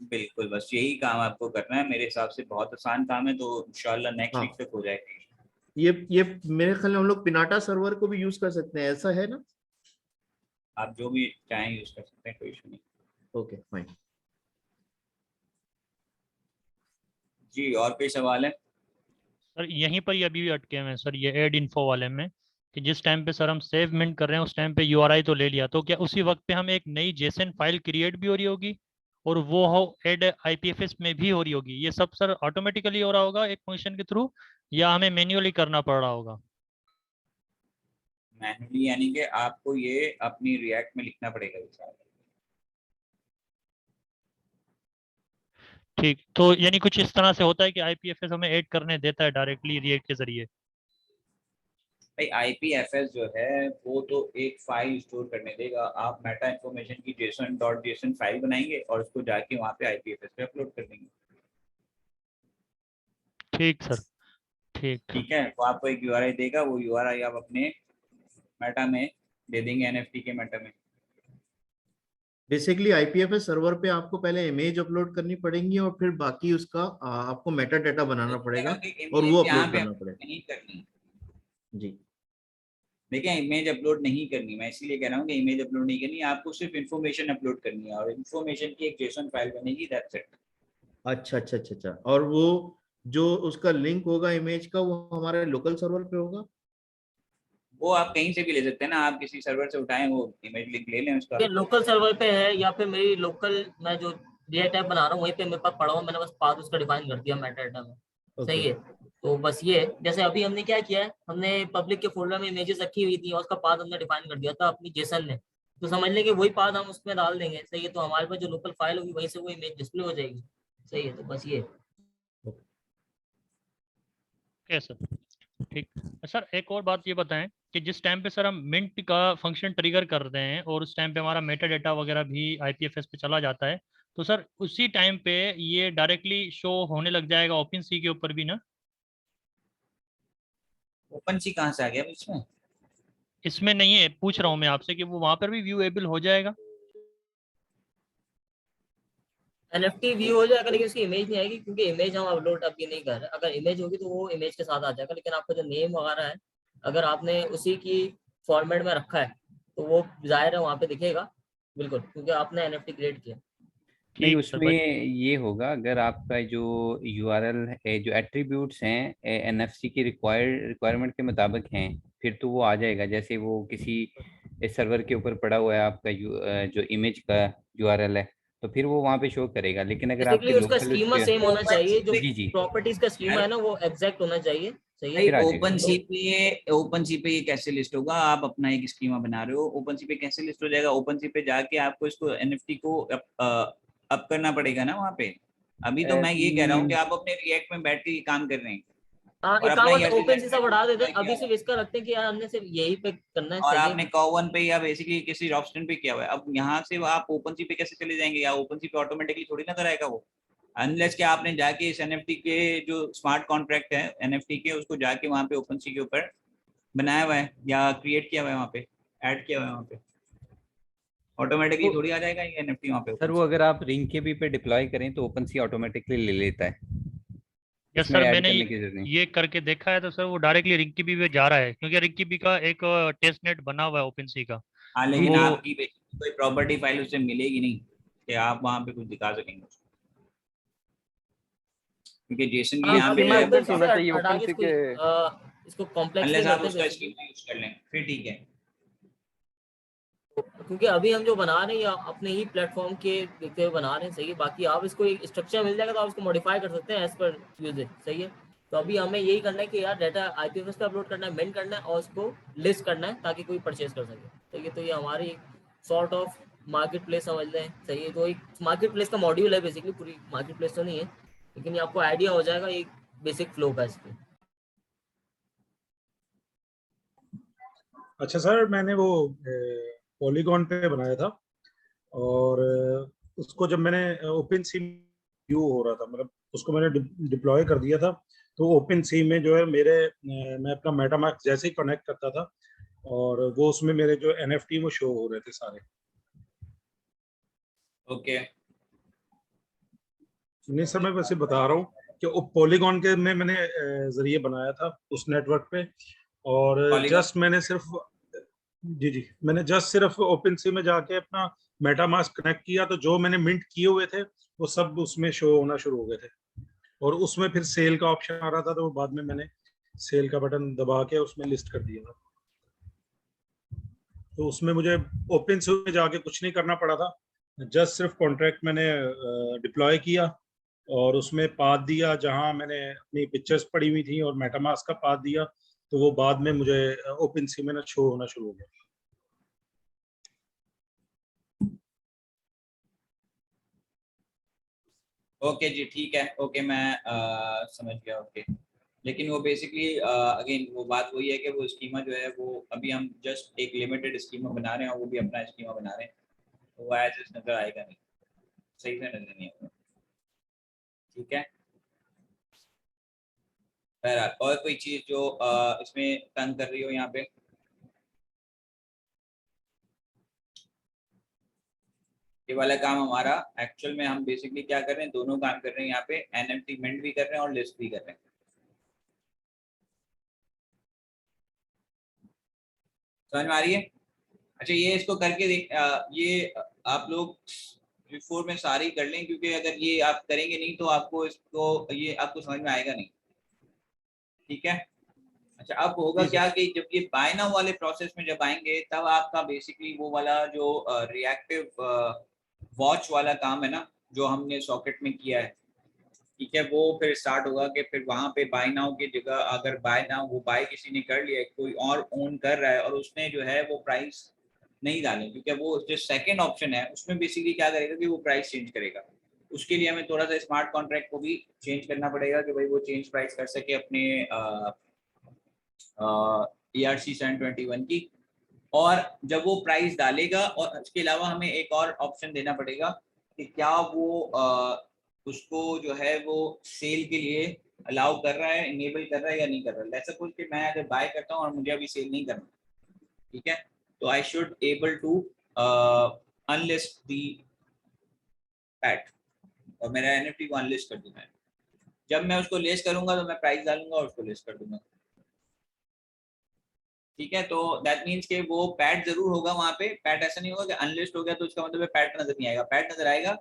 बिल्कुल, बस यही काम आपको करना है। मेरे हिसाब से बहुत आसान काम है, तो इंशाल्लाह नेक्स्ट वीक हाँ, तक हो जाएगी। ये मेरे ख्याल में हम लोग पिनाटा सर्वर को भी यूज कर सकते हैं, ऐसा है ना? आप जो भी चाहें यूज कर सकते हैं, कोई इशू नहीं। Okay fine. जी, और कोई सवाल है? सर यहीं पर ही अभी भी अटके हुए हैं सर, ये एड इन्फो वाले में, कि जिस टाइम पे सर हम सेव मिंट कर रहे हैं उस टाइम पे यूआरआई तो ले लिया, तो क्या उसी वक्त पे हमें एक नई जेसन फाइल क्रिएट भी हो रही होगी और वो हो एड आईपीएफएस में भी हो रही होगी? ये सब सर ऑटोमेटिकली हो रहा होगा एक फंक्शन के थ्रू, या हमें मैन्युअली करना पड़ रहा होगा? मैनुअली, यानी कि आपको ये अपनी रिएक्ट में लिखना पड़ेगा विचार। ठीक, तो यानी कुछ इस तरह से होता है कि आईपीएफएस हमें ऐड करने देता है डायरेक्टली रिएक्ट के जरिए? भाई आईपीएफएस जो है वो तो एक फाइल स्टोर करने देगा। आप मेटा इन्फॉर्मेशन की जेसन फाइल बनाएंगे और उसको जाके वहाँ पे आईपीएफएस पे अपलोड कर देंगे। ठीक सर, ठीक। ठीक है, वो आपको एक यूआरआई देगा, वो यूआरआई आप अपने मेटा में दे देंगे, एनएफटी के मेटा में। बेसिकली आईपीएफएस सर्वर पे आपको पहले इमेज अपलोड करनी पड़ेगी और फिर बाकी उसका आपको मेटा डेटा बनाना पड़ेगा और वो अपलोड करना पड़ेगा। नहीं करनी जी, देखिए, इमेज अपलोड नहीं करनी, मैं इसीलिए कह रहा हूँ कि इमेज अपलोड नहीं करनी, आपको सिर्फ इन्फॉर्मेशन अपलोड करनी है और इन्फॉर्मेशन की एक जेसन फाइल बनेगी, दैट्स इट। अच्छा अच्छा अच्छा अच्छा। और वो जो उसका लिंक होगा इमेज का वो हमारे लोकल सर्वर पे होगा? वो आप कहीं से भी ले सकते हैं ना, आप किसी सर्वर से उठाएं, वो इमेज लिंक ले लें उसका। ये लोकल सर्वर पे है या फिर मेरी लोकल, मैं जो रिएक्ट ऐप बना रहा हूँ वहीं पे मेरे पास पड़ा हुआ, मैंने बस पाथ उसका डिफाइन कर दिया मेटा डेटा में। सही है। तो बस ये जैसे अभी हमने क्या किया है, हमने पब्लिक के फोल्डर में इमेजेस रखी हुई थी और उसका पाथ हमने डिफाइन कर दिया था अपनी जेसन में। तो समझ लें कि वही पाथ हम उसमें डाल देंगे। सही है। तो हमारे पास जो लोकल फाइल होगी वहीं से वो इमेज डिस्प्ले हो जाएगी। सही है। तो बस ये ओके सर, ठीक। सर एक और बात ये बताएं कि जिस टाइम पे सर हम मिंट का फंक्शन ट्रिगर कर रहे हैं और उस टाइम पे हमारा मेटा डेटा वगैरह भी आईपीएफएस पे चला जाता है, तो सर उसी टाइम पे ये डायरेक्टली शो होने लग जाएगा ओपन सी के ऊपर भी ना? ओपन सी कहाँ से आ गया इसमें? इसमें नहीं है, पूछ रहा हूँ मैं आपसे कि वो वहां पर भी व्यूएबल हो जाएगा? एनएफटी व्यू हो जाएगा लेकिन उसकी इमेज नहीं आएगी, क्योंकि इमेज हम अपलोड अभी नहीं कर रहे। अगर इमेज होगी तो वो इमेज के साथ आ जाएगा, लेकिन आपका जो नेम वगैरह है अगर आपने उसी की फॉर्मेट में रखा है तो वो जाहिर है वहाँ पे दिखेगा। बिल्कुल, क्योंकि आपने एनएफटी क्रिएट किया। नहीं, ठीक सर उसमें भाई। ये होगा अगर आपका जो यूआरएल है, जो एट्रीब्यूट्स हैं एनएफसी की रिक्वायरमेंट के मुताबिक हैं, फिर तो वो आ जाएगा। जैसे वो किसी सर्वर के ऊपर पड़ा हुआ है आपका जो इमेज का यूआरएल है, तो फिर वो वहाँ पे शो करेगा। लेकिन अगर आपके बेसिकली उसका लोकल स्कीमा उसके, सेम होना ओपन चाहिए, सी जो पे जी जी, प्रॉपर्टीज का स्कीमा यार, है ना वो एग्जैक्ट होना चाहिए। सही है। भाई फिर आ जाएगा। ओपन सी पे, ओपन सी पे ये कैसे लिस्ट होगा? आप अपना एक स्कीमा बना रहे हो, ओपन सी पे कैसे लिस्ट हो जाएगा? ओपन सी पे जाके आपको इसको एनएफटी को अप करना पड़ेगा ना वहाँ पे। अभी तो मैं ये कह रहा हूँ कि आप अपने रिएक्ट में बैठ के ये काम कर रहे हैं हाँ, और एक अपना काम ईयर ओपन सी सब बढ़ा देते हैं, किया अभी हुआ है, सिर्फ इसका रखते हैं कि यार हमने सिर्फ यही पे करना है। और सही आपने है। कॉ1 पे या बेसिकली किसी ऑप्शन पे किया हुआ है। अब यहाँ से आप ओपन सी पे कैसे चले जाएंगे? या ओपन सी पे ऑटोमेटिकली थोड़ी ना कराएगा वो, अनलेस कि आपने जाके इस एनएफटी के जो स्मार्ट कॉन्ट्रैक्ट है एनएफटी के, उसको जाके वहाँ पे ओपन सी के ऊपर बनाया हुआ है या क्रिएट किया हुआ है, वहाँ पे ऐड किया हुआ है, वहाँ पे ऑटोमेटिकली वो थोड़ी आ जाएगा ये एनएफटी वहाँ पे सर, ओपन वो सी। अगर आप रिंग के भी पे डिप्लॉय करें तो ओपन सी ऑटोमेटिकली ले लेता है, यस उसमें सर, ऐड मैंने करने की जरूरत नहीं। ये करके देखा है तो सर वो डायरेक्टली रिंकी बी पे जा रहा है, क्योंकि रिंकी बी का एक टेस्ट नेट बना हुआ है ओपन सी का। हाँ, तो लेकिन वो आपकी कोई प्रॉपर्टी फाइल उससे मिलेगी नहीं कि आप वहाँ पे कुछ दिखा सकेंगे उसको, क्योंकि जेसन की हाँ, यहाँ अभी पे मैं स्कीमा ओपन एग्जिस्ट सी होना से चाहिए हटा ओपन के सी इसको के। इसको कॉम्प्लेक्सली अनलेस आप करते हैं उसका बेसिकली। स्कीमा यूज कर लें फिर ठीक है। क्योंकि अभी हम जो बना रहे हैं या अपने ही प्लेटफॉर्म के देखते हुए बना रहे हैं। सही है। बाकी आप इसको एक स्ट्रक्चर मिल जाएगा तो आप इसको मॉडिफाई कर सकते हैं एज पर यूजेज। सही है। तो अभी हमें यही करना है कि यार डाटा आईपीएफएस पे अपलोड करना है, मेंट करना है और उसको लिस्ट करना है ताकि कोई परचेज कर सके। सही है। तो ये हमारी सॉर्ट ऑफ मार्केट प्लेस समझ लें। सही है। तो एक मार्केट प्लेस का मॉड्यूल है बेसिकली, पूरी मार्केट प्लेस तो नहीं है, लेकिन ये आपको आइडिया हो जाएगा एक बेसिक फ्लो का इस पे। अच्छा सर, मैंने वो पॉलीगॉन पे बनाया था और उसको जब मैंने ओपन सी व्यू हो रहा था, मतलब उसको मैंने डिप्लॉय कर दिया था, तो ओपन सी में जो है मेरे मैं अपना मेटामास्क जैसे ही कनेक्ट करता था और वो उसमें मेरे जो एनएफटी वो शो हो रहे थे सारे। ओके, नहीं सर, मैं वैसे बता रहा हूँ कि पॉलीगॉन के में मैंने जरिए बनाया था उस नेटवर्क पे, और पॉलीगॉन जस्ट मैंने सिर्फ जी मैंने जस्ट सिर्फ ओपन सी में जाके अपना मेटामास्क कनेक्ट किया, तो जो मैंने मिंट किए हुए थे वो सब उसमें शो होना शुरू हो गए थे। और उसमें फिर सेल का ऑप्शन आ रहा था, तो वो बाद में मैंने सेल का बटन दबा के उसमें लिस्ट कर दिया था। तो उसमें मुझे ओपन सी में जाके कुछ नहीं करना पड़ा था, जस्ट सिर्फ कॉन्ट्रैक्ट मैंने डिप्लॉय किया और उसमें पाथ दिया जहां मैंने अपनी पिक्चर्स पड़ी हुई थी और मेटामास्क का पाथ दिया, तो वो बाद में मुझे ओपन सी में ना शो होना शुरू हो गया। ओके जी, ठीक है, ओके मैं समझ गया। ओके, लेकिन वो बेसिकली अगेन वो बात वही है कि वो स्कीमा जो है वो अभी हम जस्ट एक लिमिटेड स्कीमा बना रहे हैं और वो भी अपना स्कीमा बना रहे हैं, तो वो एज इज नजर आएगा नहीं, सही से नजर नहीं आएगा। ठीक है, बहरहाल और कोई चीज जो इसमें तंग कर रही हो यहाँ पे? ये वाला काम हमारा एक्चुअल में हम बेसिकली क्या कर रहे हैं, दोनों काम कर रहे हैं यहाँ पे, एनएफटी मिंट भी कर रहे हैं और लिस्ट भी कर रहे हैं। समझ में आ रही है? अच्छा, ये इसको करके देख, ये आप लोग Q4 में सारी कर लें, क्योंकि अगर ये आप करेंगे नहीं तो आपको ये आपको समझ में आएगा नहीं। ठीक है। अच्छा, अब होगा जी सर। क्या कि जब ये बाय नाउ वाले प्रोसेस में जब आएंगे तब आपका बेसिकली वो वाला जो रिएक्टिव वॉच वाला काम है ना, जो हमने सॉकेट में किया है, ठीक है, वो फिर स्टार्ट होगा कि फिर वहां पे बाय नाउ की जगह अगर बाय नाउ वो बाय किसी ने कर लिया है, कोई और ओन कर रहा है और उसने जो है वो प्राइस नहीं डाले, क्योंकि वो जो सेकंड ऑप्शन है उसमें बेसिकली क्या करेगा कि वो प्राइस चेंज करेगा। उसके लिए हमें थोड़ा सा स्मार्ट कॉन्ट्रैक्ट को भी चेंज करना पड़ेगा कि भाई वो चेंज प्राइस कर सके अपने ERC 721 की। और जब वो प्राइस डालेगा, और इसके अलावा हमें एक और ऑप्शन देना पड़ेगा कि क्या वो उसको जो है वो सेल के लिए अलाउ कर रहा है, इनेबल कर रहा है या नहीं कर रहा है। लेट्स सपोज कि मैं अगर बाय करता हूँ और मुझे अभी सेल नहीं करना, ठीक है, तो I should able to unlist the pat और मेरा NFT को अनलिस्ट कर दूंगा। जब मैं उसको लिस्ट करूंगा तो मैं प्राइस डालूंगा और उसको लिस्ट कर दूंगा। ठीक है, तो दैट मीन्स के वो पैट जरूर होगा वहां पे। पैट ऐसा नहीं होगा कि अनलिस्ट हो गया तो उसका मतलब पैट नजर नहीं आएगा। पैट नजर आएगा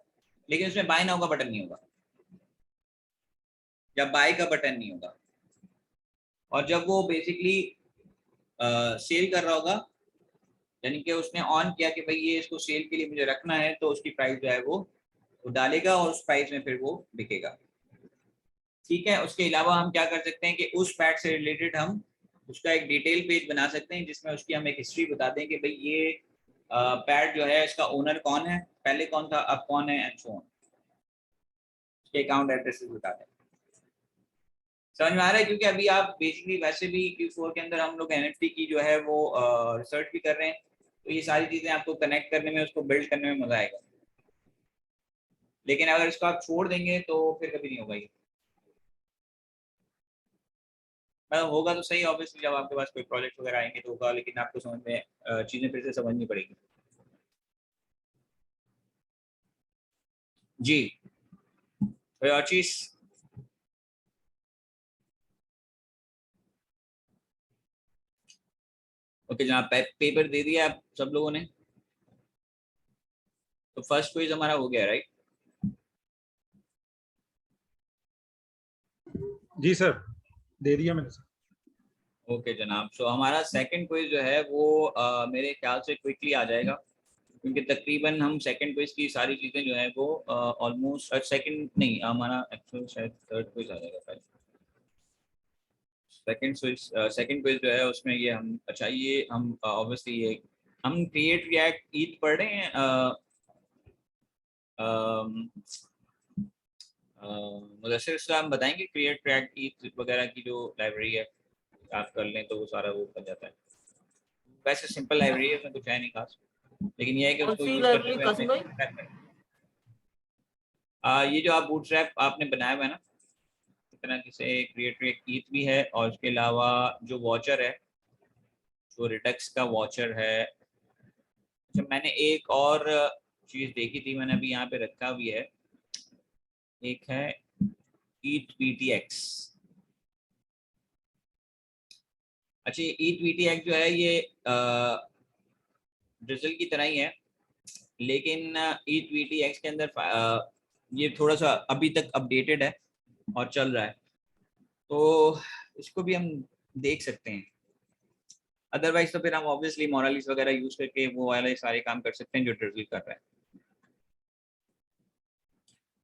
लेकिन उसमें बाय नाउ का बटन नहीं होगा, या बाय का बटन नहीं होगा। और जब वो बेसिकली सेल कर रहा होगा, यानी कि उसने ऑन किया कि भाई ये इसको सेल के लिए मुझे रखना है, तो उसकी प्राइस जो है वो डालेगा और उस प्राइस में फिर वो बिकेगा। ठीक है, उसके अलावा हम क्या कर सकते हैं कि उस पैट से रिलेटेड हम उसका एक डिटेल पेज बना सकते हैं जिसमें उसकी हम एक हिस्ट्री बता दें कि भाई ये पैट जो है इसका ओनर कौन है, पहले कौन था, अब कौन है, एंड सो ऑन। उसके अकाउंट एड्रेसेस बता दें। समझ में आ रहा है? क्योंकि अभी आप बेसिकली वैसे भी Q4 के अंदर हम लोग NFT की जो है वो रिसर्च भी कर रहे हैं, तो ये सारी चीजें आपको कनेक्ट करने में, उसको बिल्ड करने में मजा आएगा। लेकिन अगर इसको आप छोड़ देंगे तो फिर कभी नहीं होगा ये। होगा तो सही, ऑब्वियसली जब आपके पास कोई प्रोजेक्ट वगैरह आएंगे तो होगा, लेकिन आपको समझ में चीजें फिर से समझनी पड़ेगी। जी, कोई और चीज? ओके जनाब, पेपर दे दिया आप सब लोगों ने, तो फर्स्ट क्विज हमारा हो गया, राइट? जी सर, दे दिया मैंने सर। ओके जनाब, सो हमारा सेकंड क्विज जो है वो मेरे ख्याल से क्विकली आ जाएगा, क्योंकि तकरीबन हम सेकंड क्विज की सारी चीजें जो है वो ऑलमोस्ट सेकंड नहीं, हमारा एक्चुअल शायद थर्ड क्विज आ जाएगा। सेकंड क्विज जो है उसमें ये हम, अच्छा ये हम ऑब्वियसली ये हम क्रिएट रिएक्ट ईथ पढ़ रहे हैं। मुदस्सिर इस्लाम बताएंगे क्रिएट रिएक्ट ईथ वगैरह की जो लाइब्रेरी है, आप कर लें तो वो सारा वो बन जाता है। वैसे सिंपल लाइब्रेरी है, उसमें कुछ है नहीं खास, लेकिन ये है कि कौन उसको सी यूज करते लाइब्रेरी हुए कासिम भाई? ये जो आप बूटस्ट्रैप आपने बनाया हुआ है ना, इस तरह से क्रिएट रिएक्ट ईथ भी है, और उसके अलावा जो वॉचर है, जो रिडक्स का वॉचर है। अच्छा, मैंने एक और चीज देखी थी, मैंने अभी यहाँ पे रखा भी है, एक है ईथ VTX। अच्छा, ये ईथ VTX जो है ये ड्रिजल की तरह ही है, लेकिन ईथ VTX के अंदर ये थोड़ा सा अभी तक अपडेटेड है और चल रहा है, तो इसको भी हम देख सकते हैं। अदरवाइज तो फिर हम ऑब्वियसली मोरालिस वगैरह यूज करके वो वाले सारे काम कर सकते हैं जो ड्रिजल कर रहा है।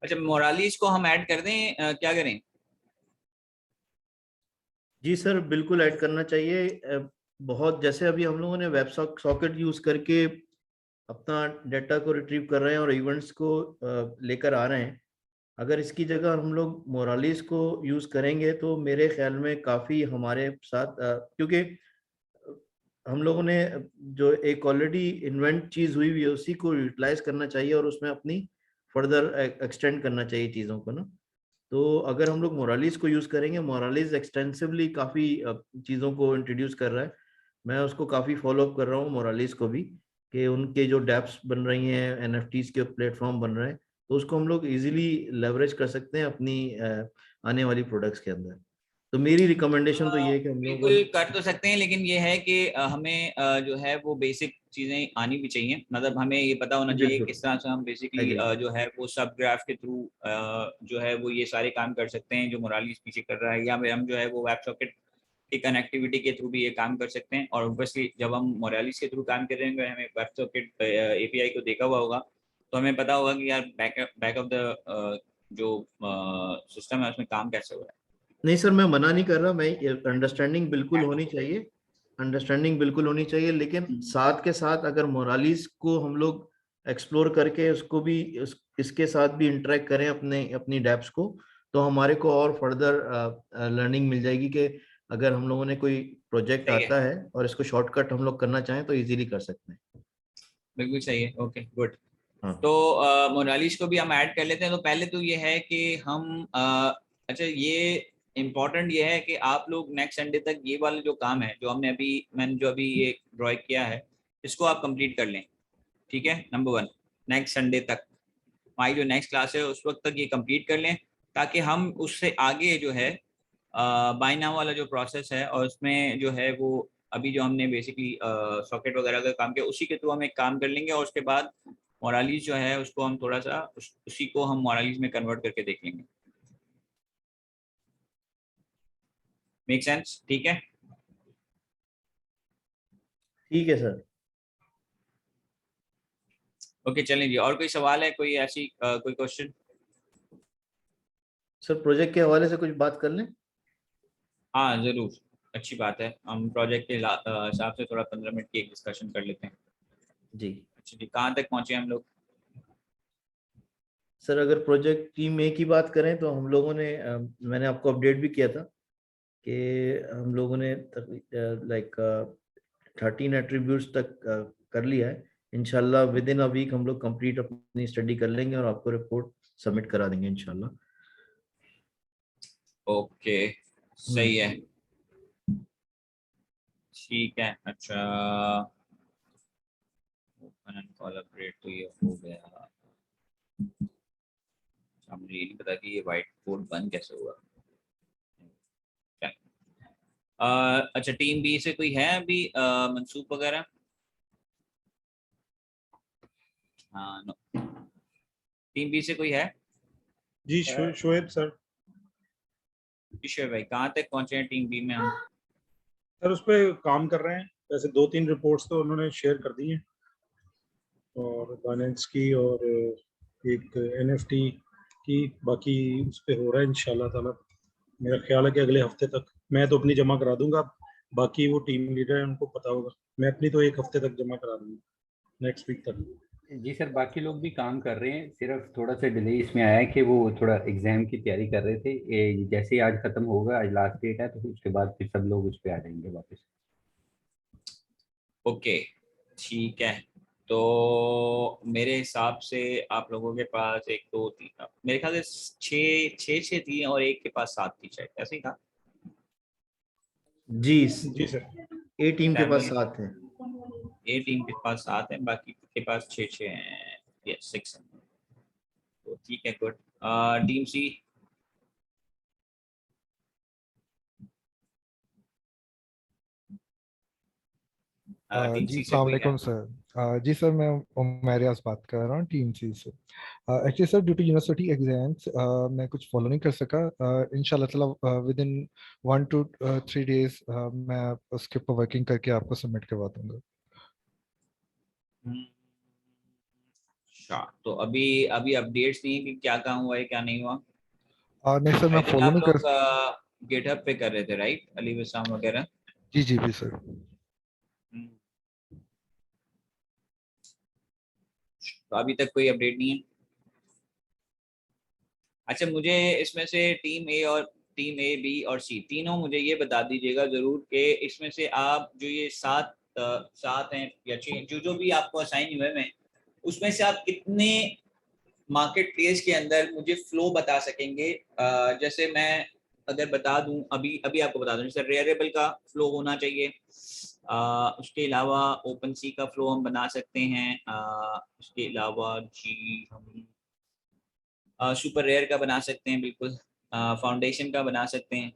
अच्छा, मोरालिस को हम ऐड कर दें, क्या करें? जी सर, बिल्कुल ऐड करना चाहिए। बहुत जैसे अभी हम लोगों ने वेब सॉकेट यूज करके अपना डेटा को रिट्रीव कर रहे हैं और इवेंट्स को लेकर आ रहे हैं, अगर इसकी जगह हम लोग मोरालिस को यूज करेंगे तो मेरे ख्याल में काफी हमारे साथ, क्योंकि हम लोगों ने जो एक ऑलरेडी इन्वेंट चीज हुई है उसी को यूटिलाइज करना चाहिए और उसमें अपनी फर्दर एक्सटेंड करना चाहिए चीजों को ना। तो अगर हम लोग मोरालिस को यूज करेंगे, मोरालिस एक्सटेंसिवली काफी चीजों को इंट्रोड्यूस कर रहा है। मैं उसको काफी फॉलो अप कर रहा हूँ मोरालिस को भी, कि उनके जो डैप्स बन रही हैं, NFTs के प्लेटफॉर्म बन रहे हैं, तो उसको हम लोग इजीली लेवरेज कर सकते हैं अपनी आने वाली प्रोडक्ट्स के अंदर। तो मेरी रिकमेंडेशन तो ये है कि हम लोगों बिल्कुल को कर तो सकते हैं, लेकिन ये है कि हमें जो है वो बेसिक चीजें आनी भी चाहिए। मतलब हमें ये पता होना चाहिए बिल्कुल किस तरह से हम बेसिकली एग्री। जो है वो सब ग्राफ के थ्रू जो है वो ये सारे काम कर सकते हैं जो मोरालिस पीछे कर रहा है, या फिर हम जो है वो वेब सॉकेट की कनेक्टिविटी के थ्रू भी ये काम कर सकते हैं। और ऑब्वियसली जब हम मोरालिस के थ्रू काम कर रहे हैं, हमें वेब सॉकेट एपीआई को देखा हुआ होगा, तो हमें पता होगा कि यार बैक ऑफ द जो सिस्टम है उसमें काम कैसे हो रहा है। नहीं सर, मैं मना नहीं कर रहा, मैं अंडरस्टैंडिंग बिल्कुल होनी चाहिए, अंडरस्टैंडिंग बिल्कुल होनी चाहिए, लेकिन साथ के साथ अगर मोरालिस को हम लोग एक्सप्लोर करके उसको भी इसके साथ भी इंटरेक्ट करें अपने अपनी डेप्स को, तो हमारे को और फर्दर लर्निंग मिल जाएगी कि अगर हम लोगों ने कोई प्रोजेक्ट सही है, आता है और इसको शॉर्टकट हम लोग करना चाहें तो इजीली कर सकते हैं। बिल्कुल सही है। Okay good. हाँ तो मोनालिस को भी हम ऐड कर लेते हैं। तो पहले तो ये है कि हम अच्छा ये इम्पोर्टेंट ये है कि आप लोग नेक्स्ट संडे तक ये वाला जो काम है जो मैंने जो अभी ये ड्रॉ किया है इसको आप कंप्लीट कर लें, ठीक है। नंबर 1, नेक्स्ट संडे तक हमारी जो नेक्स्ट क्लास है उस वक्त तक ये कंप्लीट कर लें, ताकि हम उससे आगे जो है बाय नाउ वाला जो प्रोसेस है और उसमें जो है वो अभी जो हमने बेसिकली सॉकेट वगैरह का काम किया उसी के थ्रू हम एक काम कर लेंगे, और उसके बाद मोरालिस जो है उसको हम थोड़ा सा उसी को हम मोरालिस में कन्वर्ट करके देख लेंगे। Make sense? ठीक है, ठीक है सर। ओके चलें जी। और कोई सवाल है, कोई ऐसी कोई क्वेश्चन? सर प्रोजेक्ट के हवाले से कुछ बात कर लें। हाँ जरूर, अच्छी बात है। हम प्रोजेक्ट के हिसाब से थोड़ा 15 मिनट की एक डिस्कशन कर लेते हैं। जी अच्छा जी, कहाँ तक पहुँचे हम लोग? सर, अगर प्रोजेक्ट टीम ए की बात करें तो हम लोगों ने मैंने आपको अपडेट भी किया था कि हम लोगों ने लाइक 13 एट्रीब्यूट्स तक कर लिया है। इंशाल्लाह विद इन अ वीक हम लोग कंप्लीट अपनी स्टडी कर लेंगे और आपको रिपोर्ट सबमिट करा देंगे इंशाल्लाह। ओके सही है, ठीक है। अच्छा ओपन एंड कोलैबोरेट तो ये हो गया। अच्छा, मुझे ये नहीं पता कि ये व्हाइट बोर्ड बंद कैसे हुआ। अच्छा टीम बी से कोई है अभी मंसूब वगैरह? हाँ नो। टीम बी से कोई है? जी शोएब सर। ईश्वर भाई कहाँ तक पहुंचे हैं टीम बी में हम? सर उस पर काम कर रहे हैं, वैसे 2-3 रिपोर्ट्स तो उन्होंने शेयर कर दी हैं, और बाइनेंस की और एक एनएफटी की, बाकी उस पर हो रहा है इंशाल्लाह ताला। मेरा ख्याल है कि अगले हफ्ते तक मैं तो अपनी जमा करा दूंगा, बाकी वो टीम लीडर है उनको पता होगा। मैं अपनी तो एक हफ्ते तक जमा करा दूंगा, नेक्स्ट वीक तक। जी सर, बाकी लोग भी काम कर रहे हैं, सिर्फ थोड़ा सा डिले इसमें आया है कि वो थोड़ा एग्जाम की तैयारी कर रहे थे। जैसे ही आज खत्म होगा, आज लास्ट डेट है, तो फिर उसके बाद फिर सब लोग उस पर आ जाएंगे वापस। ओके ठीक है। तो मेरे हिसाब से आप लोगों के पास 1 2 3 मेरे ख्याल से 6 थी और एक के पास 7 थी, शायद ऐसे ही था। जी जी सर। ए टीम के पास 7 7 है। ए टीम के पास 7 है, बाकी के पास 6 हैं, यस 6 है। तो ठीक है गुड। टीम सी? टीम जी सी से अस्सलाम कोई है? वालेकुम सर। जी सर, मैं उमैरियास बात कर रहा हूँ टीम सी से। Actually sir due to university exams मैं कुछ फॉलो नहीं कर सका। इंशाल्लाह ताला विद इन 1 to 3 days मैं उसके ऊपर वर्किंग करके आपको सबमिट करवा दूंगा। अच्छा तो अभी अभी अपडेट्स नहीं है कि क्या काम हुआ है क्या नहीं हुआ? नहीं सर, मैं आई थिंक फॉलो आप नहीं कर। लोग गिटहब पे कर रहे थे राइट, अली वसाम वगैरह? जी जी भी सर। तो अभी तक कोई अपडेट नहीं है। अच्छा मुझे इसमें से टीम ए बी और सी तीनों मुझे ये बता दीजिएगा जरूर कि इसमें से आप जो ये 7 हैं या 6 जो भी आपको असाइन हुए हैं उसमें से आप कितने मार्केट प्लेस के अंदर मुझे फ्लो बता सकेंगे? जैसे मैं अगर बता दूं अभी अभी आपको बता दूं, जैसे रेयरेबल का फ्लो होना चाहिए, उसके अलावा ओपन सी का फ्लो हम बना सकते हैं, उसके अलावा जी हम सुपर रेयर का बना सकते हैं, बिल्कुल फाउंडेशन का बना सकते हैं।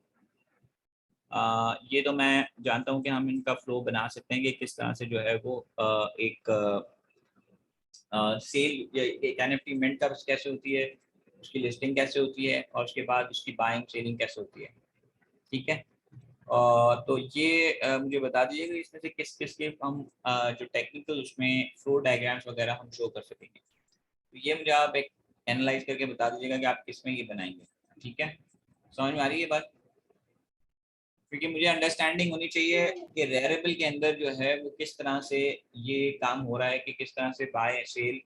ये तो मैं जानता हूँ कि हम इनका फ्लो बना सकते हैं कि किस तरह से जो है वो एक सेल एक एनएफटी मिंट कब कैसे होती है, उसकी लिस्टिंग कैसे होती है, और उसके बाद उसकी बाइंग सेलिंग कैसे होती है। ठीक है, तो ये मुझे बता दीजिएगा इसमें से किस किस के हम जो टेक्निकल उसमें फ्लो डायग्राम्स वगैरह हम शो कर सकेंगे। तो ये मुझे आप एक एनालाइज करके बता दीजिएगा कि आप किस में ये बनाएंगे। ठीक है, समझ में आ रही है बात? क्योंकि मुझे अंडरस्टैंडिंग होनी चाहिए कि वेरिएबल के अंदर जो है वो किस तरह से ये काम हो रहा है, कि किस तरह से बाय सेल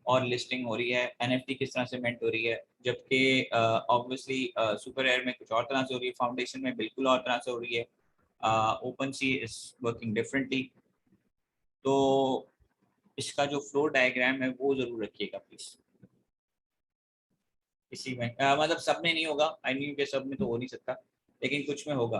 और लिस्टिंग हो रही है, एनएफटी किस तरह से मेंट हो रही है, जबकि ऑब्वियसली सुपर एयर में कुछ और तरह से हो रही है, फाउंडेशन में बिल्कुल और तरह से हो रही है, OpenSea is working differently. तो इसका जो फ्लो डायग्राम है वो जरूर रखिएगा प्लीज। इसी में मतलब सब में नहीं होगा, आई मीन के सब में तो हो नहीं सकता, लेकिन कुछ में होगा,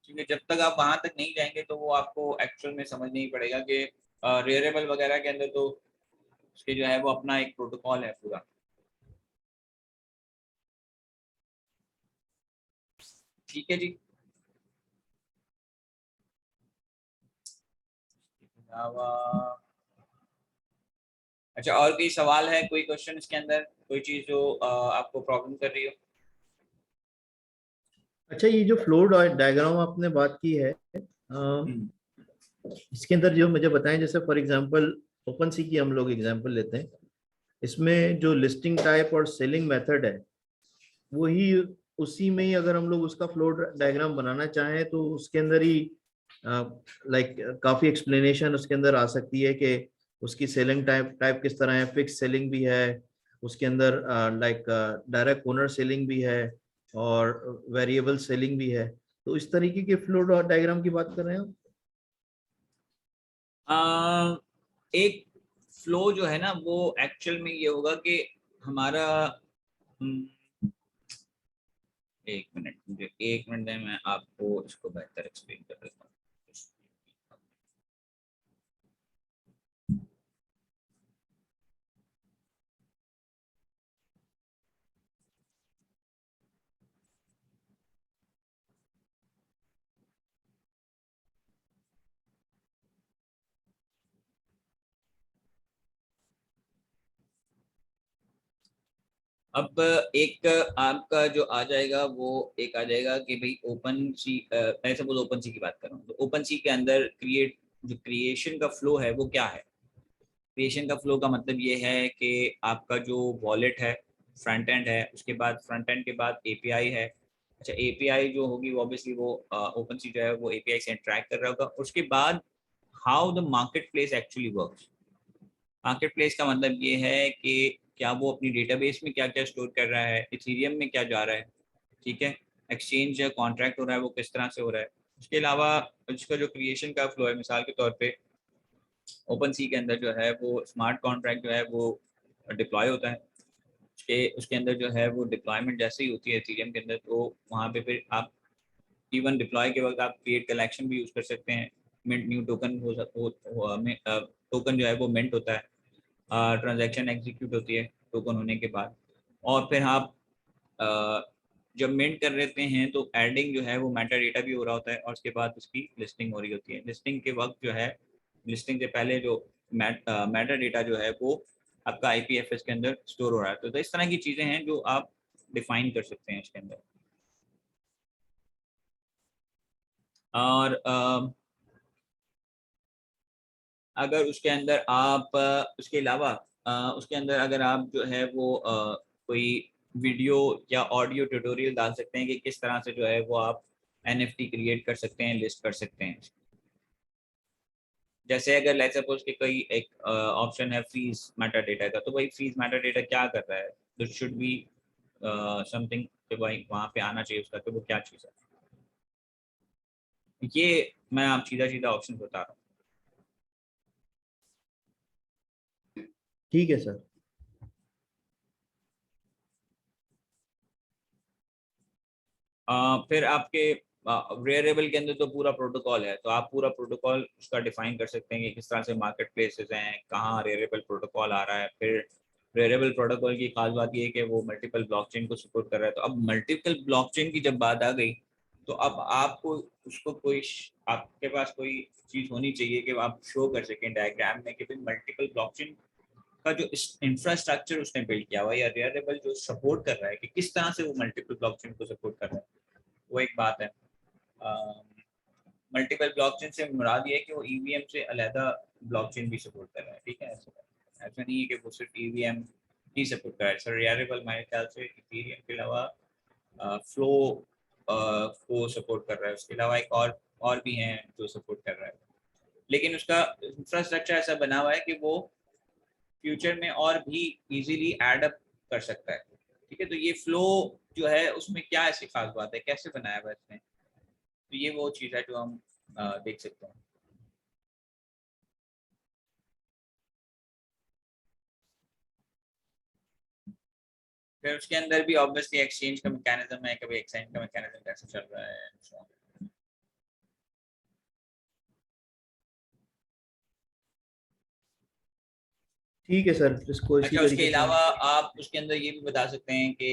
क्योंकि जब तक आप वहां तक नहीं जाएंगे तो वो आपको एक्चुअल में समझ नहीं पड़ेगा कि वेरिएबल वगैरह के अंदर तो उसके जो है वो अपना एक प्रोटोकॉल है पूरा। ठीक है जी। अच्छा, और कोई सवाल है, कोई क्वेश्चन इसके अंदर, कोई चीज जो आपको प्रॉब्लम कर रही हो? अच्छा, ये जो फ्लो डायग्राम आपने बात की है, इसके अंदर जो मुझे बताएं, जैसे फॉर एग्जांपल ओपन सी की हम लोग एग्जांपल लेते हैं, इसमें जो लिस्टिंग टाइप और सेलिंग मेथड है वही, उसी में ही अगर हम लोग उसका फ्लो डायग्राम बनाना चाहें तो उसके अंदर ही लाइक काफी एक्सप्लेनेशन उसके अंदर आ सकती है कि उसकी सेलिंग टाइप किस तरह है, फिक्स सेलिंग भी है उसके अंदर, लाइक डायरेक्ट ओनर सेलिंग भी है और वेरिएबल सेलिंग भी है। तो इस तरीके के फ्लो डायग्राम की बात कर रहे हैं आप? एक फ्लो जो है ना वो एक्चुअल में ये होगा कि हमारा एक मिनट, मुझे एक मिनट दें, मैं आपको इसको बेहतर एक्सप्लेन कर देता हूँ। अब एक आपका जो आ जाएगा वो एक आ जाएगा कि भाई ओपन सी, मैं सपोज ओपन सी की बात कर रहा हूँ, तो ओपन सी के अंदर जो क्रिएशन का फ्लो है वो क्या है। क्रिएशन का फ्लो का मतलब ये है कि आपका जो वॉलेट है, फ्रंट एंड है, उसके बाद फ्रंट एंड के बाद एपीआई है। अच्छा, एपीआई जो होगी वो ऑब्वियसली वो ओपन सी जो है वो एपीआई से इंटरेक्ट कर रहा होगा। उसके बाद how the market place actually works. Market place का मतलब ये है कि क्या वो अपनी डेटाबेस में क्या क्या स्टोर कर रहा है, इथेरियम में क्या जा रहा है, ठीक है, एक्सचेंज कॉन्ट्रैक्ट हो रहा है वो किस तरह से हो रहा है। उसके अलावा उसका जो क्रिएशन का फ्लो है, मिसाल के तौर पे ओपन सी के अंदर जो है वो स्मार्ट कॉन्ट्रैक्ट जो है वो डिप्लॉय होता है, उसके अंदर जो है वो डिप्लॉयमेंट जैसे ही होती है इथेरियम के अंदर, तो वहाँ पे फिर आप इवन डिप्लॉय के वक्त आप क्रिएट कलेक्शन भी यूज कर सकते हैं, मिंट न्यू टोकन टोकन जो है वो मिंट होता है, ट्रांजैक्शन एग्जीक्यूट होती है टोकन होने के बाद, और फिर आप जब मिंट कर लेते हैं तो एडिंग जो है वो मेटा डेटा भी हो रहा होता है, और उसके बाद उसकी लिस्टिंग हो रही होती है। लिस्टिंग के वक्त जो है, लिस्टिंग से पहले जो मेटा डेटा जो है वो आपका आईपीएफएस के अंदर स्टोर हो रहा है। तो इस तरह की चीजें हैं जो आप डिफाइन कर सकते हैं इसके अंदर। और अगर उसके अंदर आप उसके अलावा उसके अंदर अगर आप जो है वो कोई वीडियो या ऑडियो ट्यूटोरियल डाल सकते हैं कि किस तरह से जो है वो आप एनएफटी क्रिएट कर सकते हैं, लिस्ट कर सकते हैं। जैसे अगर लेट्स सपोज कि कोई एक ऑप्शन है फ्रीज मेटा डेटा का, तो भाई फ्रीज मेटा डेटा क्या कर रहा है, तो शुड बी समथिंग कि भाई वहाँ पे आना चाहिए उसका, तो वो क्या चीज़ है। ये मैं आप सीधा सीधा ऑप्शन बता रहा हूँ। ठीक है सर। फिर आपके वेरिएबल के अंदर तो पूरा प्रोटोकॉल है, तो आप पूरा प्रोटोकॉल उसका डिफाइन कर सकते हैं कि किस तरह से मार्केट प्लेसेस हैं, कहाँ वेरिएबल प्रोटोकॉल आ रहा है, फिर वेरिएबल प्रोटोकॉल की खास बात ये है कि वो मल्टीपल ब्लॉकचेन को सपोर्ट कर रहा है। तो अब मल्टीपल ब्लॉकचेन की जब बात आ गई तो अब आपको उसको कोई आपके पास कोई चीज होनी चाहिए कि आप शो कर सकें डायग्राम में कि भाई मल्टीपल ब्लॉकचेन का जो इंफ्रास्ट्रक्चर उसने बिल्ड किया हुआ या वेरिएबल जो सपोर्ट कर रहा है कि किस तरह से वो मल्टीपल ब्लॉकचेन को सपोर्ट कर रहा है, वो एक बात है। मल्टीपल ब्लॉकचेन से मुराद ये है कि वो ईवीएम से अलहदा ब्लॉकचेन भी सपोर्ट कर रहा है, ठीक है। ऐसा नहीं है कि वो सिर्फ ईवीएम ही सपोर्ट कर रहा है। सर वेरिएबल मेरे ख्याल से इथेरियम के अलावा फ्लो को सपोर्ट कर रहा है, उसके अलावा एक और भी हैं जो सपोर्ट कर रहा है, लेकिन उसका इंफ्रास्ट्रक्चर ऐसा बना हुआ है कि वो फ्यूचर में और भी इजीली एड अप कर सकता है, ठीक है। तो ये फ्लो जो है उसमें क्या ऐसी खास बात है, कैसे बनाया हुआ है इसने, तो ये वो चीज़ है जो हम देख सकते हैं। फिर उसके अंदर भी ऑब्वियसली एक्सचेंज का मैकेनिज्म है, कभी एक्सचेंज का मैकेनिज्म कैसे चल रहा है, ठीक है सर, इसको इसी अच्छा। उसके तरीके से अलावा आप उसके अंदर ये भी बता सकते हैं कि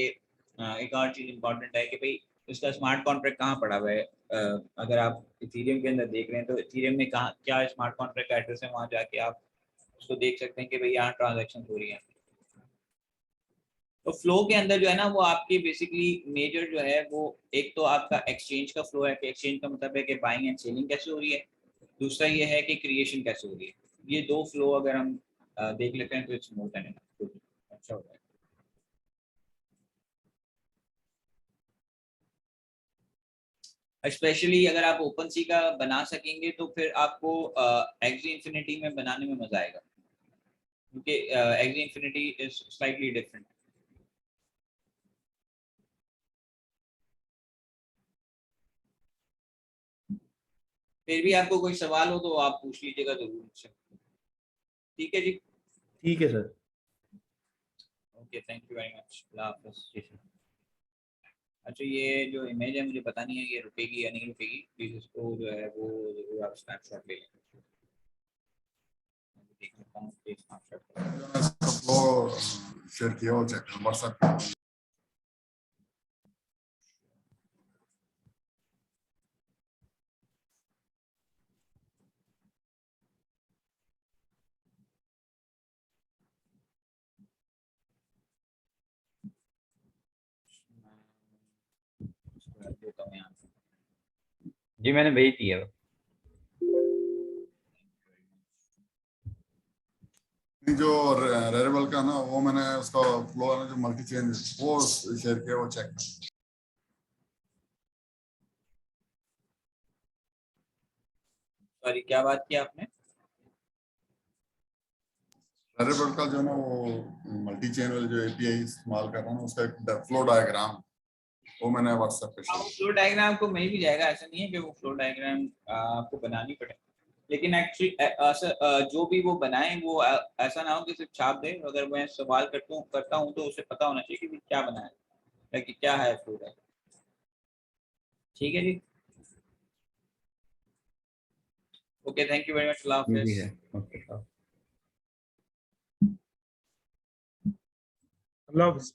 एक और चीज़ इम्पोर्टेंट है कि भाई इसका स्मार्ट कॉन्ट्रैक्ट कहाँ पड़ा हुआ है। अगर आप इथेरियम के अंदर देख रहे हैं तो इथेरियम में कहाँ क्या स्मार्ट कॉन्ट्रैक्ट का एड्रेस है, वहाँ जाके आप उसको देख सकते हैं कि भाई यहाँ ट्रांजेक्शन हो रही है। तो फ्लो के अंदर जो है ना वो आपकी बेसिकली मेजर जो है वो एक तो आपका एक्सचेंज का फ्लो है कि एक्सचेंज का मतलब है कि बाइंग एंड सेलिंग कैसे हो रही है, दूसरा ये है कि क्रिएशन कैसे हो रही है। ये दो फ्लो अगर हम देख लेते हैं तो इट्स मोर देन इनफ, अच्छा होता है। स्पेशली अगर आप ओपन सी का बना सकेंगे तो फिर आपको एक्सी इंफिनिटी में बनाने में मजा आएगा, क्योंकि Axie Infinity is slightly different. फिर भी आपको कोई सवाल हो तो आप पूछ लीजिएगा जरूर मुझसे, ठीक है जी। ठीक है sir. Okay, thank you very much, Allah हाफ़िज़। अच्छा, ये जो इमेज है मुझे पता नहीं है ये रुकेगी या नहीं रुकेगी, प्लीज इसको जो है वो जरूर आप स्नैपशॉट ले लें। देख लेता हूँ कि स्नैपशॉट फ्लो शेयर किया हो चेक व्हाट्सएप। देता हूँ यहाँ पे। जी मैंने भेज दिया। जो वेरिएबल का ना वो मैंने उसका फ्लो है ना जो मल्टी चेन वो शेयर किया वो चेक। सॉरी, क्या बात की आपने? वेरिएबल का जो ना वो मल्टी चेन वाले जो एपीआई इस्तेमाल कर रहा हूँ उसका एक फ्लो डायग्राम वो मैंने व्हाट्सएप पे शेयर। फ्लो डायग्राम को मिल भी जाएगा, ऐसा नहीं है कि वो फ्लो डायग्राम आपको बनानी पड़े, लेकिन एक्चुअली जो भी वो बनाए वो ऐसा ना हो कि सिर्फ छाप दे। अगर मैं सवाल करता हूँ तो उसे पता होना चाहिए कि क्या बनाया है, कि क्या है फ्लो डायग्राम, ठीक है जी। Okay, thank you very much, Allah ये भी हाफ़िज़। है, ओके। अल्लाह हाफ़िज़।